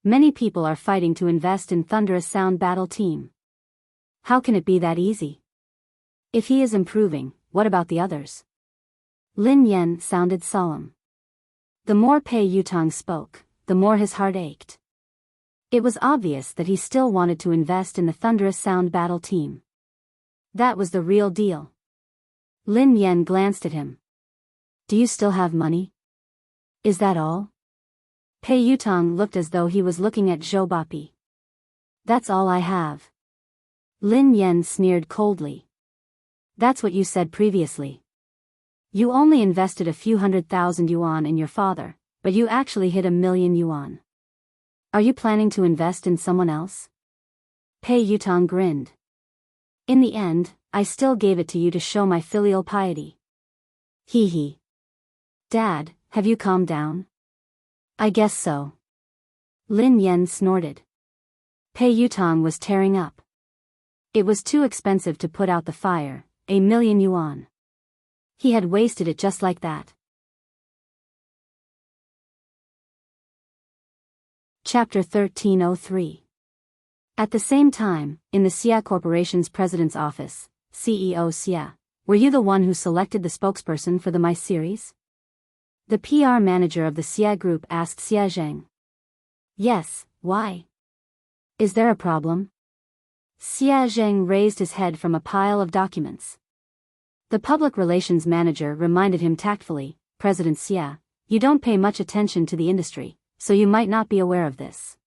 Many people are fighting to invest in Thunderous Sound Battle Team. How can it be that easy? If he is improving, what about the others? Lin Yan sounded solemn. The more Pei Yutong spoke, the more his heart ached. It was obvious that he still wanted to invest in the Thunderous Sound Battle Team. That was the real deal. Lin Yan glanced at him. Do you still have money? Is that all? Pei Yutong looked as though he was looking at Zhou Bapi. That's all I have. Lin Yan sneered coldly. That's what you said previously. You only invested a few 100,000 yuan in your father, but you actually hit 1,000,000 yuan. Are you planning to invest in someone else? Pei Yutang grinned. In the end, I still gave it to you to show my filial piety. Hee hee. Dad, have you calmed down? I guess so. Lin Yen snorted. Pei Yutang was tearing up. It was too expensive to put out the fire, 1,000,000 yuan. He had wasted it just like that. Chapter 1303. At the same time, in the Xia Corporation's president's office, CEO Xia, were you the one who selected the spokesperson for the My series? The PR manager of the Xia Group asked Xia Zheng. Yes, why? Is there a problem? Xia Zheng raised his head from a pile of documents. The public relations manager reminded him tactfully, President Xia, you don't pay much attention to the industry, so you might not be aware of this.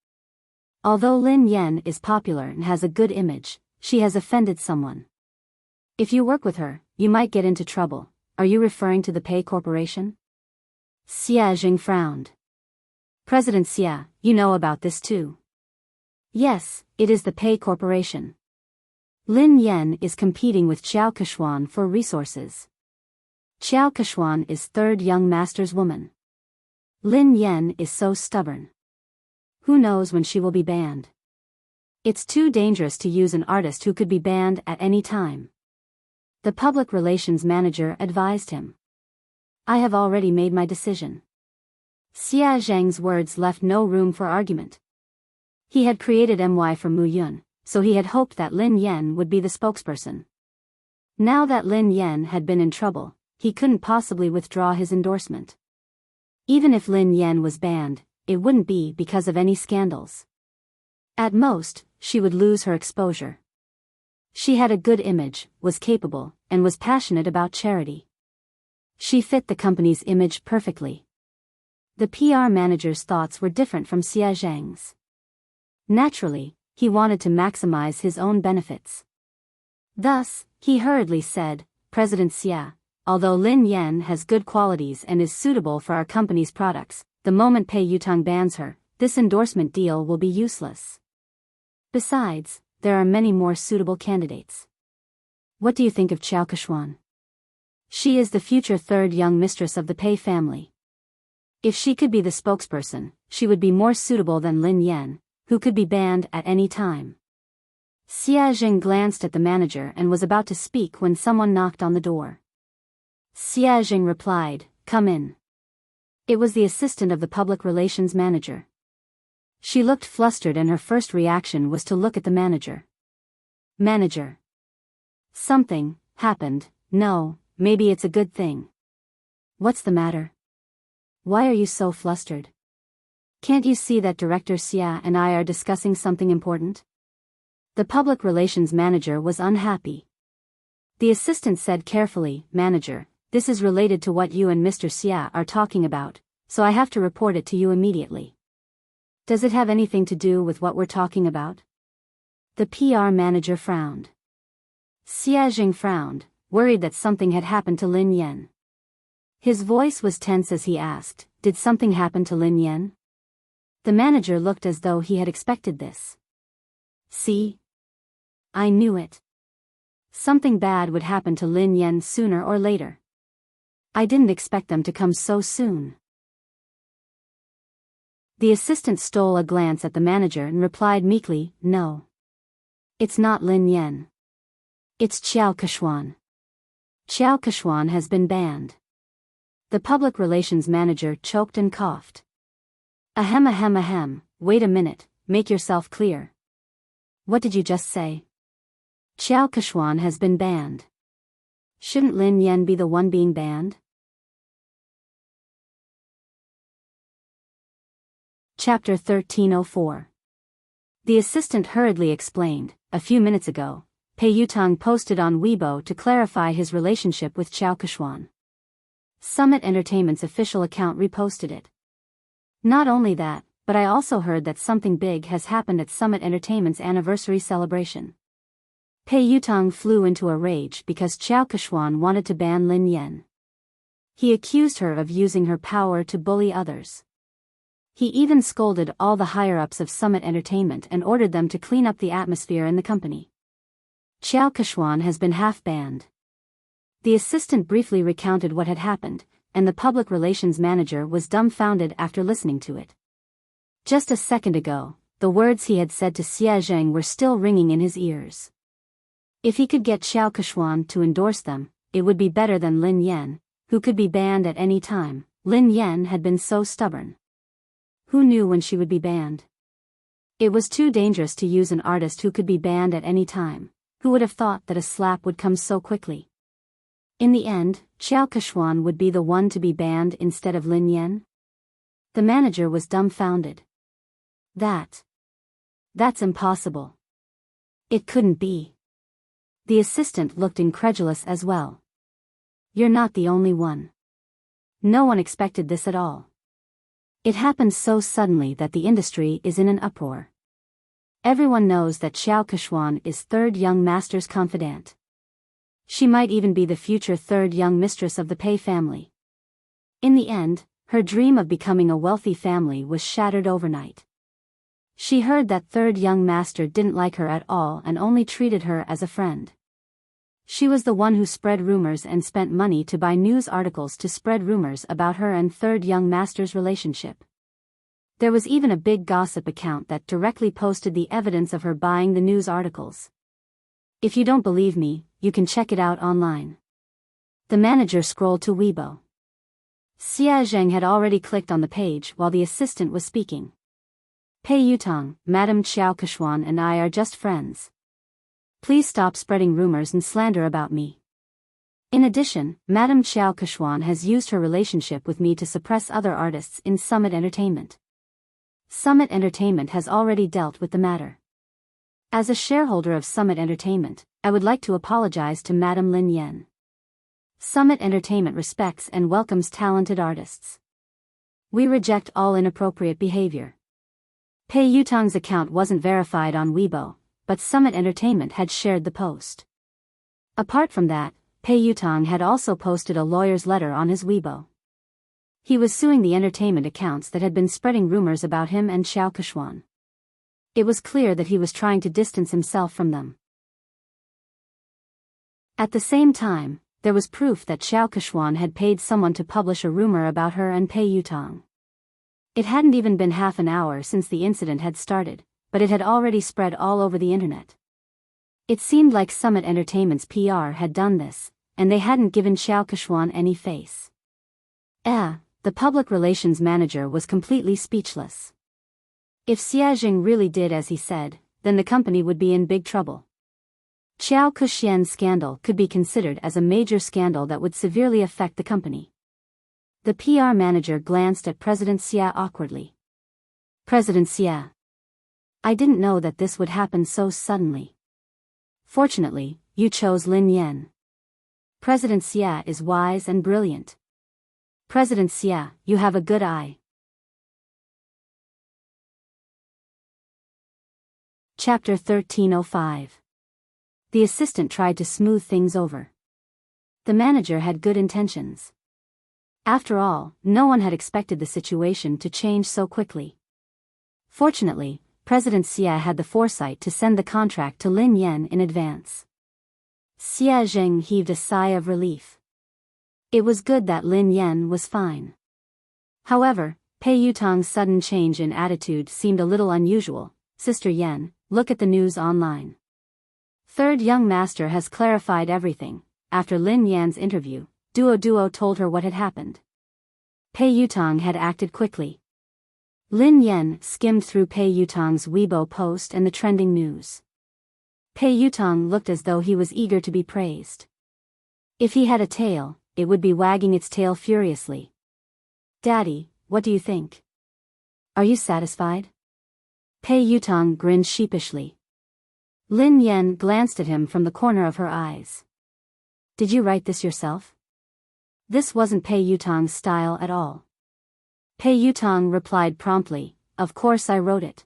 Although Lin Yen is popular and has a good image, she has offended someone. If you work with her, you might get into trouble. Are you referring to the Pei Corporation? Xia Zheng frowned. President Xia, you know about this too. Yes, it is the Pei Corporation. Lin Yen is competing with Qiao Keshuan for resources. Qiao Keshuan is third young master's woman. Lin Yen is so stubborn. Who knows when she will be banned? It's too dangerous to use an artist who could be banned at any time. The public relations manager advised him. I have already made my decision. Xia Zheng's words left no room for argument. He had created MY for Mu Yun, so he had hoped that Lin Yen would be the spokesperson. Now that Lin Yen had been in trouble, he couldn't possibly withdraw his endorsement. Even if Lin Yen was banned, it wouldn't be because of any scandals. At most, she would lose her exposure. She had a good image, was capable, and was passionate about charity. She fit the company's image perfectly. The PR manager's thoughts were different from Xia Zheng's. Naturally, he wanted to maximize his own benefits. Thus, he hurriedly said, President Xia, although Lin Yen has good qualities and is suitable for our company's products, the moment Pei Yutang bans her, this endorsement deal will be useless. Besides, there are many more suitable candidates. What do you think of Qiao Keshuan? She is the future third young mistress of the Pei family. If she could be the spokesperson, she would be more suitable than Lin Yen, who could be banned at any time. Xia Zheng glanced at the manager and was about to speak when someone knocked on the door. Xia Zheng replied, Come in. It was the assistant of the public relations manager. She looked flustered and her first reaction was to look at the manager. Manager. Something happened. No, maybe it's a good thing. What's the matter? Why are you so flustered? Can't you see that Director Xia and I are discussing something important? The public relations manager was unhappy. The assistant said carefully, Manager, this is related to what you and Mr. Xia are talking about, so I have to report it to you immediately. Does it have anything to do with what we're talking about? The PR manager frowned. Xia Zheng frowned, worried that something had happened to Lin Yen. His voice was tense as he asked, Did something happen to Lin Yen? The manager looked as though he had expected this. See? I knew it. Something bad would happen to Lin Yen sooner or later. I didn't expect them to come so soon. The assistant stole a glance at the manager and replied meekly, No. It's not Lin Yen. It's Qiao Keshuan. Qiao Keshuan has been banned. The public relations manager choked and coughed. Ahem ahem ahem, wait a minute, make yourself clear. What did you just say? Qiao Keshuan has been banned. Shouldn't Lin Yen be the one being banned? Chapter 1304. The assistant hurriedly explained, a few minutes ago, Pei Yutang posted on Weibo to clarify his relationship with Qiao Keshuan. Summit Entertainment's official account reposted it. Not only that, but I also heard that something big has happened at Summit Entertainment's anniversary celebration. Pei Yutang flew into a rage because Qiao Keshuan wanted to ban Lin Yen. He accused her of using her power to bully others. He even scolded all the higher-ups of Summit Entertainment and ordered them to clean up the atmosphere in the company. Xiao Keshuan has been half-banned. The assistant briefly recounted what had happened, and the public relations manager was dumbfounded after listening to it. Just a second ago, the words he had said to Xia Zheng were still ringing in his ears. If he could get Xiao Keshuan to endorse them, it would be better than Lin Yan, who could be banned at any time. Lin Yan had been so stubborn. Who knew when she would be banned? It was too dangerous to use an artist who could be banned at any time. Who would have thought that a slap would come so quickly? In the end, Xiao Keshuan would be the one to be banned instead of Lin Yan? The manager was dumbfounded. That's impossible. It couldn't be. The assistant looked incredulous as well. You're not the only one. No one expected this at all. It happened so suddenly that the industry is in an uproar. Everyone knows that Xiao Keshuan is third young master's confidant. She might even be the future third young mistress of the Pei family. In the end, her dream of becoming a wealthy family was shattered overnight. She heard that third young master didn't like her at all and only treated her as a friend. She was the one who spread rumors and spent money to buy news articles to spread rumors about her and third young master's relationship. There was even a big gossip account that directly posted the evidence of her buying the news articles. If you don't believe me, you can check it out online. The manager scrolled to Weibo. Xia Zheng had already clicked on the page while the assistant was speaking. Pei Yutong, Madame Xiao Keshuan and I are just friends. Please stop spreading rumors and slander about me. In addition, Madame Xiao Keshuan has used her relationship with me to suppress other artists in Summit Entertainment. Summit Entertainment has already dealt with the matter. As a shareholder of Summit Entertainment, I would like to apologize to Madame Lin Yan. Summit Entertainment respects and welcomes talented artists. We reject all inappropriate behavior. Pei Yutong's account wasn't verified on Weibo, but Summit Entertainment had shared the post. Apart from that, Pei Yutong had also posted a lawyer's letter on his Weibo. He was suing the entertainment accounts that had been spreading rumors about him and Xiao Keshuan. It was clear that he was trying to distance himself from them. At the same time, there was proof that Xiao Keshuan had paid someone to publish a rumor about her and Pei Yutong. It hadn't even been half an hour since the incident had started, but it had already spread all over the internet. It seemed like Summit Entertainment's PR had done this, and they hadn't given Xiao Keshuan any face. The public relations manager was completely speechless. If Xia Zheng really did as he said, then the company would be in big trouble. Xiao Keshuan's scandal could be considered as a major scandal that would severely affect the company. The PR manager glanced at President Xia awkwardly. President Xia. I didn't know that this would happen so suddenly. Fortunately, you chose Lin Yan. President Xia is wise and brilliant. President Xia, you have a good eye. Chapter 1305. The assistant tried to smooth things over. The manager had good intentions. After all, no one had expected the situation to change so quickly. Fortunately, President Xia had the foresight to send the contract to Lin Yan in advance. Xia Zheng heaved a sigh of relief. It was good that Lin Yan was fine. However, Pei Yutong's sudden change in attitude seemed a little unusual. Sister Yan, look at the news online. Third young master has clarified everything. After Lin Yan's interview, Duo told her what had happened. Pei Yutong had acted quickly. Lin Yan skimmed through Pei Yutong's Weibo post and the trending news. Pei Yutong looked as though he was eager to be praised. If he had a tail, it would be wagging its tail furiously. Daddy, what do you think? Are you satisfied? Pei Yutong grinned sheepishly. Lin Yan glanced at him from the corner of her eyes. Did you write this yourself? This wasn't Pei Yutong's style at all. Pei Yutong replied promptly, of course I wrote it.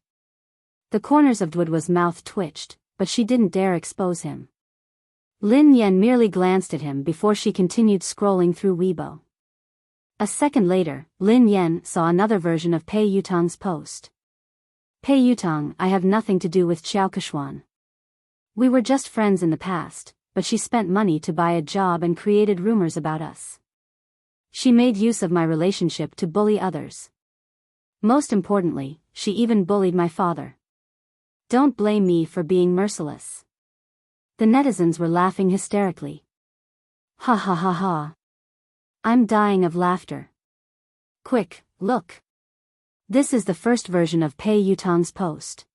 The corners of Duo's mouth twitched, but she didn't dare expose him. Lin Yan merely glanced at him before she continued scrolling through Weibo. A second later, Lin Yan saw another version of Pei Yutong's post. Pei Yutong, I have nothing to do with Xiao Keshuan. We were just friends in the past, but she spent money to buy a job and created rumors about us. She made use of my relationship to bully others. Most importantly, she even bullied my father. Don't blame me for being merciless. The netizens were laughing hysterically. Ha ha ha ha. I'm dying of laughter. Quick, look. This is the first version of Pei Yutong's post.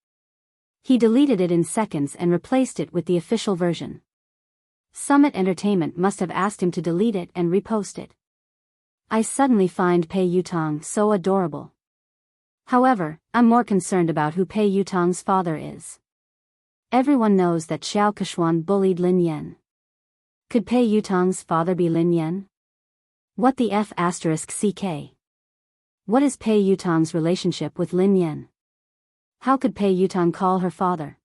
He deleted it in seconds and replaced it with the official version. Summit Entertainment must have asked him to delete it and repost it. I suddenly find Pei Yutong so adorable. However, I'm more concerned about who Pei Yutong's father is. Everyone knows that Xiao Keshuan bullied Lin Yan. Could Pei Yutong's father be Lin Yan? What the F***CK? What is Pei Yutong's relationship with Lin Yan? How could Pei Yutong call her father?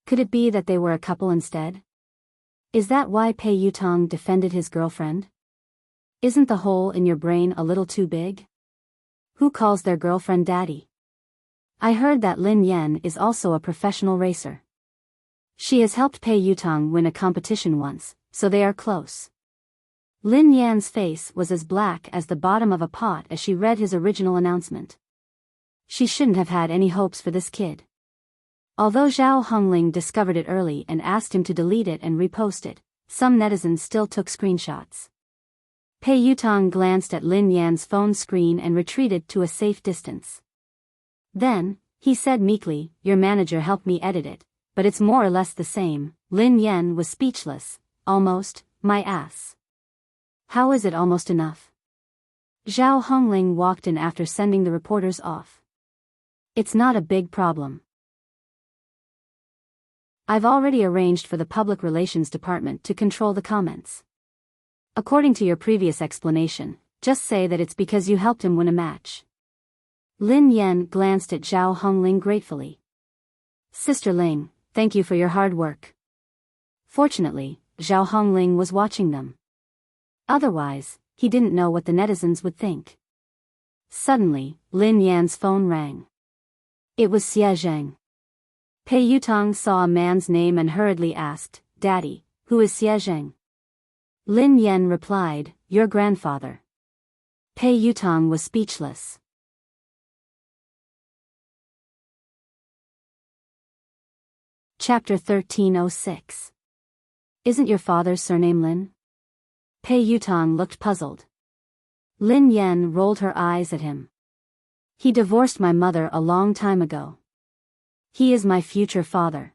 Could it be that they were a couple instead? Is that why Pei Yutong defended his girlfriend? Isn't the hole in your brain a little too big? Who calls their girlfriend daddy? I heard that Lin Yan is also a professional racer. She has helped Pei Yutong win a competition once, so they are close. Lin Yan's face was as black as the bottom of a pot as she read his original announcement. She shouldn't have had any hopes for this kid. Although Zhao Hongling discovered it early and asked him to delete it and repost it, some netizens still took screenshots. Pei Yutong glanced at Lin Yan's phone screen and retreated to a safe distance. Then, he said meekly, your manager helped me edit it, but it's more or less the same. Lin Yan was speechless. Almost, my ass. How is it almost enough? Zhao Hongling walked in after sending the reporters off. It's not a big problem. I've already arranged for the public relations department to control the comments. According to your previous explanation, just say that it's because you helped him win a match. Lin Yan glanced at Zhao Hongling gratefully. Sister Ling, thank you for your hard work. Fortunately, Zhao Hongling was watching them. Otherwise, he didn't know what the netizens would think. Suddenly, Lin Yan's phone rang. It was Xie Zheng. Pei Yutong saw a man's name and hurriedly asked, Daddy, who is Xie Zheng? Lin Yan replied, your grandfather. Pei Yutong was speechless. Chapter 1306. Isn't your father's surname Lin? Pei Yutong looked puzzled. Lin Yan rolled her eyes at him. He divorced my mother a long time ago. He is my future father.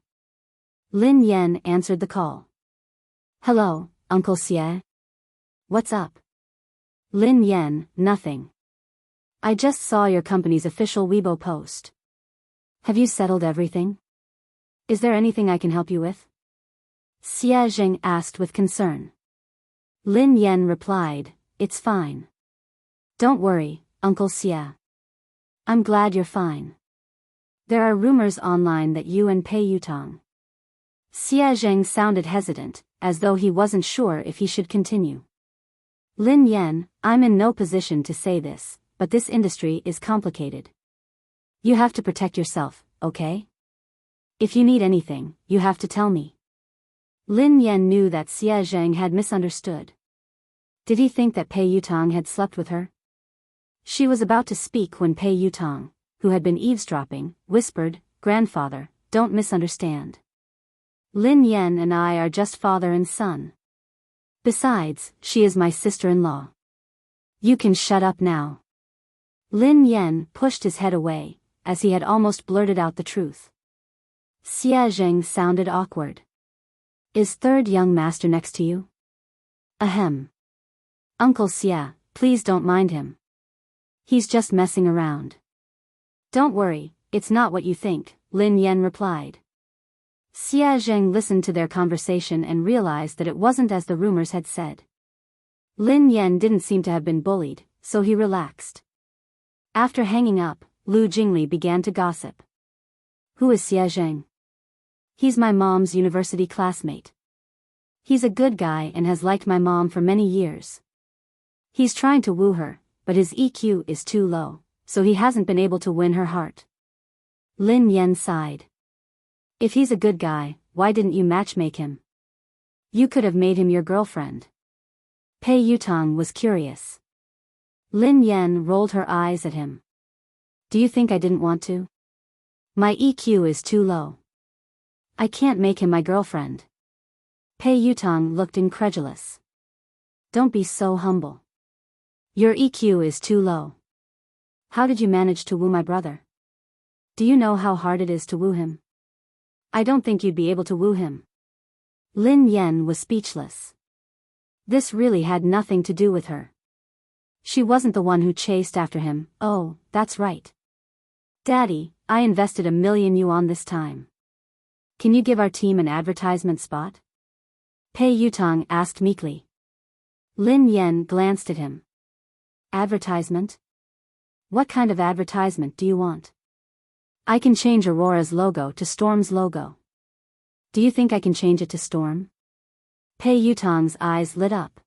Lin Yan answered the call. Hello, Uncle Xie. What's up? Lin Yan, nothing. I just saw your company's official Weibo post. Have you settled everything? Is there anything I can help you with? Xie Zheng asked with concern. Lin Yan replied, it's fine. Don't worry, Uncle Xie. I'm glad you're fine. There are rumors online that you and Pei Yutong. Xie Zheng sounded hesitant, as though he wasn't sure if he should continue. Lin Yan, I'm in no position to say this, but this industry is complicated. You have to protect yourself, okay? If you need anything, you have to tell me. Lin Yan knew that Xie Zheng had misunderstood. Did he think that Pei Yutong had slept with her? She was about to speak when Pei Yutong, who had been eavesdropping, whispered, Grandfather, don't misunderstand. Lin Yan and I are just father and son. Besides, she is my sister-in-law. You can shut up now. Lin Yan pushed his head away, as he had almost blurted out the truth. Xie Zheng sounded awkward. Is third young master next to you? Ahem. Uncle Xie, please don't mind him. He's just messing around. Don't worry, it's not what you think, Lin Yan replied. Xie Zheng listened to their conversation and realized that it wasn't as the rumors had said. Lin Yan didn't seem to have been bullied, so he relaxed. After hanging up, Lu Jingli began to gossip. Who is Xie Zheng? He's my mom's university classmate. He's a good guy and has liked my mom for many years. He's trying to woo her, but his EQ is too low, so he hasn't been able to win her heart. Lin Yan sighed. If he's a good guy, why didn't you matchmake him? You could have made him your girlfriend. Pei Yutong was curious. Lin Yan rolled her eyes at him. Do you think I didn't want to? My EQ is too low. I can't make him my girlfriend. Pei Yutong looked incredulous. Don't be so humble. Your EQ is too low. How did you manage to woo my brother? Do you know how hard it is to woo him? I don't think you'd be able to woo him. Lin Yan was speechless. This really had nothing to do with her. She wasn't the one who chased after him. Oh, that's right. Daddy, I invested 1,000,000 yuan this time. Can you give our team an advertisement spot? Pei Yutong asked meekly. Lin Yan glanced at him. Advertisement? What kind of advertisement do you want? I can change Aurora's logo to Storm's logo. Do you think I can change it to Storm? Pei Yutong's eyes lit up.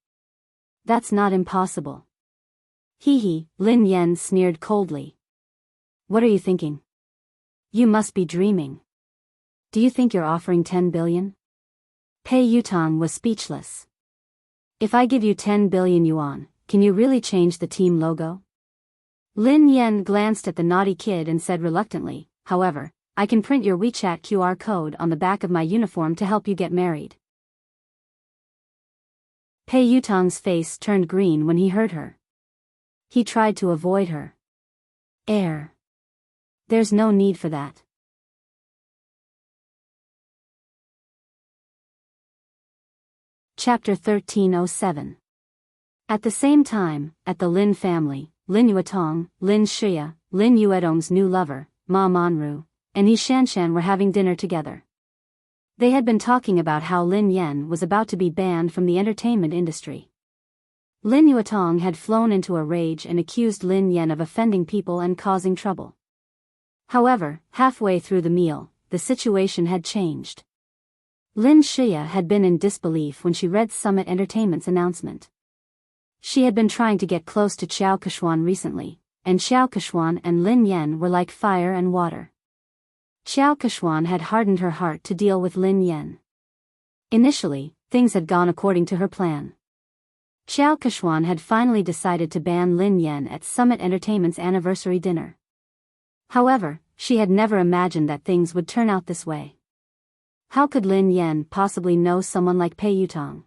That's not impossible. Hee, Lin Yan sneered coldly. What are you thinking? You must be dreaming. Do you think you're offering 10 billion? Pei Yutong was speechless. If I give you 10 billion yuan, can you really change the team logo? Lin Yan glanced at the naughty kid and said reluctantly, however, I can print your WeChat QR code on the back of my uniform to help you get married. Pei Yutong's face turned green when he heard her. He tried to avoid her. There's no need for that. Chapter 1307. At the same time, at the Lin family, Lin Yuetong, Lin Shia, Lin Yuedong's new lover, Ma Manru, and He Shanshan were having dinner together. They had been talking about how Lin Yan was about to be banned from the entertainment industry. Lin Yuetong had flown into a rage and accused Lin Yan of offending people and causing trouble. However, halfway through the meal, the situation had changed. Lin Shia had been in disbelief when she read Summit Entertainment's announcement. She had been trying to get close to Xiao Keshuan recently, and Xiao Keshuan and Lin Yan were like fire and water. Xiao Keshuan had hardened her heart to deal with Lin Yan. Initially, things had gone according to her plan. Xiao Keshuan had finally decided to ban Lin Yan at Summit Entertainment's anniversary dinner. However, she had never imagined that things would turn out this way. How could Lin Yan possibly know someone like Pei Yutong?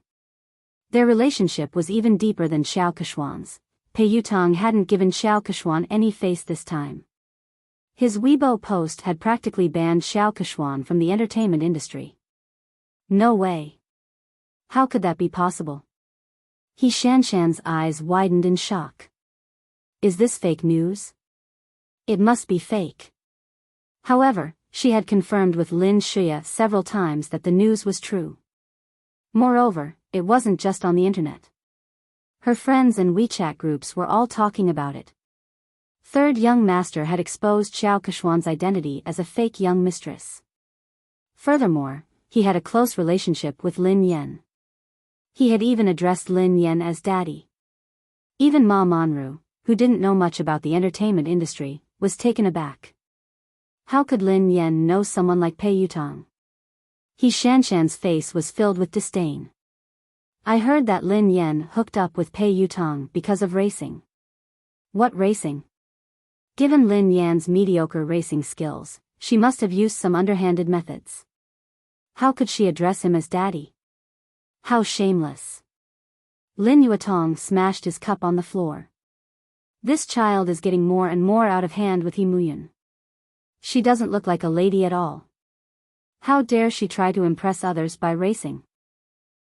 Their relationship was even deeper than Xiao Keshuan's. Pei Yutong hadn't given Xiao Keshuan any face this time. His Weibo post had practically banned Xiao Keshuan from the entertainment industry. No way. How could that be possible? He Shanshan's eyes widened in shock. Is this fake news? It must be fake. However, she had confirmed with Lin Shia several times that the news was true. Moreover, it wasn't just on the internet. Her friends and WeChat groups were all talking about it. Third young master had exposed Xiao Keshuan's identity as a fake young mistress. Furthermore, he had a close relationship with Lin Yan. He had even addressed Lin Yan as daddy. Even Ma Manru, who didn't know much about the entertainment industry, was taken aback. How could Lin Yan know someone like Pei Yutong? He Shanshan's face was filled with disdain. I heard that Lin Yan hooked up with Pei Yutong because of racing. What racing? Given Lin Yan's mediocre racing skills, she must have used some underhanded methods. How could she address him as daddy? How shameless. Lin Yuetong smashed his cup on the floor. This child is getting more and more out of hand with He Muyun. She doesn't look like a lady at all. How dare she try to impress others by racing?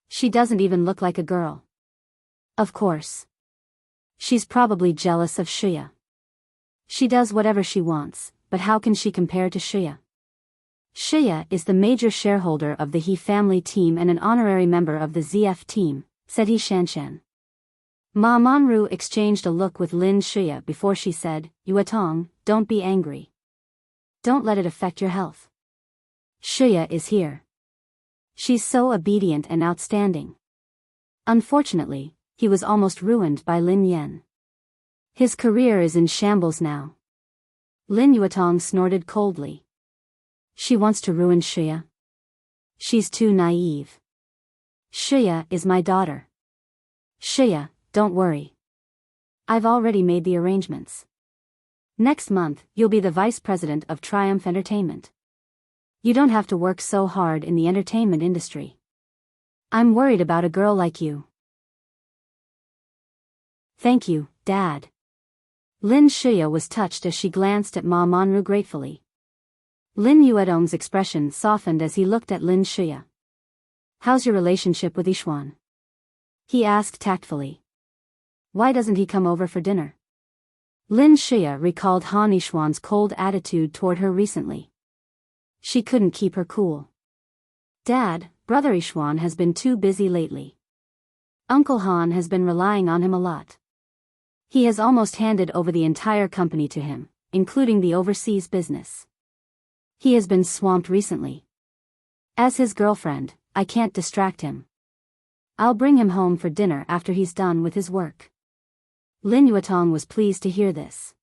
She doesn't even look like a girl. Of course. She's probably jealous of Shia. She does whatever she wants, but how can she compare to Shia? Shia is the major shareholder of the He family team and an honorary member of the ZF team, said He Shanshan. Ma Manru exchanged a look with Lin Shia before she said, Yuetong, don't be angry. Don't let it affect your health. Shia is here. She's so obedient and outstanding. Unfortunately, he was almost ruined by Lin Yan. His career is in shambles now. Lin Yuetong snorted coldly. She wants to ruin Shuya. She's too naive. Shuya is my daughter. Shuya, don't worry. I've already made the arrangements. Next month, you'll be the vice president of Triumph Entertainment. You don't have to work so hard in the entertainment industry. I'm worried about a girl like you. Thank you, Dad. Lin Shuya was touched as she glanced at Ma Monru gratefully. Lin Yuedong's expression softened as he looked at Lin Shuya. How's your relationship with Yixuan? He asked tactfully. Why doesn't he come over for dinner? Lin Shuya recalled Han Yixuan's cold attitude toward her recently. She couldn't keep her cool. Dad, Brother Yixuan has been too busy lately. Uncle Han has been relying on him a lot. He has almost handed over the entire company to him, including the overseas business. He has been swamped recently. As his girlfriend, I can't distract him. I'll bring him home for dinner after he's done with his work. Lin Yuetong was pleased to hear this.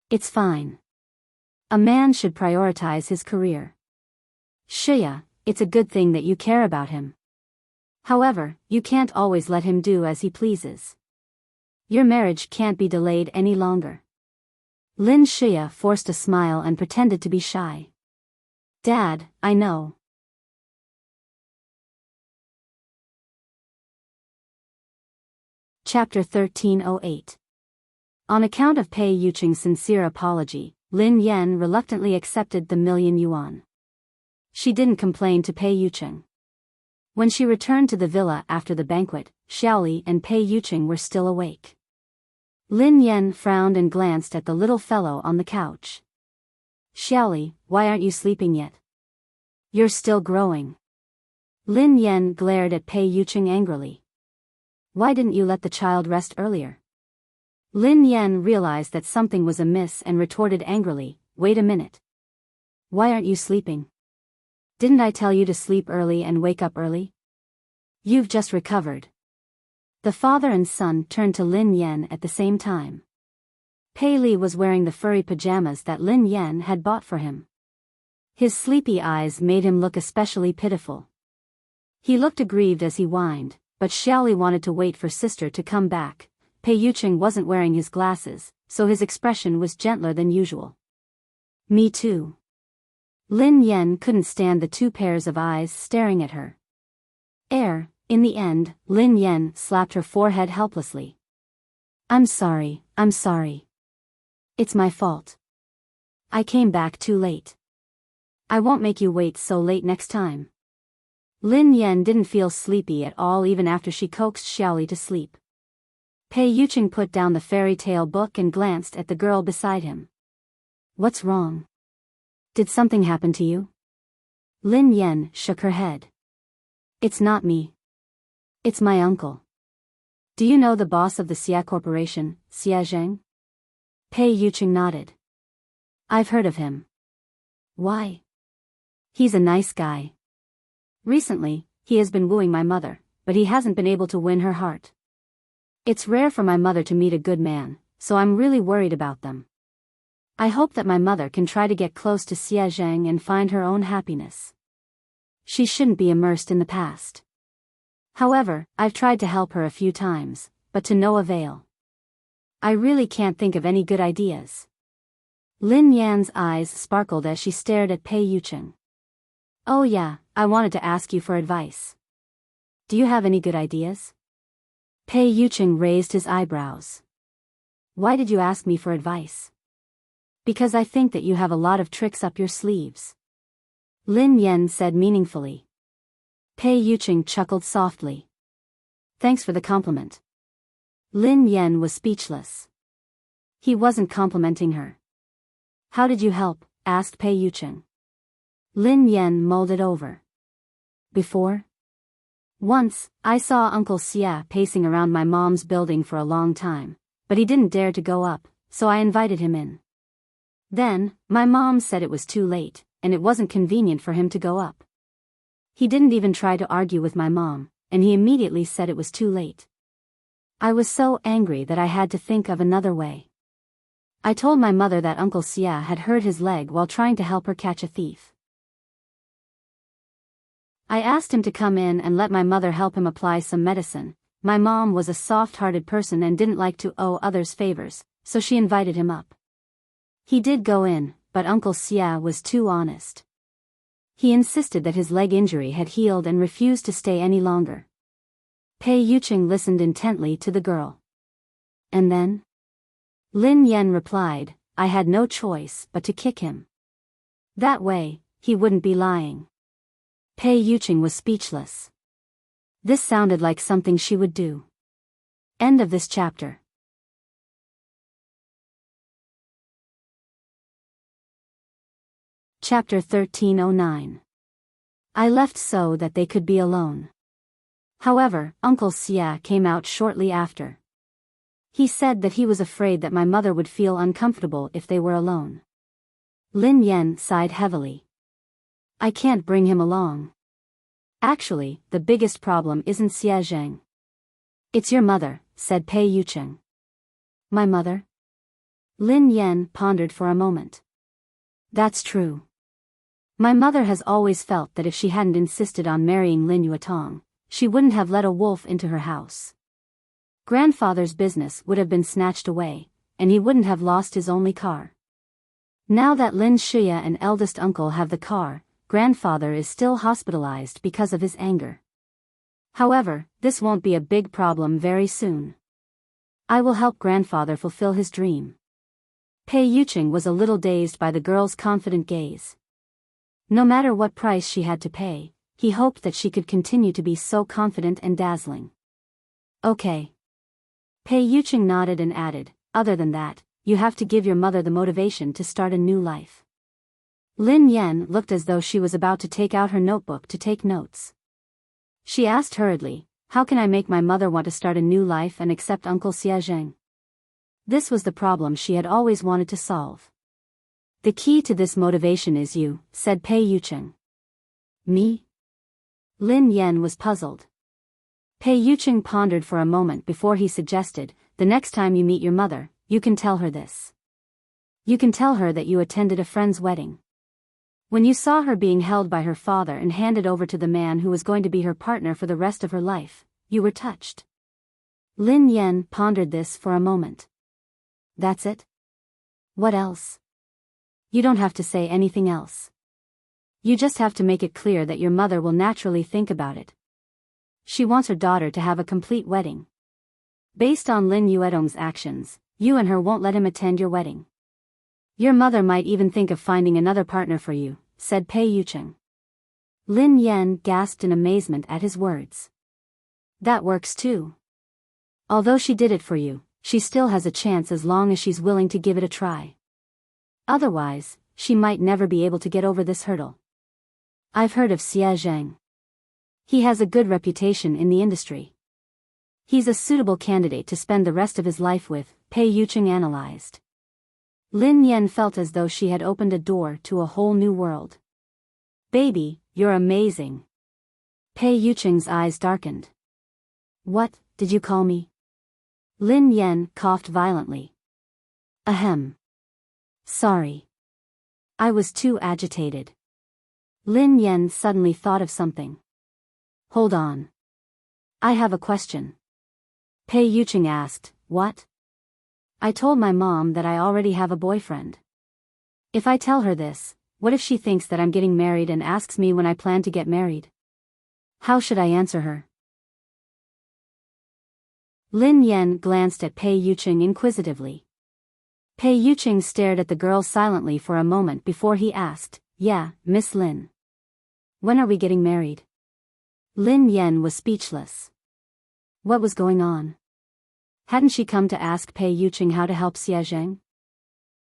It's fine. A man should prioritize his career. Shuya, it's a good thing that you care about him. However, you can't always let him do as he pleases. Your marriage can't be delayed any longer. Lin Shuya forced a smile and pretended to be shy. Dad, I know. Chapter 1308. On account of Pei Yuqing's sincere apology, Lin Yan reluctantly accepted the $1,000,000. She didn't complain to Pei Yuqing. When she returned to the villa after the banquet, Xiaoli and Pei Yuqing were still awake. Lin Yan frowned and glanced at the little fellow on the couch. Xiaoli, why aren't you sleeping yet? You're still growing. Lin Yan glared at Pei Yuqing angrily. Why didn't you let the child rest earlier? Lin Yan realized that something was amiss and retorted angrily, wait a minute. Why aren't you sleeping? Didn't I tell you to sleep early and wake up early? You've just recovered. The father and son turned to Lin Yan at the same time. Pei Li was wearing the furry pajamas that Lin Yan had bought for him. His sleepy eyes made him look especially pitiful. He looked aggrieved as he whined, but Xiaoli wanted to wait for sister to come back. Pei Yuqing wasn't wearing his glasses, so his expression was gentler than usual. Me too. Lin Yan couldn't stand the two pairs of eyes staring at her. In the end, Lin Yan slapped her forehead helplessly. I'm sorry. It's my fault. I came back too late. I won't make you wait so late next time. Lin Yan didn't feel sleepy at all even after she coaxed Xiaoli to sleep. Pei Yuqing put down the fairy tale book and glanced at the girl beside him. What's wrong? Did something happen to you? Lin Yan shook her head. It's not me. It's my uncle. Do you know the boss of the Xia Corporation, Xia Zheng? Pei Yuqing nodded. I've heard of him. Why? He's a nice guy. Recently, he has been wooing my mother, but he hasn't been able to win her heart. It's rare for my mother to meet a good man, so I'm really worried about them. I hope that my mother can try to get close to Xia Zheng and find her own happiness. She shouldn't be immersed in the past. However, I've tried to help her a few times, but to no avail. I really can't think of any good ideas. Lin Yan's eyes sparkled as she stared at Pei Yuqing. Oh yeah, I wanted to ask you for advice. Do you have any good ideas? Pei Yuqing raised his eyebrows. Why did you ask me for advice? Because I think that you have a lot of tricks up your sleeves. Lin Yan said meaningfully. Pei Yuqing chuckled softly. Thanks for the compliment. Lin Yan was speechless. He wasn't complimenting her. How did you help? Asked Pei Yuqing. Lin Yan mulled it over. Before? Once, I saw Uncle Xia pacing around my mom's building for a long time, but he didn't dare to go up, so I invited him in. Then, my mom said it was too late, and it wasn't convenient for him to go up. He didn't even try to argue with my mom, and he immediately said it was too late. I was so angry that I had to think of another way. I told my mother that Uncle Xia had hurt his leg while trying to help her catch a thief. I asked him to come in and let my mother help him apply some medicine. My mom was a soft-hearted person and didn't like to owe others favors, so she invited him up. He did go in, but Uncle Xia was too honest. He insisted that his leg injury had healed and refused to stay any longer. Pei Yuqing listened intently to the girl. And then? Lin Yan replied, I had no choice but to kick him. That way, he wouldn't be lying. Pei Yuqing was speechless. This sounded like something she would do. End of this chapter. Chapter 1309. I left so that they could be alone. However, Uncle Xia came out shortly after. He said that he was afraid that my mother would feel uncomfortable if they were alone. Lin Yan sighed heavily. I can't bring him along. Actually, the biggest problem isn't Xia Zheng. It's your mother, said Pei Yuqing. My mother? Lin Yan pondered for a moment. That's true. My mother has always felt that if she hadn't insisted on marrying Lin Yuetong, she wouldn't have let a wolf into her house. Grandfather's business would have been snatched away, and he wouldn't have lost his only car. Now that Lin Shia and eldest uncle have the car, grandfather is still hospitalized because of his anger. However, this won't be a big problem very soon. I will help grandfather fulfill his dream. Pei Yuqing was a little dazed by the girl's confident gaze. No matter what price she had to pay, he hoped that she could continue to be so confident and dazzling. Okay. Pei Yuqing nodded and added, other than that, you have to give your mother the motivation to start a new life. Lin Yan looked as though she was about to take out her notebook to take notes. She asked hurriedly, how can I make my mother want to start a new life and accept Uncle Xia Zheng? This was the problem she had always wanted to solve. The key to this motivation is you, said Pei Yuqing. Me? Lin Yan was puzzled. Pei Yuqing pondered for a moment before he suggested, the next time you meet your mother, you can tell her this. You can tell her that you attended a friend's wedding. When you saw her being held by her father and handed over to the man who was going to be her partner for the rest of her life, you were touched. Lin Yan pondered this for a moment. That's it? What else? You don't have to say anything else. You just have to make it clear that your mother will naturally think about it. She wants her daughter to have a complete wedding. Based on Lin Yuetong's actions, you and her won't let him attend your wedding. Your mother might even think of finding another partner for you, said Pei Yuqing. Lin Yan gasped in amazement at his words. That works too. Although she did it for you, she still has a chance as long as she's willing to give it a try. Otherwise, she might never be able to get over this hurdle. I've heard of Xia Zheng. He has a good reputation in the industry. He's a suitable candidate to spend the rest of his life with, Pei Yuqing analyzed. Lin Yan felt as though she had opened a door to a whole new world. Baby, you're amazing. Pei Yuqing's eyes darkened. What, did you call me? Lin Yan coughed violently. Ahem. Sorry. I was too agitated. Lin Yan suddenly thought of something. Hold on. I have a question. Pei Yuqing asked, what? I told my mom that I already have a boyfriend. If I tell her this, what if she thinks that I'm getting married and asks me when I plan to get married? How should I answer her? Lin Yan glanced at Pei Yuqing inquisitively. Pei Yuqing stared at the girl silently for a moment before he asked, yeah, Miss Lin. When are we getting married? Lin Yan was speechless. What was going on? Hadn't she come to ask Pei Yuqing how to help Xia Zheng?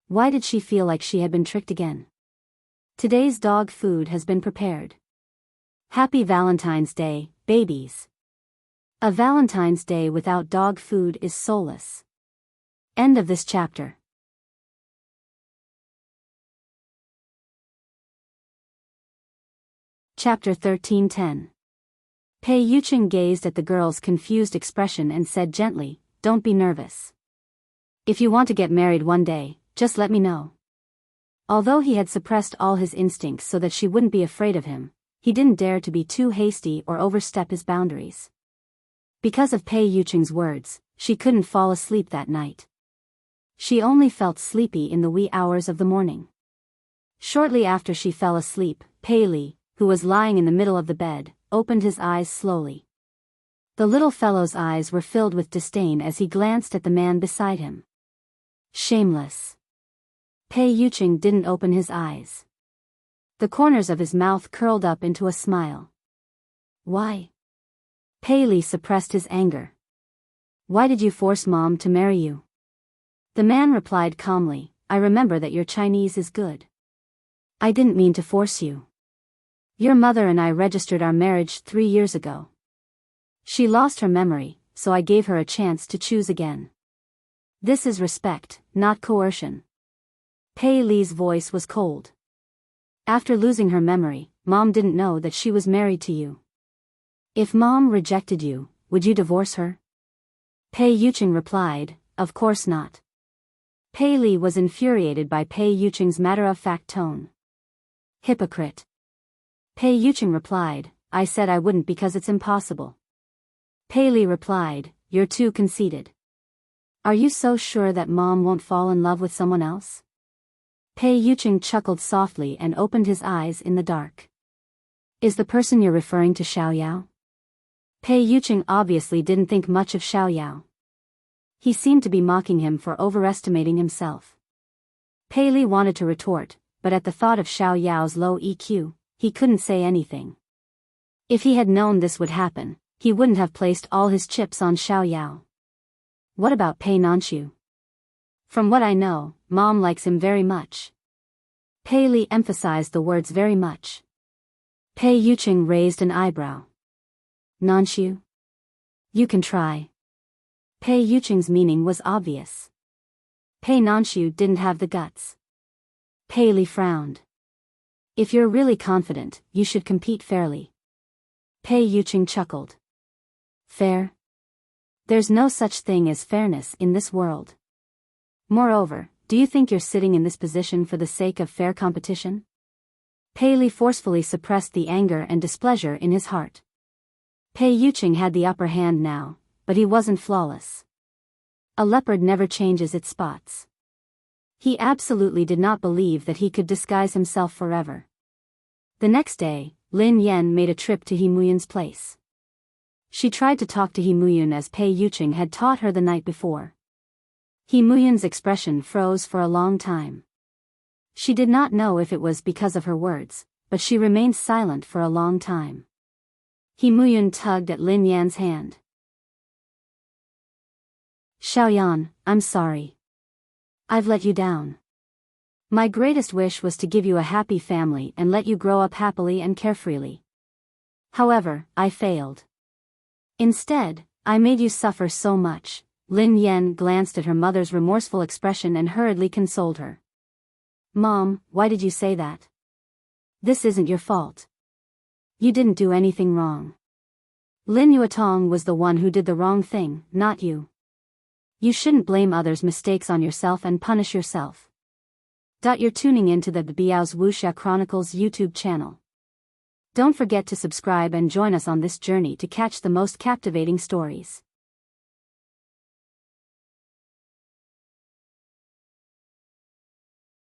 Why did she feel like she had been tricked again? Today's dog food has been prepared. Happy Valentine's Day, babies. A Valentine's Day without dog food is soulless. End of this chapter. Chapter 1310. Pei Yuqing gazed at the girl's confused expression and said gently, don't be nervous. If you want to get married one day, just let me know. Although he had suppressed all his instincts so that she wouldn't be afraid of him, he didn't dare to be too hasty or overstep his boundaries. Because of Pei Yuqing's words, she couldn't fall asleep that night. She only felt sleepy in the wee hours of the morning. Shortly after she fell asleep, Pei Li, who was lying in the middle of the bed, opened his eyes slowly. The little fellow's eyes were filled with disdain as he glanced at the man beside him. Shameless. Pei Yuqing didn't open his eyes. The corners of his mouth curled up into a smile. Why? Pei Li suppressed his anger. Why did you force Mom to marry you? The man replied calmly, I remember that your Chinese is good. I didn't mean to force you. Your mother and I registered our marriage 3 years ago. She lost her memory, so I gave her a chance to choose again. This is respect, not coercion. Pei Li's voice was cold. After losing her memory, Mom didn't know that she was married to you. If Mom rejected you, would you divorce her? Pei Yuqing replied, of course not. Pei Li was infuriated by Pei Yuqing's matter-of-fact tone. Hypocrite. Pei Yuqing replied, I said I wouldn't because it's impossible. Pei Li replied, you're too conceited. Are you so sure that Mom won't fall in love with someone else? Pei Yuqing chuckled softly and opened his eyes in the dark. Is the person you're referring to Xiaoyao? Pei Yuqing obviously didn't think much of Xiaoyao. He seemed to be mocking him for overestimating himself. Pei Li wanted to retort, but at the thought of Xiaoyao's low EQ, he couldn't say anything. If he had known this would happen, he wouldn't have placed all his chips on Xiaoyao. What about Pei Nanxiu? From what I know, Mom likes him very much. Pei Li emphasized the words very much. Pei Yuqing raised an eyebrow. Nanxiu? You can try. Pei Yuqing's meaning was obvious. Pei Nanxiu didn't have the guts. Pei Li frowned. If you're really confident, you should compete fairly. Pei Yuqing chuckled. Fair? There's no such thing as fairness in this world. Moreover, do you think you're sitting in this position for the sake of fair competition? Pei Li forcefully suppressed the anger and displeasure in his heart. Pei Yuqing had the upper hand now, but he wasn't flawless. A leopard never changes its spots. He absolutely did not believe that he could disguise himself forever. The next day, Lin Yan made a trip to He Muyun's place. She tried to talk to He Muyun as Pei Yuqing had taught her the night before. He Muyun's expression froze for a long time. She did not know if it was because of her words, but she remained silent for a long time. He Muyun tugged at Lin Yan's hand. Xiaoyan, I'm sorry. I've let you down. My greatest wish was to give you a happy family and let you grow up happily and carefreely. However, I failed. Instead, I made you suffer so much. Lin Yan glanced at her mother's remorseful expression and hurriedly consoled her. Mom, why did you say that? This isn't your fault. You didn't do anything wrong. Lin Yuetong was the one who did the wrong thing, not you. You shouldn't blame others' mistakes on yourself and punish yourself. You're tuning into the Biyao's Wuxia Chronicles YouTube channel. Don't forget to subscribe and join us on this journey to catch the most captivating stories.